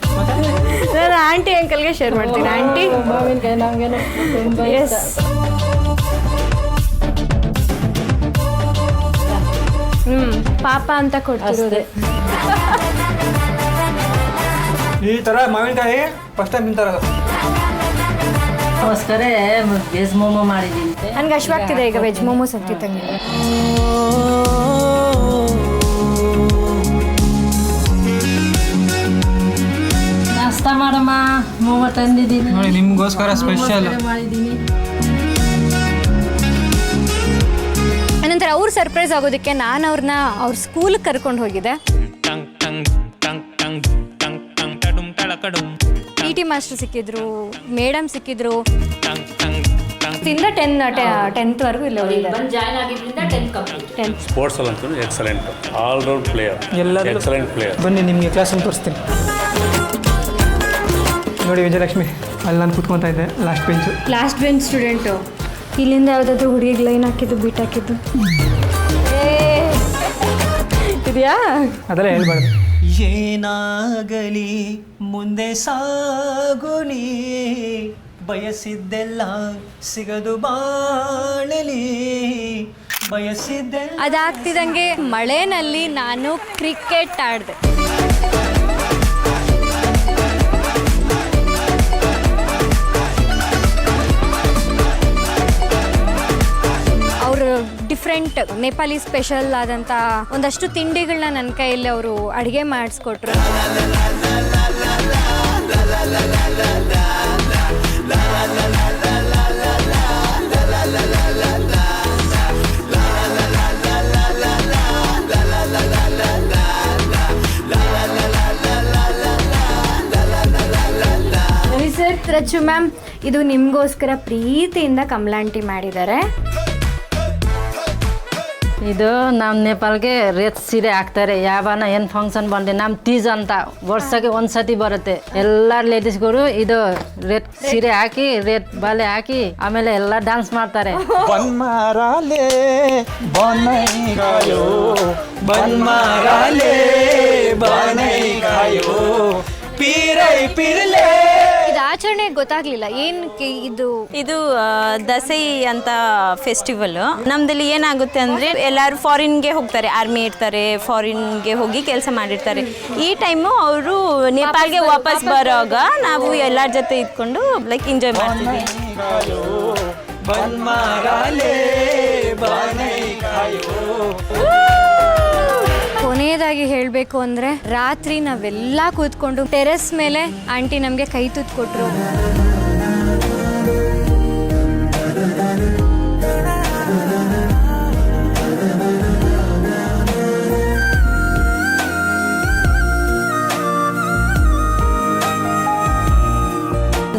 ನಾನು ಆಂಟಿ ಅಂಕಲ್ಗೆ ಶೇರ್ ಮಾಡ್ತೀನಿ. ಆಂಟಿ ಮಾವಿನಕಾಯಿ ನಮಗೇನು ತುಂಬ ಎಸ್. ಪಾಪ ಅಂತ ಕೊಡ್ತಿರೋದು. ಈ ಥರ ಮಾವಿನಕಾಯಿ ಫಸ್ಟ್ ಟೈಮ್ ತಿಂತಾರದು. ಅದಕ್ಕೋಸ್ಕರ ವೆಜ್ ಮೋಮೋ ಮಾಡಿದ್ದೀನಿ. ನನಗೆ ಅಶ್ವಾಗ್ತಿದೆ ಈಗ ವೆಜ್ ಮೋಮೋಸ್ ಆಗ್ತಿದ್ದಂಗೆ. ನಾಷ್ಟ ಮಾಡಮ್ಮ, ಮೋಮೋ ತಂದಿದ್ದೀನಿ ನೋಡಿ ನಿಮಗೋಸ್ಕರ ಸ್ಪೆಷಲ್ ಮಾಡಿದ್ದೀನಿ. ಅನಂತರ ಅವ್ರು ಸರ್ಪ್ರೈಸ್ ಆಗೋದಕ್ಕೆ ನಾನು ಅವ್ರನ್ನ ಅವ್ರ ಸ್ಕೂಲಿಗೆ ಕರ್ಕೊಂಡು ಹೋಗಿದ್ದೆ. PT ಮಾಸ್ಟರ್ ಸಿಕ್ಕಿದ್ರು, ಮೇಡಮ್ ಸಿಕ್ಕಿದ್ರು. 10th ಇಲ್ಲ ಜಾಯ್ನ್ ಆಗಿದ್ದರಿಂದ 10th ಕಂಪ್ಲೀಟ್. ಸ್ಪೋರ್ಟ್ಸ್ ಅಂತೂ excellent, all round player, excellent player. ಬನ್ನಿ ನಿಮಗೆ ಕ್ಲಾಸನ್ನು ತೋರಿಸ್ತೀನಿ. ನೋಡಿ ವಿಜಯಲಕ್ಷ್ಮಿ, ಅಲ್ಲಿ ನಾನು ಕೂತ್ಕೊತಾ ಇದ್ದೆ ಲಾಸ್ಟ್ ಬೆಂಚ್ ಸ್ಟೂಡೆಂಟು. ಇಲ್ಲಿಂದ ಯಾವುದಾದ್ರೂ ಹುಡುಗಿಗೆ ಲೈನ್ ಹಾಕಿದ್ದು ಬೀಟ್ ಹಾಕಿದ್ದು ಇದೆಯಾ? ಅದೆಲ್ಲ ಹೇಳ್ಬಾರ್ದು. ಏನಾಗಲಿ ಮುಂದೆ ಸಾಗುನಿ, ಬಯಸಿದ್ದೆಲ್ಲ ಸಿಗದು ಬಾಳಲಿ, ಬಯಸಿದ್ದೆ. ಅದಾಗ್ತಿದ್ದಂಗೆ ಮಳೆನಲ್ಲಿ ನಾನು ಕ್ರಿಕೆಟ್ ಆಡಿದೆ. ಅವರು ಡಿಫ್ರೆಂಟ್ ನೇಪಾಳಿ ಸ್ಪೆಷಲ್ ಆದಂಥ ಒಂದಷ್ಟು ತಿಂಡಿಗಳನ್ನ ನನ್ನ ಕೈಯಲ್ಲಿ ಅವರು ಅಡುಗೆ ಮಾಡಿಸ್ಕೊಟ್ರು. ರಚು ಮ್ಯಾಮ್, ಇದು ನಿಮಗೋಸ್ಕರ ಪ್ರೀತಿಯಿಂದ ಕಮಲಾಂಟಿ ಮಾಡಿದ್ದಾರೆ. ಇದು ನಮ್ಮ ನೇಪಾಲ್ಗೆ ರೇತ್ ಸೀರೆ ಹಾಕ್ತಾರೆ. ಯಾವನ ಏನು ಫಂಕ್ಷನ್ ಬಂದೆ, ನಮ್ಮ ತೀಜ್ ಅಂತ ವರ್ಷಕ್ಕೆ ಒಂದ್ಸತಿ ಬರುತ್ತೆ. ಎಲ್ಲ ಲೇಡೀಸ್ಗಳು ಇದು ರೇತ್ ಸೀರೆ ಹಾಕಿ, ರೇತ್ ಬಾಲೆ ಹಾಕಿ, ಆಮೇಲೆ ಎಲ್ಲ ಡ್ಯಾನ್ಸ್ ಮಾಡ್ತಾರೆ. ಬನ್ಮಾರಾಲೆ ಬನೈ ಕಾಯೋ, ಬನ್ಮಾರಾಲೆ ಬನೈ ಕಾಯೋ, ಪೀರೈ ಪಿರ್ಲೆ. ಇದು ಆಚರಣೆ ಗೊತ್ತಾಗ್ಲಿಲ್ಲ ಏನಕ್ಕೆ ಇದು ದಸೈ ಅಂತ ಫೆಸ್ಟಿವಲ್. ನಮ್ದಲ್ಲಿ ಏನಾಗುತ್ತೆ ಅಂದ್ರೆ ಎಲ್ಲರೂ ಫಾರಿನ್ಗೆ ಹೋಗ್ತಾರೆ, ಆರ್ಮಿ ಇರ್ತಾರೆ, ಫಾರಿನ್ಗೆ ಹೋಗಿ ಕೆಲಸ ಮಾಡಿರ್ತಾರೆ. ಈ ಟೈಮು ಅವರು ನೇಪಾಲ್ಗೆ ವಾಪಸ್ ಬರೋವಾಗ ನಾವು ಎಲ್ಲರ ಜೊತೆ ಇದ್ಕೊಂಡು ಲೈಕ್ ಎಂಜಾಯ್ ಮಾಡ್ತೀವಿ. ಕೊನೆಯದಾಗಿ ಹೇಳಬೇಕು ಅಂದರೆ, ರಾತ್ರಿ ನಾವೆಲ್ಲ ಕೂತ್ಕೊಂಡು ಟೆರೆಸ್ ಮೇಲೆ ಆಂಟಿ ನಮಗೆ ಕೈ ತುತ್ತು ಕೊಟ್ಟರು.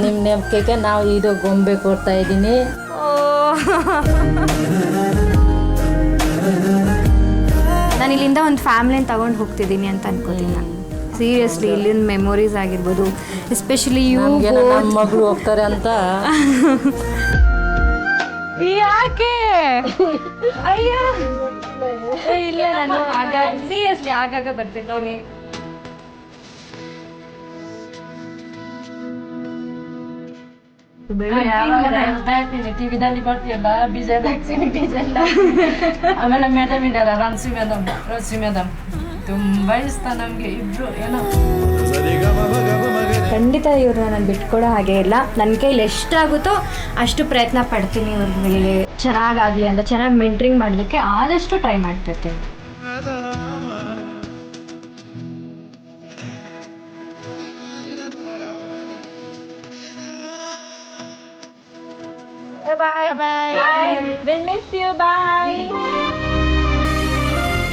ನಿಮ್ಮ ನೆನಪಿಗೆ ನಾವು ಇದು ಗೊಂಬೆ ಕೊಡ್ತಾ ಇದ್ದೀನಿ. ನಾನು ಇಲ್ಲಿಂದ ಒಂದು ಫ್ಯಾಮಿಲಿನ ತಗೊಂಡು ಹೋಗ್ತಿದ್ದೀನಿ ಅಂತ ಅನ್ಕೋತೀನಿ ನಾನು. ಸೀರಿಯಸ್ಲಿ ಇಲ್ಲಿನ ಮೆಮೊರೀಸ್ ಆಗಿರ್ಬೋದು, ಎಸ್ಪೆಷಲಿ ಮಗಳು ಹೋಗ್ತಾರೆ ಅಂತ ಯಾಕೆ ಅಯ್ಯ ಇಲ್ಲ, ನಾನು ಆಗಾಗ ಸೀರಿಯಸ್ಲಿ ಆಗಾಗ ಬರ್ತೀನಿ ನೋಡಿ. ಟಿವಿದಲ್ಲಿ ಬರ್ತೀಯಲ್ಲ, ಬೀಜದ ಆಮೇಲೆ ಮೇಡಮ್ ಇದ್ದಾರ, ರೋಸಿ ಮೇಡಮ್ ತುಂಬಾ ಇಷ್ಟ ನಮ್ಗೆ ಇಬ್ರು. ಏನೋ ಖಂಡಿತ ಇವ್ರನ್ನ ನಾನು ಬಿಟ್ಕೊಡೋ ಹಾಗೆ ಇಲ್ಲ. ನನ್ನ ಕೈಲಿ ಎಷ್ಟಾಗುತ್ತೋ ಅಷ್ಟು ಪ್ರಯತ್ನ ಪಡ್ತೀನಿ ಇವ್ರ ಮೇಲೆ ಚೆನ್ನಾಗಾಗಲಿ ಅಂತ, ಚೆನ್ನಾಗಿ ಮೆಂಟ್ರಿಂಗ್ ಮಾಡಲಿಕ್ಕೆ ಆದಷ್ಟು ಟ್ರೈ ಮಾಡ್ತಿರ್ತೀನಿ.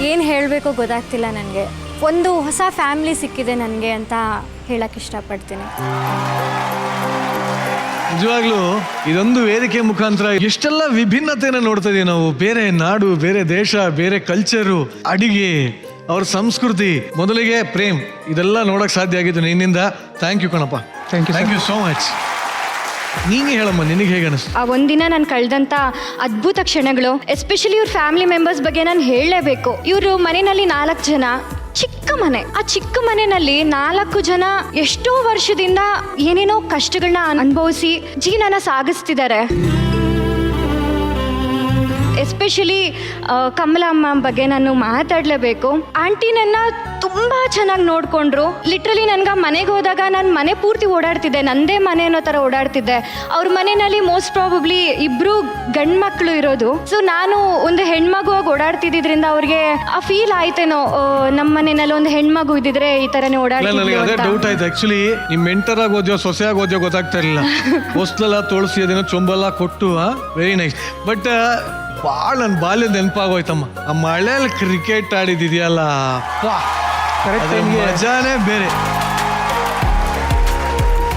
ಏನು ಹೇಳಬೇಕು ಗೊತ್ತಾಗ್ತಿಲ್ಲ ನನಗೆ. ಒಂದು ಹೊಸ ಫ್ಯಾಮಿಲಿ ಸಿಕ್ಕಿದೆ ನನಗೆ ಅಂತ ಹೇಳಕ್ಕೆ ಇಷ್ಟಪಡ್ತೀನಿ. ನಿಜವಾಗ್ಲೂ ಇದೊಂದು ವೇದಿಕೆ ಮುಖಾಂತರ ಎಷ್ಟೆಲ್ಲ ವಿಭಿನ್ನತೆಯನ್ನು ನೋಡ್ತಾ ಇದೀವಿ ನಾವು. ಬೇರೆ ನಾಡು, ಬೇರೆ ದೇಶ, ಬೇರೆ ಕಲ್ಚರು, ಅಡಿಗೆ, ಅವ್ರ ಸಂಸ್ಕೃತಿ. ಮೊದಲಿಗೆ ಪ್ರೇಮ್, ಇದೆಲ್ಲ ನೋಡಕ್ ಸಾಧ್ಯ ಆಗಿದ್ದು ನಿನ್ನಿಂದ. ಥ್ಯಾಂಕ್ ಯು ಕಣಪ್ಪ, ಥ್ಯಾಂಕ್ ಯು ಸೋ ಮಚ್. ನೀನೇ ಹೇಳಮ್ಮ, ನಿನಗೆ ಹೇಗೆ ಅನಿಸ್ತು? ಆ ಒಂದಿನ ನಾನು ಕಳೆದಂಥ ಅದ್ಭುತ ಕ್ಷಣಗಳು, ಎಸ್ಪೆಷಲಿ ಇವ್ರ ಫ್ಯಾಮಿಲಿ ಮೆಂಬರ್ಸ್ ಬಗ್ಗೆ ನಾನು ಹೇಳಲೇಬೇಕು. ಇವರು ಮನೆಯಲ್ಲಿ 4 ಜನ, ಚಿಕ್ಕ ಮನೆ. ಆ ಚಿಕ್ಕ ಮನೆಯಲ್ಲಿ 4 ಜನ ಎಷ್ಟೋ ವರ್ಷದಿಂದ ಏನೇನೋ ಕಷ್ಟಗಳನ್ನ ಅನುಭವಿಸಿ ಜೀವನನ ಸಾಗಿಸ್ತಿದ್ದಾರೆ. ಎಸ್ಪೆಷಲಿ ಕಮಲಮ್ಮ ಬಗ್ಗೆ ನಾನು ಮಾತಾಡಲೇಬೇಕು. ಆಂಟಿ ನನ್ನ ತುಂಬ ಚೆನ್ನಾಗಿ ನೋಡಿಕೊಂಡ್ರು. ಲಿಟ್ರಲಿ ನನ್ಗೆ ಮನೆಗೆ ಹೋದಾಗ ನಾನು ಮನೆ ಪೂರ್ತಿ ಓಡಾಡ್ತಿದ್ದೆ, ನಂದೇ ಮನೆ ಅನ್ನೋ ಥರ ಓಡಾಡ್ತಿದ್ದೆ. ಅವ್ರ ಮನೆಯಲ್ಲಿ ಮೋಸ್ಟ್ ಪ್ರಾಬಬ್ಲಿ 2 ಗಂಡು ಮಕ್ಕಳು ಇರೋದು. ಸೊ ನಾನು ಒಂದು ಹೆಣ್ಮಗುವಾಗಿ ಓಡಾಡ್ತಿದ್ರಿಂದ ಅವ್ರಿಗೆ ಆ ಫೀಲ್ ಆಯ್ತೇನೋ, ನಮ್ಮ ಮನೆಯಲ್ಲಿ ಒಂದು ಹೆಣ್ಮಗು ಇದ್ದಿದ್ರೆ ಈ ಥರನೇ ನನಗೆ ಅದೇ ಡೌಟ್ ಆಯ್ತು ಆಕ್ಚುಲಿ. ನಿಮ್ ಮೆಂಟರ್ ಆಗಿ ಓದ್ಯೋ, ಸೊಸೆಯಾಗಿ ಓದ್ಯೋ ಗೊತ್ತಾಗ್ತಾ ಇರಲಿಲ್ಲ. ಹೊಸ್ಲೆಲ್ಲ ತೋಳಿಸಿ ಅದೇನೋ ಚೊಂಬೆಲ್ಲ ಕೊಟ್ಟು, ವೆರಿ ನೈಸ್. ಬಟ್ ಭಾಳ ನನ್ನ ಬಾಲ್ಯದ ನೆನಪಾಗೋಯ್ತಮ್ಮ. ಆ ಮಳೆಯಲ್ಲಿ ಕ್ರಿಕೆಟ್ ಆಡಿದಿದೆಯಲ್ಲ, ಮಜಾನೇ ಬೇರೆ.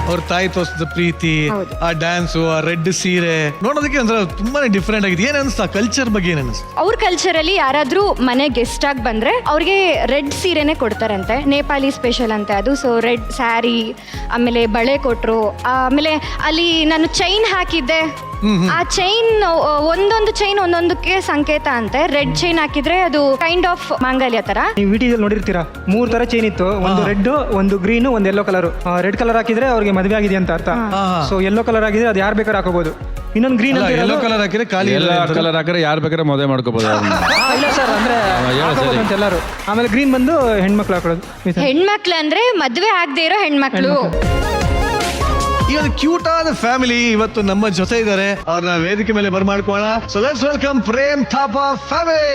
ಅವ್ರ ತಾಯಿ ತೋರಿಸಿದ ಪ್ರೀತಿ, ಆ ಡ್ಯಾನ್ಸು, ಆ ರೆಡ್ ಸೀರೆ ನೋಡೋದಕ್ಕೆ ಒಂಥರ ತುಂಬಾನೇ ಡಿಫ್ರೆಂಟ್ ಆಗಿದೆ. ಏನ್ ಅನ್ಸ್ತಾ ಕಲ್ಚರ್ ಬಗ್ಗೆ? ಏನ್ ಅನ್ಸ್ತಾ? ಅವ್ರ ಕಲ್ಚರಲ್ಲಿ ಯಾರಾದ್ರೂ ಮನೆ ಗೆಸ್ಟ್ ಆಗಿ ಬಂದ್ರೆ ಅವ್ರಿಗೆ ರೆಡ್ ಸೀರೆನೆ ಕೊಡ್ತಾರಂತೆ, ನೇಪಾಳಿ ಸ್ಪೆಷಲ್ ಅಂತೆ ಅದು. ಸೊ ರೆಡ್ ಸ್ಯಾರಿ, ಆಮೇಲೆ ಬಳೆ ಕೊಟ್ರು. ಆಮೇಲೆ ಅಲ್ಲಿ ನಾನು ಚೈನ್ ಹಾಕಿದ್ದೆ, ಆ ಚೈನ್ ಒಂದೊಂದು ಚೈನ್ ಒಂದೊಂದಕ್ಕೆ ಸಂಕೇತ ಅಂತೆ. ರೆಡ್ ಚೈನ್ ಹಾಕಿದ್ರೆ ಅದು ಕೈಂಡ್ ಆಫ್ ಮಾಂಗಲ್ಯ ತರ. ನೀವು ವಿಡಿಯೋದಲ್ಲಿ ನೋಡಿರ್ತೀರಾ, 3 ತರ ಚೈನ್ ಇತ್ತು. ಒಂದು ರೆಡ್, ಒಂದು ಗ್ರೀನ್, ಒಂದು ಯೆಲ್ಲೋ ಕಲರ್. ರೆಡ್ ಕಲರ್ ಹಾಕಿದ್ರೆ ಅವ್ರಿಗೆ ಮದುವೆ ಆಗಿದೆ ಅಂತ ಅರ್ಥ. ಸೊ ಯೆಲ್ಲೋ ಕಲರ್ ಆಗಿದ್ರೆ ಅದು ಯಾರು ಬೇಕಾದ್ರೆ ಹಾಕೋಬಹುದು. ಇನ್ನೊಂದು ಗ್ರೀನ್ ಅಂತ ಯೆಲ್ಲೋ ಕಲರ್ ಹಾಕಿದ್ರೆ ಖಾಲಿ, ಕಲರ್ ಹಾಕಿದ್ರೆ ಯಾರು ಬೇಕಾದ್ರೆ ಮದುವೆ ಮಾಡ್ಕೋಬಹುದು. ಇಲ್ಲ ಸರ್, ಅಂದ್ರೆ ಅಂತ ಎಲ್ಲರೂ. ಆಮೇಲೆ ಗ್ರೀನ್ ಬಂದು ಹೆಣ್ಮಕ್ಳು ಹಾಕೊಳ್ಳೋದು. ಹೆಣ್ಮಕ್ಳು ಅಂದ್ರೆ ಮದುವೆ ಆಗದೆ ಇರೋ ಹೆಣ್ಮಕ್ಳು. ಈ ಒಂದು ಕ್ಯೂಟ್ ಆದ ಫ್ಯಾಮಿಲಿ ಇವತ್ತು ನಮ್ಮ ಜೊತೆ ಇದ್ದಾರೆ. ಅವ್ರನ್ನ ವೇದಿಕೆ ಮೇಲೆ ಬರ್ಮಾಡ್ಕೋಣ. So let's welcome Prem Thapa family.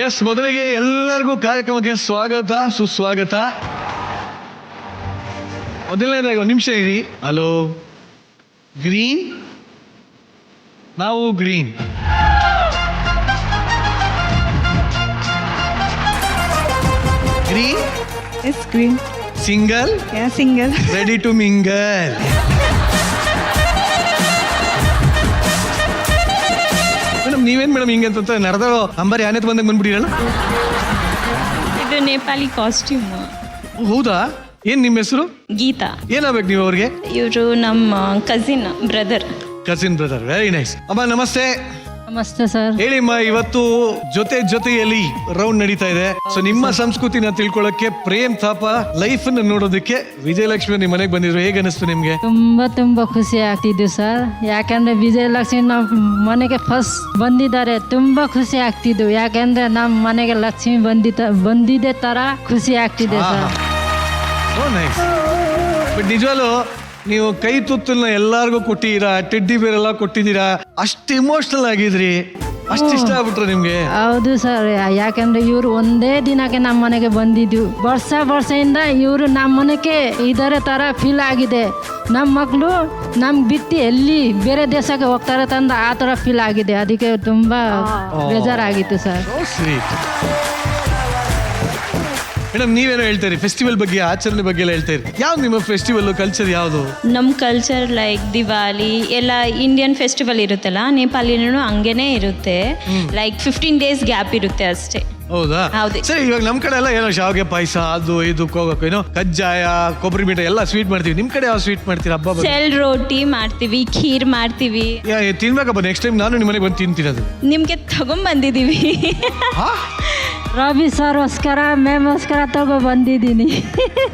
Yes, ಮೊದಲಿಗೆ ಎಲ್ಲರಿಗೂ ಕಾರ್ಯಕ್ರಮಕ್ಕೆ ಸ್ವಾಗತ, ಸುಸ್ವಾಗತ. ಮೊದಲನೇದಾಗಿ 1 ನಿಮಿಷ ಇರಿ. ಹಲೋ, ಗ್ರೀನ್, ನಾವು green. Green, yes green. Single, single, ready to mingle. Madam ನೀವೇನ್ ಮೇಡಮ್ ಹಿಂಗೆ ಅಂತ ನಡೆದ ಅಂಬಾರಿ ಆನೆತ್ ಬಂದಾಗ ಬಂದ್ಬಿಟ್ಟಿರಲ್ಲ? ಇದು ನೇಪಾಳಿ ಕಾಸ್ಟ್ಯೂಮ್. ಹೌದಾ? ಏನ್ ನಿಮ್ಮ ಹೆಸರು? ಗೀತಾ. ಏನಾಗ್ಬೇಕು ನೀವು ಅವ್ರಿಗೆ? ಇವರು ನಮ್ಮ ಕಸಿನ್ ಬ್ರದರ್. Very nice. ಅಮ್ಮ ನಮಸ್ತೆ. ನಮಸ್ತೆ ಸರ್. ಹೇಳಿಮ್ಮ, ಇವತ್ತು ಜೊತೆಯಲ್ಲಿ ರೌಂಡ್ ನಡೀತಾ ಇದೆ. ಸೊ ನಿಮ್ಮ ಸಂಸ್ಕೃತಿನ ತಿಳ್ಕೊಳ್ಳೋಕೆ, ಪ್ರೇಮ್ ಥಾಪಾ ಲೈಫ್ ಅನ್ನ ನೋಡೋದಕ್ಕೆ ವಿಜಯಲಕ್ಷ್ಮಿ ನಿಮ್ಮ ಮನೆಗೆ ಬಂದಿದ್ರು. ಹೇಗೆ ಅನಿಸ್ತು ನಿಮ್ಗೆ? ತುಂಬಾ ಖುಷಿ ಆಗ್ತಿದ್ವಿ ಸರ್. ಯಾಕಂದ್ರೆ ವಿಜಯಲಕ್ಷ್ಮಿ ನಮ್ಮ ಮನೆಗೆ ಫಸ್ಟ್ ಬಂದಿದ್ದಾರೆ. ತುಂಬಾ ಖುಷಿ ಆಗ್ತಿದ್ವು. ಯಾಕಂದ್ರೆ ನಮ್ಮ ಮನೆಗೆ ಲಕ್ಷ್ಮಿ ಬಂದಿದ್ದೆ ತರ ಖುಷಿ ಆಗ್ತಿದೆ ಸರ್. ಬಟ್ ನಿಜವಾಗ್ಲೂ ನೀವು ಕೈ ತುತ್ತಲ್ನ ಎಲ್ಲಾರ್ಗು ಕೊಟ್ಟಿದ್ದೀರಾ, ಟೆಡ್ಡಿ ಬೇರ್ ಎಲ್ಲ ಕೊಟ್ಟಿದ್ದೀರಾ, ಅಷ್ಟು ಇಮೋಷನಲ್ ಆಗಿದ್ರಿ, ಅಷ್ಟು ಇಷ್ಟ ಆಗ್ಬಿಟ್ರು ನಿಮ್ಗೆ? ಹೌದು ಸರ್. ಯಾಕಂದ್ರೆ ಇವರು ಒಂದೇ ದಿನಕ್ಕೆ ನಮ್ಮ ಮನೆಗೆ ಬಂದಿದ್ದು. ವರ್ಷದಿಂದ ಇವರು ನಮ್ಮ ಮನೆಗೆ ಇದರ ತರ ಫೀಲ್ ಆಗಿದೆ. ನಮ್ಮ ಮಕ್ಕಳು ನಮ್ಗೆ ಬಿಟ್ಟು ಎಲ್ಲಿ ಬೇರೆ ದೇಶಕ್ಕೆ ಹೋಗ್ತಾರೆ ತಂದ ಆ ತರ ಫೀಲ್ ಆಗಿದೆ. ಅದಕ್ಕೆ ತುಂಬಾ ಬೇಜಾರಾಗಿತ್ತು ಸರ್. ಮೇಡಮ್ ನೀವೇನೋ ಹೇಳ್ತೀರಿ ಫೆಸ್ಟಿವಲ್ ಬಗ್ಗೆ, ಆಚರಣೆ ಬಗ್ಗೆ ಎಲ್ಲ ಹೇಳ್ತೀರಿ. ಯಾವ್ದು ನಿಮ್ಮ ಫೆಸ್ಟಿವಲ್ ಕಲ್ಚರ್ ಯಾವುದು? ನಮ್ಮ ಕಲ್ಚರ್ ಲೈಕ್ ದಿವಾಲಿ ಎಲ್ಲ ಇಂಡಿಯನ್ ಫೆಸ್ಟಿವಲ್ ಇರುತ್ತಲ್ಲ, ನೇಪಾಲಿನೂ ಹಂಗೇನೆ ಇರುತ್ತೆ. ಲೈಕ್ 15 days ಗ್ಯಾಪ್ ಇರುತ್ತೆ ಅಷ್ಟೇ. ಹೌದಾ? ಸರಿ, ಇವಾಗ ನಮ್ ಕಡೆ ಎಲ್ಲ ಏನೋ ಶಾವಿಗೆ ಪಾಯಸ, ಅದು ಇದು ಏನೋ ಕಜ್ಜಾಯ, ಕೊಬ್ಬರಿ ಮೀಠ ಎಲ್ಲ ಸ್ವೀಟ್ ಮಾಡ್ತೀವಿ. ನಿಮ್ ಕಡೆ ಯಾವ ಸ್ವೀಟ್ ಮಾಡ್ತೀರಾ ಹಬ್ಬ? ಸೆಲ್ ರೋಟಿ ಮಾಡ್ತೀವಿ, ಖೀರ್ ಮಾಡ್ತೀವಿ. ತಿನ್ಬೇಕಪ್ಪ, ನೆಕ್ಸ್ಟ್ ಟೈಮ್ ನಾನು ನಿಮ್ಮ ಮನೆಗೆ ಬಂದು ತಿಂತೀನಿ. ಅದು ನಿಮ್ಗೆ ತಗೊಂಡ್ಬಂದಿದ್ದೀವಿ. ರವಿ ಸರ್ಗೋಸ್ಕರ ಮೇಮೋಸ್ಕರ ತಗೋ ಬಂದಿದ್ದೀನಿ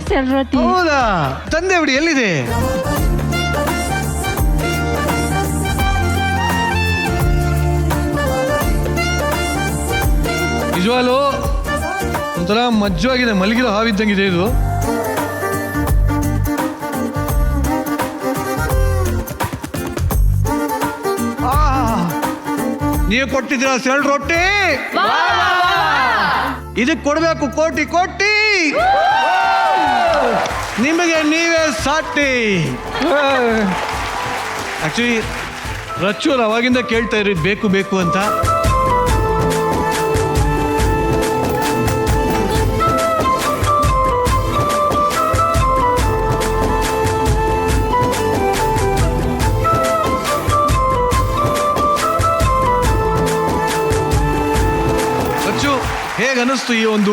ಸೆಲ್ ರೋಟಿ. ಹೌದಾ? ತಂದೆ ಬಿಡಿ, ಎಲ್ಲಿದೆ? ನಿಜವಾಗ್ಲೂ ಒಂಥರ ಮಜ್ಜಾಗಿದೆ, ಮಲಗಿರೋ ಹಾವಿದ್ದಂಗಿದೆ ಇದು. ನೀವು ಕೊಟ್ಟಿದ್ದೀರಾ ಸೆಲ್ ರೊಟ್ಟಿ? ಇದಕ್ಕೆ ಕೊಡ್ಬೇಕು ಕೋಟಿ ಕೋಟಿ. ನಿಮಗೆ ನೀವೇ ಸಾಟಿ. ಆಕ್ಚುಲಿ ರಚ್ಚು ಅವಾಗಿಂದ ಕೇಳ್ತಾ ಇರಿ ಬೇಕು ಬೇಕು ಅಂತ. ಹೇಗೆ ಅನಿಸ್ತು ಈ ಒಂದು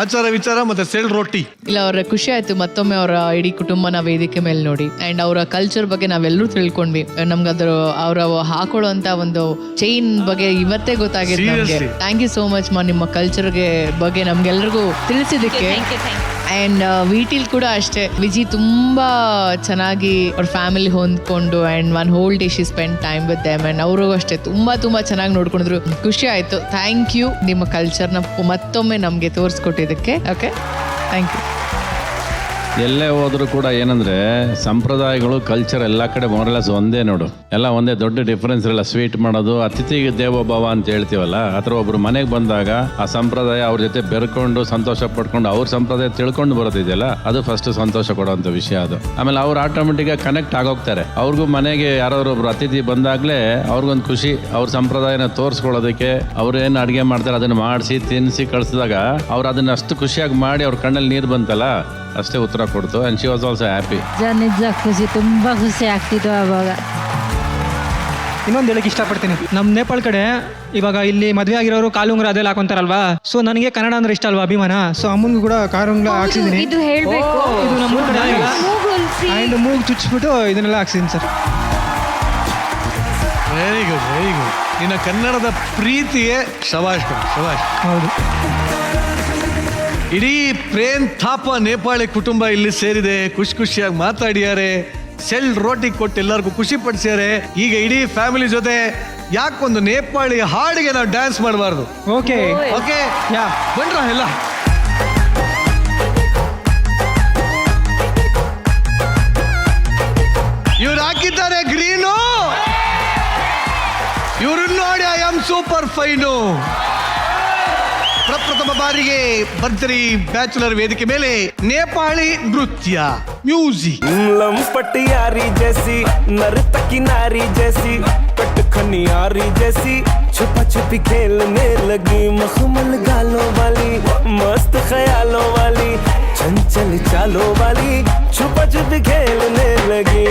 ಆಚಾರ ವಿಚಾರ ಮತ್ತೆ ಸೆಲ್ ರೊಟ್ಟಿ? ಇಲ್ಲ, ಅವ್ರ ಖುಷಿ ಆಯ್ತು ಮತ್ತೊಮ್ಮೆ ಅವರ ಇಡೀ ಕುಟುಂಬನ ವೇದಿಕೆ ಮೇಲೆ ನೋಡಿ. ಅಂಡ್ ಅವರ ಕಲ್ಚರ್ ಬಗ್ಗೆ ನಾವೆಲ್ಲರೂ ತಿಳ್ಕೊಂಡ್ವಿ. ನಮ್ಗೆ ಅದ್ರ ಅವ್ರ ಹಾಕೊಳ್ಳುವಂತ ಒಂದು ಚೈನ್ ಬಗ್ಗೆ ಇವತ್ತೇ ಗೊತ್ತಾಗಿದೆ ನಮ್ಗೆ. ಥ್ಯಾಂಕ್ ಯು ಸೋ ಮಚ್ ನಿಮ್ಮ ಕಲ್ಚರ್ಗೆ ಬಗ್ಗೆ ನಮ್ಗೆಲ್ರಿಗೂ ತಿಳಿಸಿದಕ್ಕೆ. ಆ್ಯಂಡ್ ವಿಟಿಲ್ ಕೂಡ ಅಷ್ಟೇ, ವಿಜಿ ತುಂಬ ಚೆನ್ನಾಗಿ ಅವ್ರ ಫ್ಯಾಮಿಲಿ ಹೊಂದ್ಕೊಂಡು and one whole day she spend time with them. And ಅವರು ಅಷ್ಟೇ ತುಂಬ ಚೆನ್ನಾಗಿ ನೋಡ್ಕೊಂಡಿದ್ರು. ಖುಷಿ ಆಯಿತು. ಥ್ಯಾಂಕ್ ಯು ನಿಮ್ಮ ಕಲ್ಚರ್ನ ಮತ್ತೊಮ್ಮೆ ನಮಗೆ ತೋರಿಸ್ಕೊಟ್ಟಿದ್ದಕ್ಕೆ. Okay, thank you. ಎಲ್ಲೇ ಹೋದ್ರು ಕೂಡ ಏನಂದ್ರೆ ಸಂಪ್ರದಾಯಗಳು ಕಲ್ಚರ್ ಎಲ್ಲ ಕಡೆ ಮೊರಲೆಸ್ ಒಂದೇ ನೋಡು, ಎಲ್ಲ ಒಂದೇ, ದೊಡ್ಡ ಡಿಫ್ರೆನ್ಸ್ ಇರಲ್ಲ. ಸ್ವೀಟ್ ಮಾಡೋದು, ಅತಿಥಿಗೆ ದೇವೋಭವ ಅಂತ ಹೇಳ್ತೀವಲ್ಲ, ಆ ಥರ ಒಬ್ರು ಮನೆಗೆ ಬಂದಾಗ ಆ ಸಂಪ್ರದಾಯ ಅವ್ರ ಜೊತೆ ಬೆರ್ಕೊಂಡು ಸಂತೋಷ ಪಡ್ಕೊಂಡು ಅವ್ರ ಸಂಪ್ರದಾಯ ತಿಳ್ಕೊಂಡು ಬರೋದಿದೆಯಲ್ಲ, ಅದು ಫಸ್ಟ್ ಸಂತೋಷ ಕೊಡೋವಂಥ ವಿಷಯ ಅದು. ಆಮೇಲೆ ಅವ್ರು ಆಟೋಮೆಟಿಕ್ಕಾಗಿ ಕನೆಕ್ಟ್ ಆಗೋಗ್ತಾರೆ. ಅವ್ರಿಗೂ ಮನೆಗೆ ಯಾರಾದ್ರು ಒಬ್ರು ಅತಿಥಿ ಬಂದಾಗಲೇ ಅವ್ರಿಗೊಂದು ಖುಷಿ, ಅವ್ರ ಸಂಪ್ರದಾಯನ ತೋರಿಸ್ಕೊಳ್ಳೋದಕ್ಕೆ. ಅವ್ರು ಏನು ಅಡುಗೆ ಮಾಡ್ತಾರೆ ಅದನ್ನು ಮಾಡಿಸಿ ತಿನ್ನಿಸಿ ಕಳಿಸಿದಾಗ ಅವ್ರು ಅದನ್ನ ಅಷ್ಟು ಖುಷಿಯಾಗಿ ಮಾಡಿ ಅವ್ರ ಕಣ್ಣಲ್ಲಿ ನೀರು ಬಂತಲ್ಲ, ಅಷ್ಟೇ ಉತ್ತರ ಕೊಡ್ತು. And she was also happy. ನಿಜ ಖುಷಿ, ತುಂಬ ಖುಷಿ ಆಗ್ತಿತ್ತು ಆವಾಗ. ಇನ್ನೊಂದು ಹೇಳಕ್ಕೆ ಇಷ್ಟಪಡ್ತೀನಿ, ನಮ್ಮ ನೇಪಾಳ ಕಡೆ ಇವಾಗ ಇಲ್ಲಿ ಮದುವೆ ಆಗಿರೋರು ಕಾಲುಂಗ್ರ ಅದೆಲ್ಲ ಹಾಕೊಂತಾರಲ್ವಾ. ಸೊ ನನಗೆ ಕನ್ನಡ ಅಂದ್ರೆ ಇಷ್ಟ ಅಲ್ವಾ, ಅಭಿಮಾನ. ಸೊ ಅಮ್ಮನಿಗೂ ಕೂಡ ಕಾಲುಂಗ್ರ ಹಾಕ್ಸಿದ್ದೀನಿ. ಇದು ಹೇಳ್ಬೇಕು, ಇದು ನಮ್ಮ ಕಡೆ ಆ್ಯಂಡ್ ಮೂಗು ಚುಚ್ಚಿಬಿಟ್ಟು ಇದನ್ನೆಲ್ಲ ಹಾಕ್ಸಿದ್ದೀನಿ sir. Very good, very good. ನಿನ್ನ ಕನ್ನಡದ ಪ್ರೀತಿಯೇ ಶಬಾಷ್ ಶಬಾಷ್. ಹೌದು. ಇಡೀ ಪ್ರೇಮ್ ಥಾಪ ನೇಪಾಳಿ ಕುಟುಂಬ ಇಲ್ಲಿ ಸೇರಿದೆ. ಖುಷಿಯಾಗಿ ಮಾತಾಡಿದ್ದಾರೆ, ಸೆಲ್ ರೋಟಿ ಕೊಟ್ಟು ಎಲ್ಲರಿಗೂ ಖುಷಿ ಪಡಿಸ್ಯಾರೆ. ಈಗ ಇಡೀ ಫ್ಯಾಮಿಲಿ ಜೊತೆ ಯಾಕೊಂದು ನೇಪಾಳಿ ಹಾಡಿಗೆ ನಾವು ಡ್ಯಾನ್ಸ್ ಮಾಡಬಾರ್ದು? ಓಕೆ ಓಕೆ, ಯಾ ಬನ್ರ ಎಲ್ಲ. ಇವ್ರು ಹಾಕಿದ್ದಾರೆ ಗ್ರೀನು, ಇವ್ರನ್ನ ನೋಡಿ ಐ ಆಮ್ ಸೂಪರ್ ಫೈನು. ಪ್ರಪ್ರಥಮ ಬಾರಿಗೆ ಭರ್ಜರಿ ಬ್ಯಾಚುಲರ್ ವೇದಿಕೆ ಮೇಲೆ ನೇಪಾಳಿ ನೃತ್ಯ, म्यूजिक। लंपटियारी जैसी नर्तकी नारी जैसी कटखनियारी जैसी छुपा छुपी खेलने लगी, मखमल गालों वाली मस्त ख्यालों वाली चंचल चालों वाली छुपा छुपी खेलने लगी।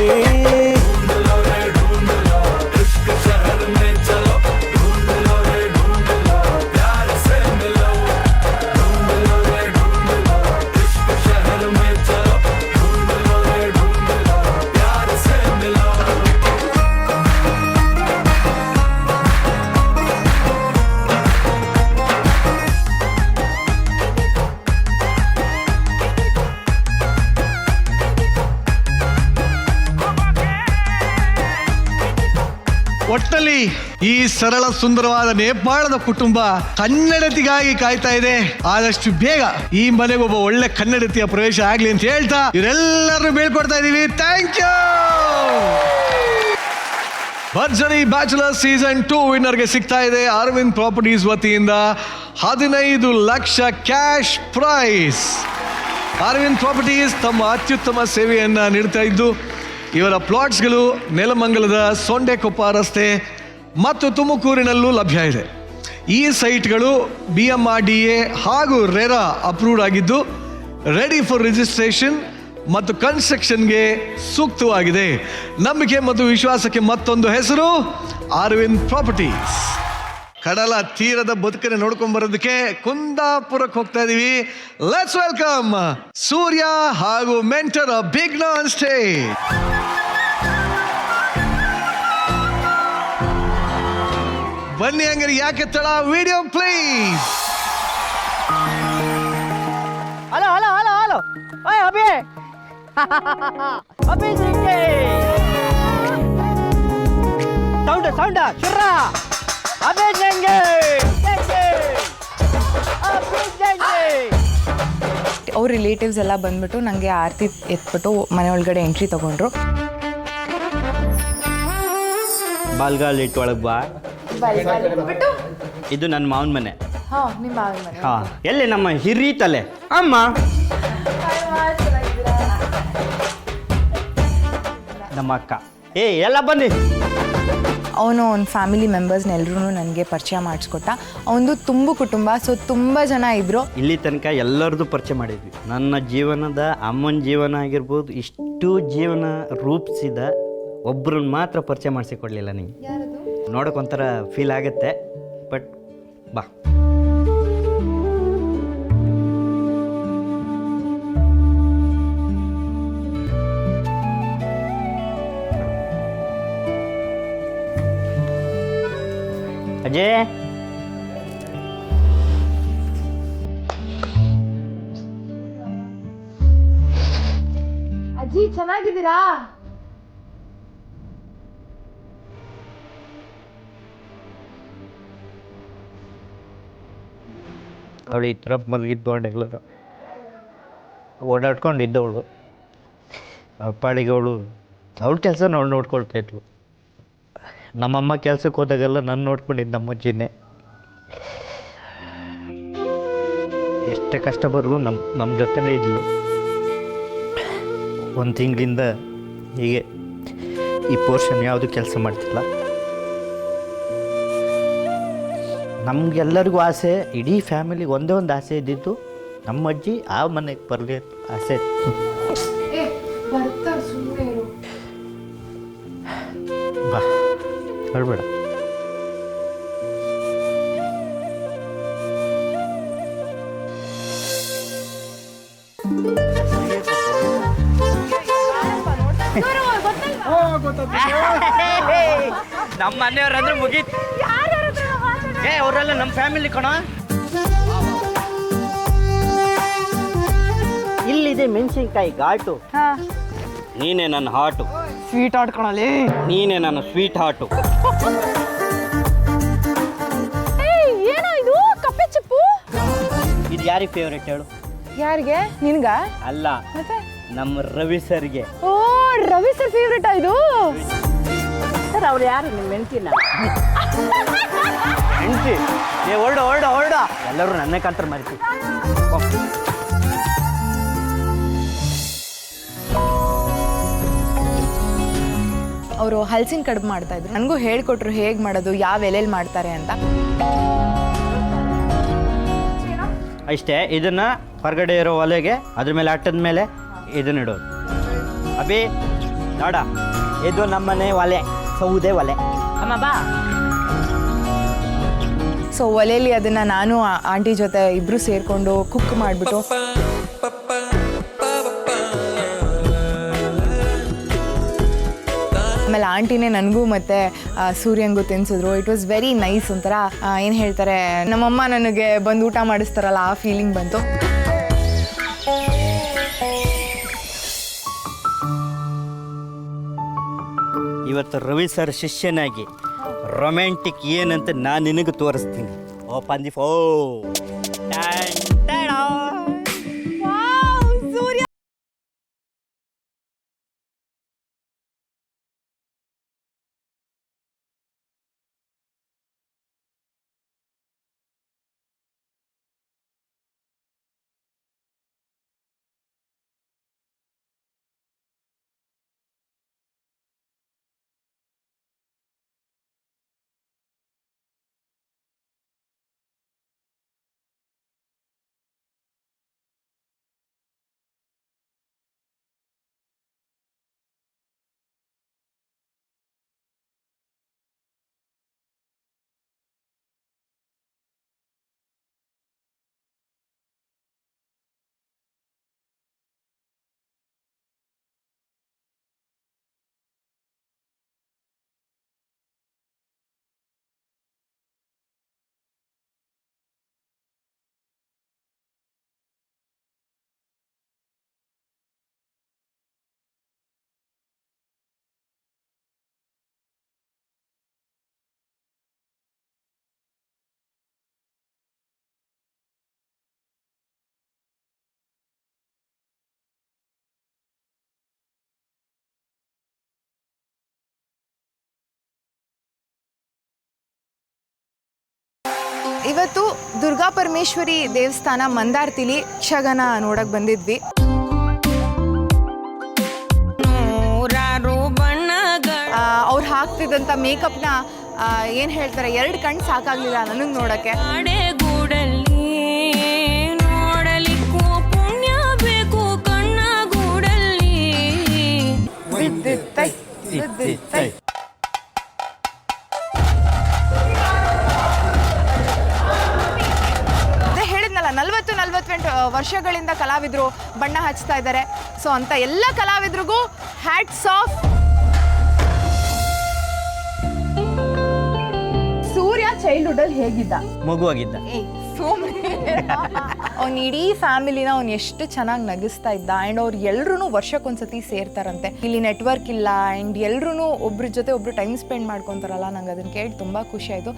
ಒಟ್ಟಲ್ಲಿ ಈ ಸರಳ ಸುಂದರವಾದ ನೇಪಾಳದ ಕುಟುಂಬ ಕನ್ನಡತಿಗಾಗಿ ಕಾಯ್ತಾ ಇದೆ. ಆದಷ್ಟು ಬೇಗ ಈ ಮನೆಗೆ ಒಬ್ಬ ಒಳ್ಳೆ ಕನ್ನಡತಿಯ ಪ್ರವೇಶ ಆಗ್ಲಿ ಅಂತ ಹೇಳ್ತಾ ಇವರೆಲ್ಲರೂ ಬೀಳ್ಕೊಡ್ತಾ ಇದೀವಿ. Thank you. Bharjari bachelor season 2 ವಿನ್ನರ್ಗೆ ಸಿಗ್ತಾ ಇದೆ ಅರವಿಂದ್ ಪ್ರಾಪರ್ಟೀಸ್ ವತಿಯಿಂದ 15 lakh cash prize. Aravind properties ತಮ್ಮ ಅತ್ಯುತ್ತಮ ಸೇವೆಯನ್ನ ನೀಡ್ತಾ ಇದ್ದು ಇವರ ಪ್ಲಾಟ್ಸ್ಗಳು ನೆಲಮಂಗಲದ ಸೊಂಡೆಕೊಪ್ಪ ರಸ್ತೆ ಮತ್ತು ತುಮಕೂರಿನಲ್ಲೂ ಲಭ್ಯ ಇದೆ. ಈ ಸೈಟ್ಗಳು BMRDA ಹಾಗೂ ರೆರಾ ಅಪ್ರೂವ್ಡ್ ಆಗಿದ್ದು ರೆಡಿ ಫಾರ್ ರಿಜಿಸ್ಟ್ರೇಷನ್ ಮತ್ತು ಕನ್ಸ್ಟ್ರಕ್ಷನ್ಗೆ ಸೂಕ್ತವಾಗಿದೆ. ನಂಬಿಕೆ ಮತ್ತು ವಿಶ್ವಾಸಕ್ಕೆ ಮತ್ತೊಂದು ಹೆಸರು ಅರವಿಂದ್ ಪ್ರಾಪರ್ಟೀಸ್. ಕಡಲ ತೀರದ ಬದುಕನ್ನು ನೋಡ್ಕೊಂಡ್ ಬರೋದಕ್ಕೆ ಕುಂದಾಪುರಕ್ಕೆ ಹೋಗ್ತಾ ಇದೀವಿ. ಲೆಟ್ಸ್ ವೆಲ್ಕಮ್ ಸೂರ್ಯ ಹಾಗೂ ಮೆಂಟರ್ ಬಿಗ್ ನಾನ್ ಸ್ಟೇಜ್. ಬನ್ನಿ ಹಂಗಾರೆ, ಯಾಕೆ ತಡ, video please. Hello hello hello hello ಓಯ್ ಅಭಿ ಅಭಿ ಜಿಂಗೆ ಸೌಂಡ ಶುರ್ರ ಅಭಿ ಜಿಂಗೆ ಅಭಿ ಜಿಂಗೆ. ಅವ್ರ ರಿಲೇಟಿವ್ಸ್ ಎಲ್ಲ ಬಂದ್ಬಿಟ್ಟು ನನಗೆ ಆರತಿ ಎತ್ಬಿಟ್ಟು ಮನೆ ಒಳಗಡೆ ಎಂಟ್ರಿ ತಗೊಂಡ್ರು. ಬಾಲ್ಗಾಲ್ ಇಟ್ಟು ಒಳಗೆ ಬಾ. ಇದು ನನ್ನ ಮಾವನ ಮನೆ. ಹಾಂ, ಎಲ್ಲಿ ನಮ್ಮ ಹಿರಿ ತಲೆ ಅಮ್ಮ. ನಮ್ಮ ಅಕ್ಕ ಎಲ್ಲ ಬನ್ನಿ. ಅವನು ಅವ್ನ ಫ್ಯಾಮಿಲಿ ಮೆಂಬರ್ಸ್ನೆಲ್ಲರೂ ನನಗೆ ಪರಿಚಯ ಮಾಡಿಸ್ಕೊಟ್ಟ. ಅವನದು ತುಂಬ ಕುಟುಂಬ, ಸೊ ತುಂಬ ಜನ ಇದ್ದರು. ಇಲ್ಲಿ ತನಕ ಎಲ್ಲರದು ಪರಿಚಯ ಮಾಡಿದ್ವಿ. ನನ್ನ ಜೀವನದ ಅಮ್ಮನ ಜೀವನ ಆಗಿರ್ಬೋದು, ಇಷ್ಟು ಜೀವನ ರೂಪಿಸಿದ ಒಬ್ಬರನ್ನ ಮಾತ್ರ ಪರಿಚಯ ಮಾಡಿಸಿಕೊಡ್ಲಿಲ್ಲ ನಿಂಗೆ. ನೋಡೋಕೊಂಥರ ಫೀಲ್ ಆಗುತ್ತೆ, ಬಟ್ ಬಾ. ಅಜಯ್, ಅಜ್ಜಿ ಚೆನ್ನಾಗಿದ್ದೀರಾ? ಅವಳು ಈ ಥರ ಮಲಗಿದ್ದವಳು ಎಲ್ಲರೂ ಓಡಾಡ್ಕೊಂಡಿದ್ದವಳು. ಪಾಳಿಗೆ ಅವಳ ಕೆಲಸ ನಾವು ನೋಡ್ಕೊಳ್ತಾ ಇದ್ವು. ನಮ್ಮಮ್ಮ ಕೆಲ್ಸಕ್ಕೆ ಹೋದಾಗೆಲ್ಲ ನಾನು ನೋಡ್ಕೊಂಡಿದ್ದು ನಮ್ಮಜ್ಜಿನೇ. ಎಷ್ಟೇ ಕಷ್ಟ ಬರಲು ನಮ್ಮ ಜೊತೆನೇ ಇದ್ಲು. ಒಂದು ತಿಂಗಳಿಂದ ಹೀಗೆ ಈ ಪೋರ್ಷನ್ ಯಾವುದು ಕೆಲಸ ಮಾಡ್ತಿಲ್ಲ. ನಮಗೆಲ್ಲರಿಗೂ ಆಸೆ, ಇಡೀ ಫ್ಯಾಮಿಲಿಗೆ ಒಂದೇ ಒಂದು ಆಸೆ ಇದ್ದಿದ್ದು, ನಮ್ಮ ಅಜ್ಜಿ ಆ ಮನೆಗೆ ಬರಲಿ ಆಸೆ ಇತ್ತು. ಬಾ, ಹೇಳ್ಬೇಡ. ನಮ್ಮ ಮನೆಯವ್ರಂದ್ರೆ ಮುಗೀತು. ಅವರೆಲ್ಲ ನಮ್ಮ ಫ್ಯಾಮಿಲಿ ಕಣ. ಇಲ್ಲಿದೆ ಮೆಣಸಿನ್ಕಾಯಿ ಘಾಟು. ನೀನೇ ನನ್ನ ಹಾಟು. ಸ್ವೀಟ್ ಆಡ್ಕೊಳಲಿ. ನೀನೇ ನನ್ನ ಸ್ವೀಟ್ ಹಾಟು. ಏನೋ ಇದು ಕಪ್ಪೆ ಚಿಪ್ಪು? ಇದು ಯಾರಿಗೆ ಫೇವ್ರೇಟ್ ಹೇಳು? ಯಾರಿಗೆ? ನಿನ್ಗ? ಅಲ್ಲ, ನಮ್ಮ ರವಿ ಸರ್ಗೆ. ಓ, ರವಿ ಸರ್ ಫೇವ್ರೇಟಾ ಇದು? ಸರ್ ಅವ್ರು ಯಾರು? ನಿಮ್ಮ ಹೆಂಡ್ತಿನ? ಹೆಂಡ್ತಿ? ಹೊರಡ ಎಲ್ಲರೂ ನನ್ನೇ ಕಂತರ ಮರಿತೀವಿ. ಅವರು ಹಲಸಿನ ಕಡುಬು ಮಾಡ್ತಾ ಇದ್ರು. ನನಗೂ ಹೇಳ್ಕೊಟ್ರು ಹೇಗೆ ಮಾಡೋದು, ಯಾವ ಎಲೆಯಲ್ಲಿ ಮಾಡ್ತಾರೆ ಅಂತ. ಅಷ್ಟೇ, ಇದನ್ನ ಹೊರಗಡೆ ಇರೋ ಒಲೆಗೆ ಅದ್ರ ಮೇಲೆ ಅಟ್ಟದ ಮೇಲೆ ಇದನ್ನ ಇಡೋದು. ಅಭಿ ನೋಡ, ಇದು ನಮ್ಮನೆ ಒಲೆ, ಸೌದೆ ಒಲೆ. ಅಮ್ಮ ಬಾ. ಸೊ ಒಲೆಯಲ್ಲಿ ಅದನ್ನು ನಾನು ಆಂಟಿ ಜೊತೆ ಇಬ್ಬರು ಸೇರಿಕೊಂಡು ಕುಕ್ ಮಾಡಿಬಿಟ್ಟು ಆಮೇಲೆ ಆಂಟಿನೇ ನನಗೂ ಮತ್ತು ಸೂರ್ಯಂಗೂ ತಿನ್ಸಿದ್ರು. It was very nice. ಒಂಥರ ಏನು ಹೇಳ್ತಾರೆ, ನಮ್ಮಮ್ಮ ನನಗೆ ಬಂದು ಊಟ ಮಾಡಿಸ್ತಾರಲ್ಲ, ಆ ಫೀಲಿಂಗ್ ಬಂತು. ಇವತ್ತು ರವಿ ಸರ್ ಶಿಷ್ಯನಾಗಿ ರೊಮ್ಯಾಂಟಿಕ್ ಏನಂತ ನಾನು ನಿನಗೆ ತೋರಿಸ್ತೀನಿ. Open the phone. ಇವತ್ತು ದುರ್ಗಾ ಪರಮೇಶ್ವರಿ ದೇವಸ್ಥಾನ ಮಂದಾರ್ತಿಲಿ ಯಕ್ಷಗಾನ ನೋಡಕ್ ಬಂದಿದ್ವಿ. ಅವ್ರು ಹಾಕ್ತಿದ್ದಂಥ ಮೇಕಪ್ನ ಏನು ಹೇಳ್ತಾರೆ, 2 ಕಣ್ಣು ಸಾಕಾಗ್ಲಿಲ್ಲ ನನಗೆ ನೋಡಕ್ಕೆ. ನೋಡಲಿಕ್ಕೂ ಪುಣ್ಯ ಬೇಕು ಕಣ್ಣ ಗೂಡಲ್ಲಿ. ಹೇಳಿದ್ನಲ್ಲ 40-48 ವರ್ಷಗಳಿಂದ ಕಲಾವಿದರು ಬಣ್ಣ ಹಚ್ತಾ ಇದ್ದಾರೆ. ಸೊ ಅಂತ ಎಲ್ಲ ಕಲಾವಿದ್ರಿಗೂ ಹ್ಯಾಟ್ಸ್ ಆಫ್. ಸೂರ್ಯ ಚೈಲ್ಡ್ಹುಡ್ ಅಲ್ಲಿ ಹೇಗಿದ್ದ? ಮಗುವಾಗಿದ್ದ. ಅವ್ನು ಇಡೀ ಫ್ಯಾಮಿಲಿನ ಅವ್ನು ಎಷ್ಟು ಚೆನ್ನಾಗಿ ನಗಿಸ್ತಾ ಇದ್ದ. ಆ್ಯಂಡ್ ಅವ್ರು ಎಲ್ರೂ ವರ್ಷಕ್ಕೊಂದ್ಸತಿ ಸೇರ್ತಾರಂತೆ. ಇಲ್ಲಿ ನೆಟ್ವರ್ಕ್ ಇಲ್ಲ ಆ್ಯಂಡ್ ಎಲ್ರೂ ಒಬ್ರ ಜೊತೆ ಒಬ್ರು ಟೈಮ್ ಸ್ಪೆಂಡ್ ಮಾಡ್ಕೊತಾರಲ್ಲ, ನಂಗೆ ಅದನ್ನು ಕೇಳಿ ತುಂಬ ಖುಷಿ ಆಯಿತು.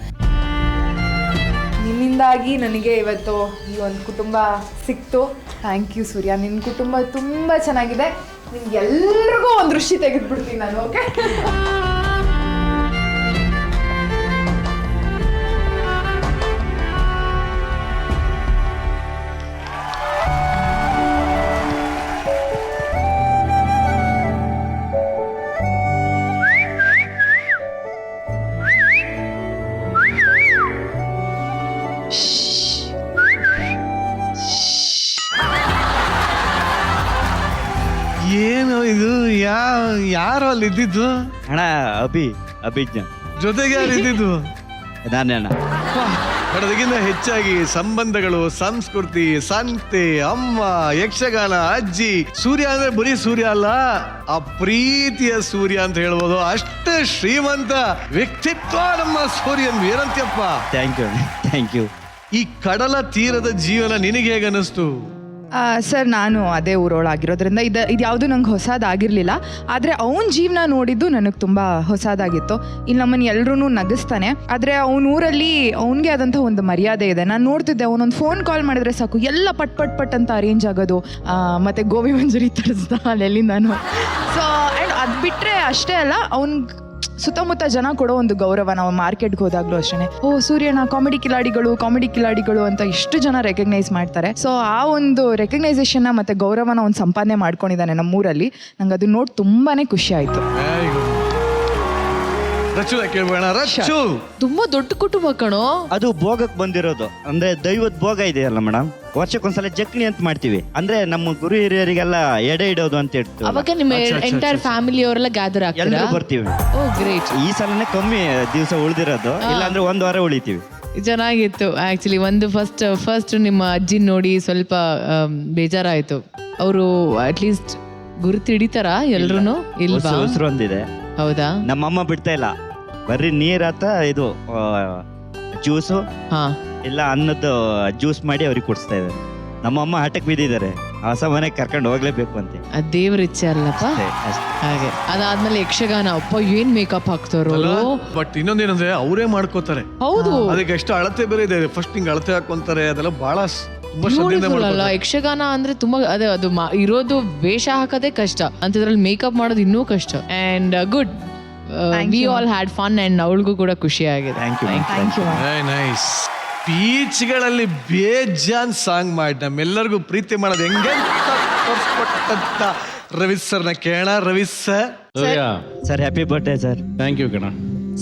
ನಿನ್ನಿಂದಾಗಿ ನನಗೆ ಇವತ್ತು ಈ ಒಂದು ಕುಟುಂಬ ಸಿಕ್ತು. ಥ್ಯಾಂಕ್ ಯು ಸೂರ್ಯ. ನಿನ್ನ ಕುಟುಂಬ ತುಂಬ ಚೆನ್ನಾಗಿದೆ. ನಿಮ್ಗೆಲ್ರಿಗೂ ಒಂದು ದೃಷ್ಟಿ ತೆಗೆದುಬಿಡ್ತೀನಿ ನಾನು. ಓಕೆ, ಏನು ಇದು? ಯಾರು ಅಲ್ಲಿ ಇದ್ದಿದ್ದು? ಅಣ್ಣ ಅಭಿಜ್ಞ ಜೊತೆಗೆ ಯಾರು ಇದ್ದಿದ್ದು? ನಾನೇ ಅಣ್ಣ. ಅದಕ್ಕಿಂತ ಹೆಚ್ಚಾಗಿ ಸಂಬಂಧಗಳು, ಸಂಸ್ಕೃತಿ, ಸಂತೆ, ಅಮ್ಮ, ಯಕ್ಷಗಾನ, ಅಜ್ಜಿ. ಸೂರ್ಯ ಅಂದ್ರೆ ಬರೀ ಸೂರ್ಯ ಅಲ್ಲ, ಆ ಪ್ರೀತಿಯ ಸೂರ್ಯ ಅಂತ ಹೇಳ್ಬೋದು. ಅಷ್ಟೇ ಶ್ರೀಮಂತ ವ್ಯಕ್ತಿತ್ವ ನಮ್ಮ ಸೂರ್ಯನ್. ಏನಂತ್ಯಪ್ಪ? Thank you. ಈ ಕಡಲ ತೀರದ ಜೀವನ ನಿನಗೆ ಹೇಗನ್ನಿಸ್ತು? ಸರ್, ನಾನು ಅದೇ ಊರೊಳಾಗಿರೋದ್ರಿಂದ ಇದು ಯಾವುದು ನಂಗೆ ಹೊಸದಾಗಿರಲಿಲ್ಲ. ಆದರೆ ಅವನ ಜೀವನ ನೋಡಿದ್ದು ನನಗೆ ತುಂಬ ಹೊಸದಾಗಿತ್ತು. ಇಲ್ಲಿ ನಮ್ಮನ್ನು ಎಲ್ಲರೂ ನಗಿಸ್ತಾನೆ. ಆದರೆ ಅವನ ಊರಲ್ಲಿ ಅವನಿಗೆ ಆದಂಥ ಒಂದು ಮರ್ಯಾದೆ ಇದೆ. ನಾನು ನೋಡ್ತಿದ್ದೆ, ಅವನೊಂದು ಫೋನ್ ಕಾಲ್ ಮಾಡಿದ್ರೆ ಸಾಕು ಎಲ್ಲ ಪಟ್ ಅಂತ ಅರೇಂಜ್ ಆಗೋದು. ಮತ್ತು ಗೋಬಿ ಮಂಜೂರಿ ತರಿಸ್ದ ಅಲ್ಲೆಲ್ಲಿ ನಾನು. ಸೊ ಆ್ಯಂಡ್ ಅದು ಬಿಟ್ಟರೆ ಅಷ್ಟೇ ಅಲ್ಲ, ಅವ್ನಿಗೆ ಸುತ್ತಮುತ್ತ ಜನ ಕೊಡೋ ಒಂದು ಗೌರವ. ನಾವು ಮಾರ್ಕೆಟ್ಗೆ ಹೋದಾಗ್ಲೂ ಅಷ್ಟೇ, ಓ ಸೂರ್ಯನ ಕಾಮಿಡಿ ಕಿಲಾಡಿಗಳು ಅಂತ ಎಷ್ಟು ಜನ ರೆಕಗ್ನೈಸ್ ಮಾಡ್ತಾರೆ. ಸೊ ಆ ಒಂದು ರೆಕಗ್ನೈಸೇಷನ್ನ ಮತ್ತು ಗೌರವನ ಒಂದು ಸಂಪಾದನೆ ಮಾಡ್ಕೊಂಡಿದ್ದಾನೆ ನಮ್ಮೂರಲ್ಲಿ. ನಂಗೆ ಅದನ್ನ ನೋಡಿ ತುಂಬಾ ಖುಷಿ ಆಯಿತು. ತುಂಬಾ ದೊಡ್ಡ ಕುಟುಂಬ ಕಣೋ. ಅದು ಭೋಗಕ್ಕೆ ಬಂದಿರೋದು. ಅಂದ್ರೆ ದೈವದ ಭೋಗ ಇದೆಯಲ್ಲ ಮೇಡಮ್, ವರ್ಷಕ್ಕೊಂದ್ಸಲ ಜಕ್ನಿ ಅಂತ ಮಾಡ್ತೀವಿ. ಅಂದ್ರೆ ನಮ್ಮ ಗುರು ಹಿರಿಯರಿಗೆಲ್ಲ ಎಡೆ ಇಡೋದು ಅಂತ ಹೇಳ್ತೀವಿ. ಅವಾಗ ನಿಮ್ಮ ಎಂಟೈರ್ ಫ್ಯಾಮಿಲಿ ಅವರೆಲ್ಲ ಗ್ಯಾದರ್ ಆಗ್ತಾರೆ, ಎಲ್ಲರೂ ಬರ್ತೀವಿ. ಓ ಗ್ರೇಟ್. ಈ ಸಲನೇ ಕಮ್ಮಿ ದಿವಸ ಉಳಿದಿರೋದು, ಇಲ್ಲಾಂದ್ರೆ 1 ವಾರ ಉಳಿತೀವಿ. ಚೆನ್ನಾಗಿತ್ತು ಆಕ್ಚುಲಿ. ಒಂದು ಫಸ್ಟ್ ನಿಮ್ಮ ಅಜ್ಜಿ ನೋಡಿ ಸ್ವಲ್ಪ ಬೇಜಾರಾಯ್ತು. ಅವರು ಅಟ್ಲೀಸ್ಟ್ ಗುರುತು ಹಿಡಿತಾರ ಎಲ್ರು? ಇಲ್ವಾ? ಹೆಸರು ಒಂದಿದೆ. ಹೌದಾ? ನಮ್ಮಮ್ಮ ಬಿಡ್ತಾ ಇಲ್ಲ, ಬರ್ರಿ ನೀರಾತ ಇದು ಜ್ಯೂಸು ಇಲ್ಲ ಅನ್ನದ ಜ್ಯೂಸ್ ಮಾಡಿ ಅವ್ರಿಗೆ ಕೊಡಿಸ್ತಾ ಇದ್ದಾರೆ. ನಮ್ಮಮ್ಮ ಹಠಕ್ಕೆ ಬಿದ್ದಿದ್ದಾರೆ, ಹೊಸ ಮನೆಗೆ ಕರ್ಕೊಂಡು ಹೋಗ್ಲೇಬೇಕು ಅಂತ. ಅದ್ ದೇವ್ರ ಇಚ್ಛೆ ಅಲ್ಲಪ್ಪ. ಹಾಗೆ ಅದಾದ್ಮೇಲೆ ಯಕ್ಷಗಾನ, ಅಪ್ಪ ಏನ್ ಮೇಕಪ್ ಹಾಕ್ತಾರೋ. ಬಟ್ ಇನ್ನೊಂದೇನಂದ್ರೆ ಅವರೇ ಮಾಡ್ಕೋತಾರೆ. ಹೌದು, ಅದಕ್ಕೆ ಎಷ್ಟು ಅಳತೆ ಬೇರೆ ಇದೆ. ಫಸ್ಟ್ ಹಿಂಗ್ ಅಳತೆ ಹಾಕೊಂತಾರೆ, ಅದೆಲ್ಲ ಬಹಳ ಅಲ್ಲ. ಯಕ್ಷಗಾನ ಅಂದ್ರೆ ತುಂಬಾ ಅದು ಇರೋದು ವೇಷ ಹಾಕೋದೇ ಕಷ್ಟ, ಅಂತದ್ರಲ್ಲಿ ಮೇಕಪ್ ಮಾಡೋದು ಇನ್ನೂ ಕಷ್ಟ. And good, we all had fun and ಅವಳಿಗೂ ಕೂಡ ಖುಷಿ ಆಗಿದೆ. Thank you. ನೈಸ್. ಸ್ಪೀಚ್ಗಳಲ್ಲಿ ಬೇಜಾನ್ ಸಾಂಗ್ ಮಾಡಿ ನಮ್ಮೆಲ್ಲರಿಗೂ ಪ್ರೀತಿ ಮಾಡೋದು ಹೆಂಗೆ ತೋರಿಸ್ಕೊಟ್ಟಂತ ರವಿ ಸರ್ನ ಕೇಳೋಣ. Ravi sir happy birthday sir. Thank you ಕಣ.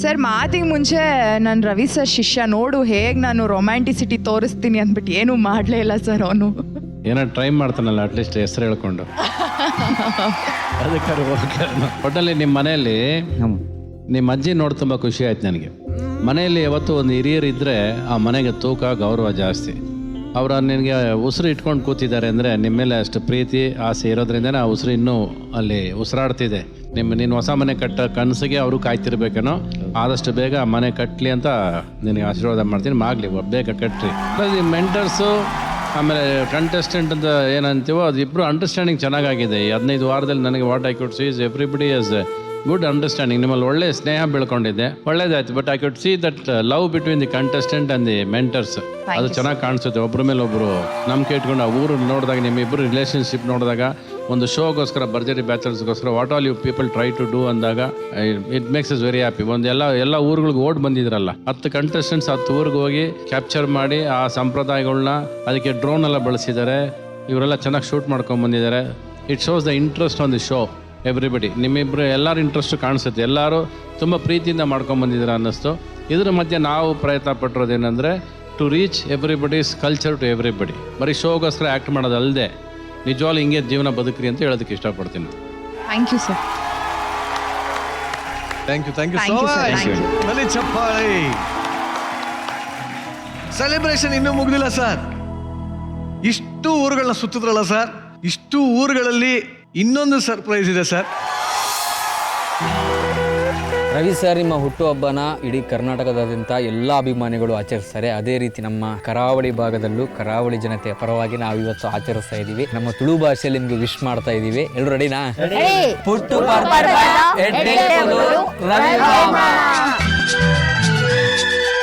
ಸರ್, ಮಾತಿಗೆ ಮುಂಚೆ ನಾನು ರವಿ ಸರ್ ಶಿಷ್ಯ, ನೋಡು ಹೇಗೆ ನಾನು ರೊಮ್ಯಾಂಟಿಸಿಟಿ ತೋರಿಸ್ತೀನಿ ಅಂದ್ಬಿಟ್ಟು ಏನೂ ಮಾಡಲೇ ಇಲ್ಲ ಸರ್. ಅವನು ಏನೋ ಟ್ರೈ ಮಾಡ್ತಾನಲ್ಲ, ಅಟ್ಲೀಸ್ಟ್ ಹೆಸರು ಹೇಳ್ಕೊಂಡು. ಅದಕ್ಕೆ ಒಟ್ಟಲ್ಲಿ ನಿಮ್ಮ ಮನೆಯಲ್ಲಿ ನಿಮ್ಮ ಅಜ್ಜಿ ನೋಡಿ ತುಂಬ ಖುಷಿ ಆಯ್ತು ನನಗೆ. ಮನೆಯಲ್ಲಿ ಯಾವತ್ತು ಒಂದು ಹಿರಿಯರು ಇದ್ದರೆ ಆ ಮನೆಗೆ ತೂಕ ಗೌರವ ಜಾಸ್ತಿ. ಅವರು ನಿನಗೆ ಉಸಿರು ಇಟ್ಕೊಂಡು ಕೂತಿದ್ದಾರೆ ಅಂದರೆ ನಿಮ್ಮ ಮೇಲೆ ಅಷ್ಟು ಪ್ರೀತಿ ಆಸೆ ಇರೋದ್ರಿಂದನೇ ಆ ಉಸಿರು ಇನ್ನೂ ಅಲ್ಲಿ ಉಸಿರಾಡ್ತಿದೆ. ನೀನು ಹೊಸ ಮನೆ ಕಟ್ಟ ಕನಸಿಗೆ ಅವರು ಕಾಯ್ತಿರ್ಬೇಕೇನೋ. ಆದಷ್ಟು ಬೇಗ ಆ ಮನೆ ಕಟ್ಟಲಿ ಅಂತ ನಿನಗೆ ಆಶೀರ್ವಾದ ಮಾಡ್ತೀನಿ. ಆಗಲಿ, ಬೇಗ ಕಟ್ಟ್ರಿ. ನಿಮ್ಮ ಮೆಂಟರ್ಸು ಆಮೇಲೆ ಕಂಟೆಸ್ಟೆಂಟ್ ಅಂತ ಏನಂತೀವೋ ಅದು ಇಬ್ಬರು ಅಂಡರ್ಸ್ಟ್ಯಾಂಡಿಂಗ್ ಚೆನ್ನಾಗಾಗಿದೆ. ಈ 15 ವಾರದಲ್ಲಿ ನನಗೆ what I could see is everybody is good understanding. ನಿಮ್ಮಲ್ಲಿ ಒಳ್ಳೆ ಸ್ನೇಹ ಬೆಳ್ಕೊಂಡಿದ್ದೆ, ಒಳ್ಳೇದಾಯ್ತು. But I could see that love between the contestant and the mentors. ಅದು ಚೆನ್ನಾಗಿ ಕಾಣಿಸುತ್ತೆ. ಒಬ್ಬರ ಮೇಲೆ ಒಬ್ಬರು ನಂಬಿಕೆ ಇಟ್ಕೊಂಡು ಆ ಊರು ನೋಡಿದಾಗ, ನಿಮ್ಮಿಬ್ಬರು ರಿಲೇಷನ್ಶಿಪ್ ನೋಡಿದಾಗ ಒಂದು ಶೋಗೋಸ್ಕರ ಭರ್ಜರಿ ಬ್ಯಾಚಲರ್ಸ್ಗೋಸ್ಕರ what all you people try to do ಅಂದಾಗ it makes is very happy. ಒಂದು ಎಲ್ಲ ಊರುಗಳಿಗೆ ಓಡ್ ಬಂದಿದ್ರಲ್ಲ, 10 ಕಂಟೆಸ್ಟೆಂಟ್ಸ್ 10 ಊರಿಗೆ ಹೋಗಿ ಕ್ಯಾಪ್ಚರ್ ಮಾಡಿ ಆ ಸಂಪ್ರದಾಯಗಳನ್ನ ಅದಕ್ಕೆ ಡ್ರೋನ್ ಎಲ್ಲ ಬಳಸಿದ್ದಾರೆ. ಇವರೆಲ್ಲ ಚೆನ್ನಾಗಿ ಶೂಟ್ ಮಾಡ್ಕೊಂಡು ಬಂದಿದ್ದಾರೆ. It shows the interest on the show. Everybody ನಿಮ್ಮಿಬ್ಬರು ಎಲ್ಲರ ಇಂಟ್ರೆಸ್ಟ್ ಕಾಣಿಸುತ್ತೆ, ಎಲ್ಲರೂ ತುಂಬ ಪ್ರೀತಿಯಿಂದ ಮಾಡ್ಕೊಂಡು ಬಂದಿದ್ದಾರೆ ಅನ್ನಿಸ್ತು. ಇದ್ರ ಮಧ್ಯೆ ನಾವು ಪ್ರಯತ್ನ ಪಟ್ಟಿರೋದೇನೆಂದರೆ to reach everybody's culture to everybody. ಬರೀ ಶೋಗೋಸ್ಕರ ಆ್ಯಕ್ಟ್ ಮಾಡೋದಲ್ಲದೆ ನಿಜವಾಗ್ಲೂ ಹಿಂಗೆ ಜೀವನ ಬದುಕ್ರಿ ಅಂತ ಹೇಳೋದಕ್ಕೆ ಇಷ್ಟಪಡ್ತೀನಿ. Thank you sir. Thank you Thank you, sir. Thank you. ಬಲಿ ಚಪ್ಪಾಳೆ. ಸೆಲೆಬ್ರೇಷನ್ ಇನ್ನೂ ಮುಗ್ದಿಲ್ಲ ಸರ್. ಇಷ್ಟು ಊರುಗಳನ್ನ ಸುತ್ತಿದ್ರಲ್ಲ ಸರ್, ಇಷ್ಟು ಊರುಗಳಲ್ಲಿ ಇನ್ನೊಂದು ಸರ್ಪ್ರೈಸ್ ಇದೆ ಸರ್. ರವಿ ಸರ್ ನಿಮ್ಮ ಹುಟ್ಟುಹಬ್ಬನ ಇಡೀ ಕರ್ನಾಟಕದಾದ್ಯಂತ ಎಲ್ಲ ಅಭಿಮಾನಿಗಳು ಆಚರಿಸ್ತಾರೆ. ಅದೇ ರೀತಿ ನಮ್ಮ ಕರಾವಳಿ ಭಾಗದಲ್ಲೂ ಕರಾವಳಿ ಜನತೆಯ ಪರವಾಗಿ ನಾವು ಇವತ್ತು ಆಚರಿಸ್ತಾ ಇದ್ದೀವಿ. ನಮ್ಮ ತುಳು ಭಾಷೆಯಲ್ಲಿ ನಿಮ್ಗೆ ವಿಶ್ ಮಾಡ್ತಾ ಇದ್ದೀವಿ. ಎಲ್ಲರೂ ರೆಡಿನಾ?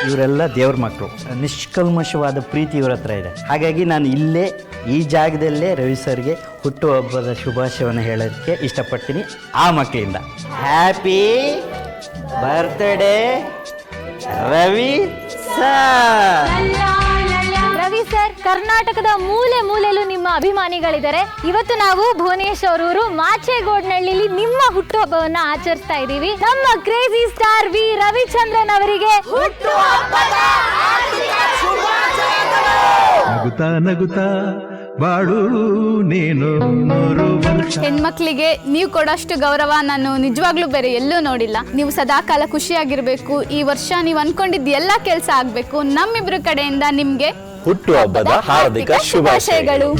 ಇವರೆಲ್ಲ ದೇವ್ರ ಮಕ್ಕಳು, ನಿಷ್ಕಲ್ಮಶವಾದ ಪ್ರೀತಿ ಇವ್ರ ಹತ್ರ ಇದೆ. ಹಾಗಾಗಿ ನಾನು ಇಲ್ಲೇ ಈ ಜಾಗದಲ್ಲೇ ರವಿ ಸರ್ಗೆ ಹುಟ್ಟುಹಬ್ಬದ ಶುಭಾಶಯವನ್ನು ಹೇಳೋದಕ್ಕೆ ಇಷ್ಟಪಡ್ತೀನಿ. ಆ ಮಕ್ಕಳಿಂದ happy birthday Ravi sir. Ravi sir, ಕರ್ನಾಟಕದ ಮೂಲೆ ಮೂಲೆಯಲ್ಲೂ ನಿಮ್ಮ ಅಭಿಮಾನಿಗಳಿದ್ದಾರೆ. ಇವತ್ತು ನಾವು ಭುವನೇಶ್ವರ ಊರು ಮಾಚೇಗೋಡ್ನಹಳ್ಳಿಲಿ ನಿಮ್ಮ ಹುಟ್ಟುಹಬ್ಬವನ್ನ ಆಚರಿಸ್ತಾ ಇದ್ದೀವಿ. ನಮ್ಮ ಕ್ರೇಜಿ ಸ್ಟಾರ್ ವಿ ರವಿಚಂದ್ರನ್ ಅವರಿಗೆ ಹುಟ್ಟುಹಬ್ಬದ ನಗುತ್ತಾ ನಗುತ್ತಾ ಬಾಳು ನೀನು. ಹೆಣ್ಮಕ್ಳಿಗೆ ನೀವು ಕೊಡೋಷ್ಟು ಗೌರವ ನಾನು ನಿಜವಾಗ್ಲೂ ಬೇರೆ ಎಲ್ಲೂ ನೋಡಿಲ್ಲ. ನೀವು ಸದಾಕಾಲ ಖುಷಿಯಾಗಿರ್ಬೇಕು. ಈ ವರ್ಷ ನೀವು ಅನ್ಕೊಂಡಿದ್ದ ಎಲ್ಲ ಕೆಲಸ ಆಗ್ಬೇಕು. ನಮ್ಮಿಬ್ರ ಕಡೆಯಿಂದ ನಿಮ್ಗೆ ಹುಟ್ಟುಹಬ್ಬದ ಹಾರ್ದಿಕ ಶುಭಾಶಯಗಳು.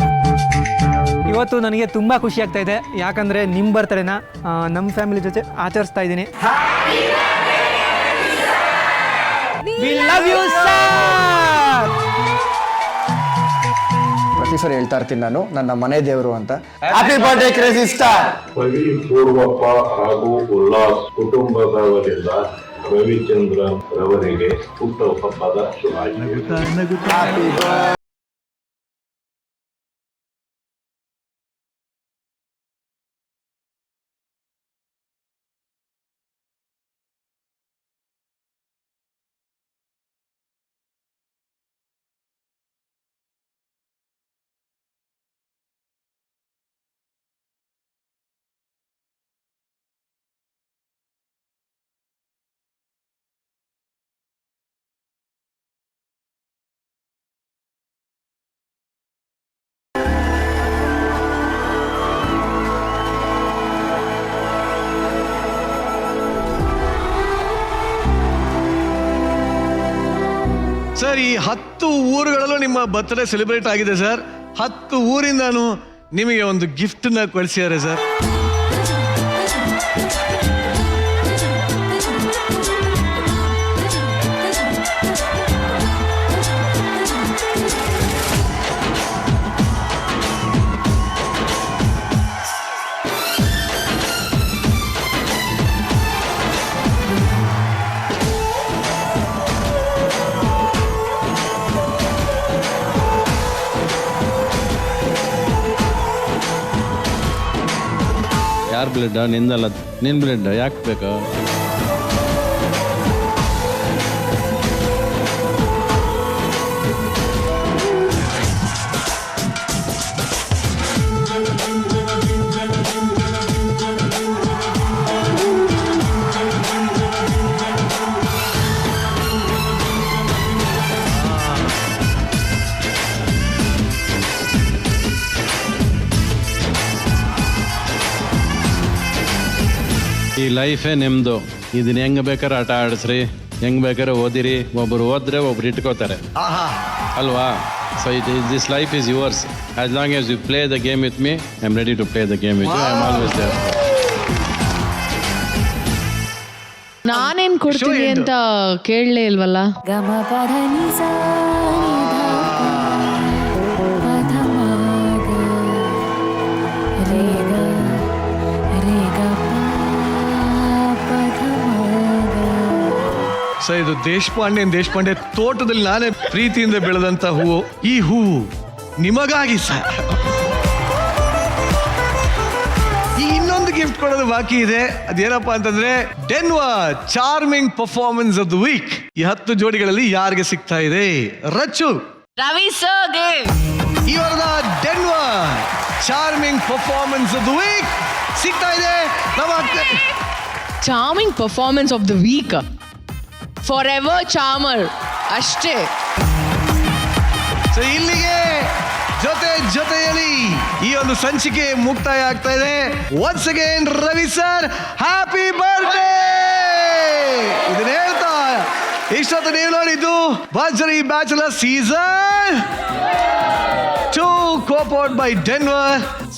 ಇವತ್ತು ನನಗೆ ತುಂಬ ಖುಷಿ ಆಗ್ತಾ ಇದೆ, ಯಾಕಂದರೆ ನಿಮ್ಮ ಬರ್ತಡೇನ ನಮ್ಮ ಫ್ಯಾಮಿಲಿ ಜೊತೆ ಆಚರಿಸ್ತಾ ಇದ್ದೀನಿ. ಪ್ರತಿ ಸರಿ ಹೇಳ್ತಾ ಇರ್ತೀನಿ ನಾನು, ನನ್ನ ಮನೆ ದೇವರು ಅಂತ. Happy birthday crazy star. Ravi ಪೂರ್ವಪ್ಪ ಹಾಗೂ ಉಲ್ಲಾಸ್ ಕುಟುಂಬದವರಿಂದ ರವಿಚಂದ್ರನ್ ರವರಿಗೆ ಹುಟ್ಟುಹಬ್ಬದ ಶುಭಾಶಯ. ಸರ್, ಈ 10 ಊರುಗಳಲ್ಲೂ ನಿಮ್ಮ ಬರ್ತ್ಡೇ ಸೆಲೆಬ್ರೇಟ್ ಆಗಿದೆ ಸರ್. 10 ಊರಿಂದಾನು ನಿಮಗೆ ಒಂದು ಗಿಫ್ಟನ್ನ ಕಳಿಸಿದ್ದಾರೆ ಸರ್. ಯಾರು ಬ್ಲಡ್? ನಿಂದಲ್ಲ, ನಿನ್ನ ಬ್ಲಡ್ ಯಾಕೆ ಬೇಕು? ಈ ಲೈಫೇ ನಿಮ್ಮದು. ಇದನ್ನ ಹೆಂಗೆ ಬೇಕಾದ್ರೆ ಆಟ ಆಡಿಸ್ರಿ, ಹೆಂಗೆ ಬೇಕಾದ್ರೆ ಓದಿರಿ. ಒಬ್ಬರು ಓದಿದ್ರೆ ಒಬ್ರು ಇಟ್ಕೋತಾರೆ ಅಲ್ವಾ? So this life is yours. As long as you play the game with me, I am ready to play the game with you. I am always there. ನಾನೇನ್ ಕೊಡ್ತೀನಿ ಅಂತ ಕೇಳಲೇ ಇಲ್ವಲ್ಲ. ಸರ್, ಇದು ದೇಶಪಾಂಡೆ ತೋಟದಲ್ಲಿ ನಾನೇ ಪ್ರೀತಿಯಿಂದ ಬೆಳೆದಂತ ಹೂವು. ಈ ಹೂವು ನಿಮಗಾಗಿ ಸರ್. ಕೊಡೋದು ಬಾಕಿ ಇದೆ. ಅದೇನಪ್ಪ ಅಂತಂದ್ರೆ Denver charming performance of the week. ಈ 10 ಜೋಡಿಗಳಲ್ಲಿ ಯಾರಿಗೆ ಸಿಗ್ತಾ ಇದೆ? ರಚ್ಚು, ರವಿ ಸರ್ಗೆ ಈ ವಾರದ Denver charming performance of the week ಸಿಗ್ತಾ ಇದೆ. Charming performance of the week for ever charmer ಅಷ್ಟೇ. ಸೊ ಇಲ್ಲಿಗೆ ಜೊತೆಯಲ್ಲಿ ಈ ಒಂದು ಸಂಚಿಕೆ ಮುಕ್ತಾಯ ಆಗ್ತಾ ಇದೆ. Once again Ravi sir, happy birthday. ಇದನ್ನ ಹೇಳ್ತಾ ಇಷ್ಟೊತ್ತು ನೀವು ನೋಡಿದ್ದು ಭರ್ಜರಿ bachelor season 2 co-powered by Denver.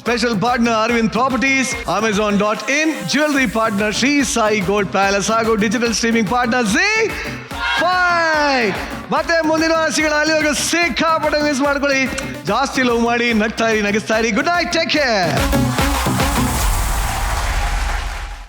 Special partner Arvind Properties, Amazon.in, jewelry partner Sri Sai Gold Palace ಹಾಗೂ ಡಿಜಿಟಲ್ ಸ್ಟ್ರೀಮಿಂಗ್ ಪಾರ್ಟ್ನರ್ ZEE5. ಮತ್ತೆ ಮುಂದಿನ ರಾಶಿಗಳ ಅಲ್ಲಿವರೆಗೂ ಸಿಕ್ಕಾಪಟ್ಟೆ ಮಿಸ್ ಮಾಡ್ಕೊಳ್ಳಿ. ಜಾಸ್ತಿ ಲವ್ ಮಾಡಿ, ನಗ್ತಾ ಇರಿ, ನಗಿಸ್ತಾ ಇರಿ. Good night, take care.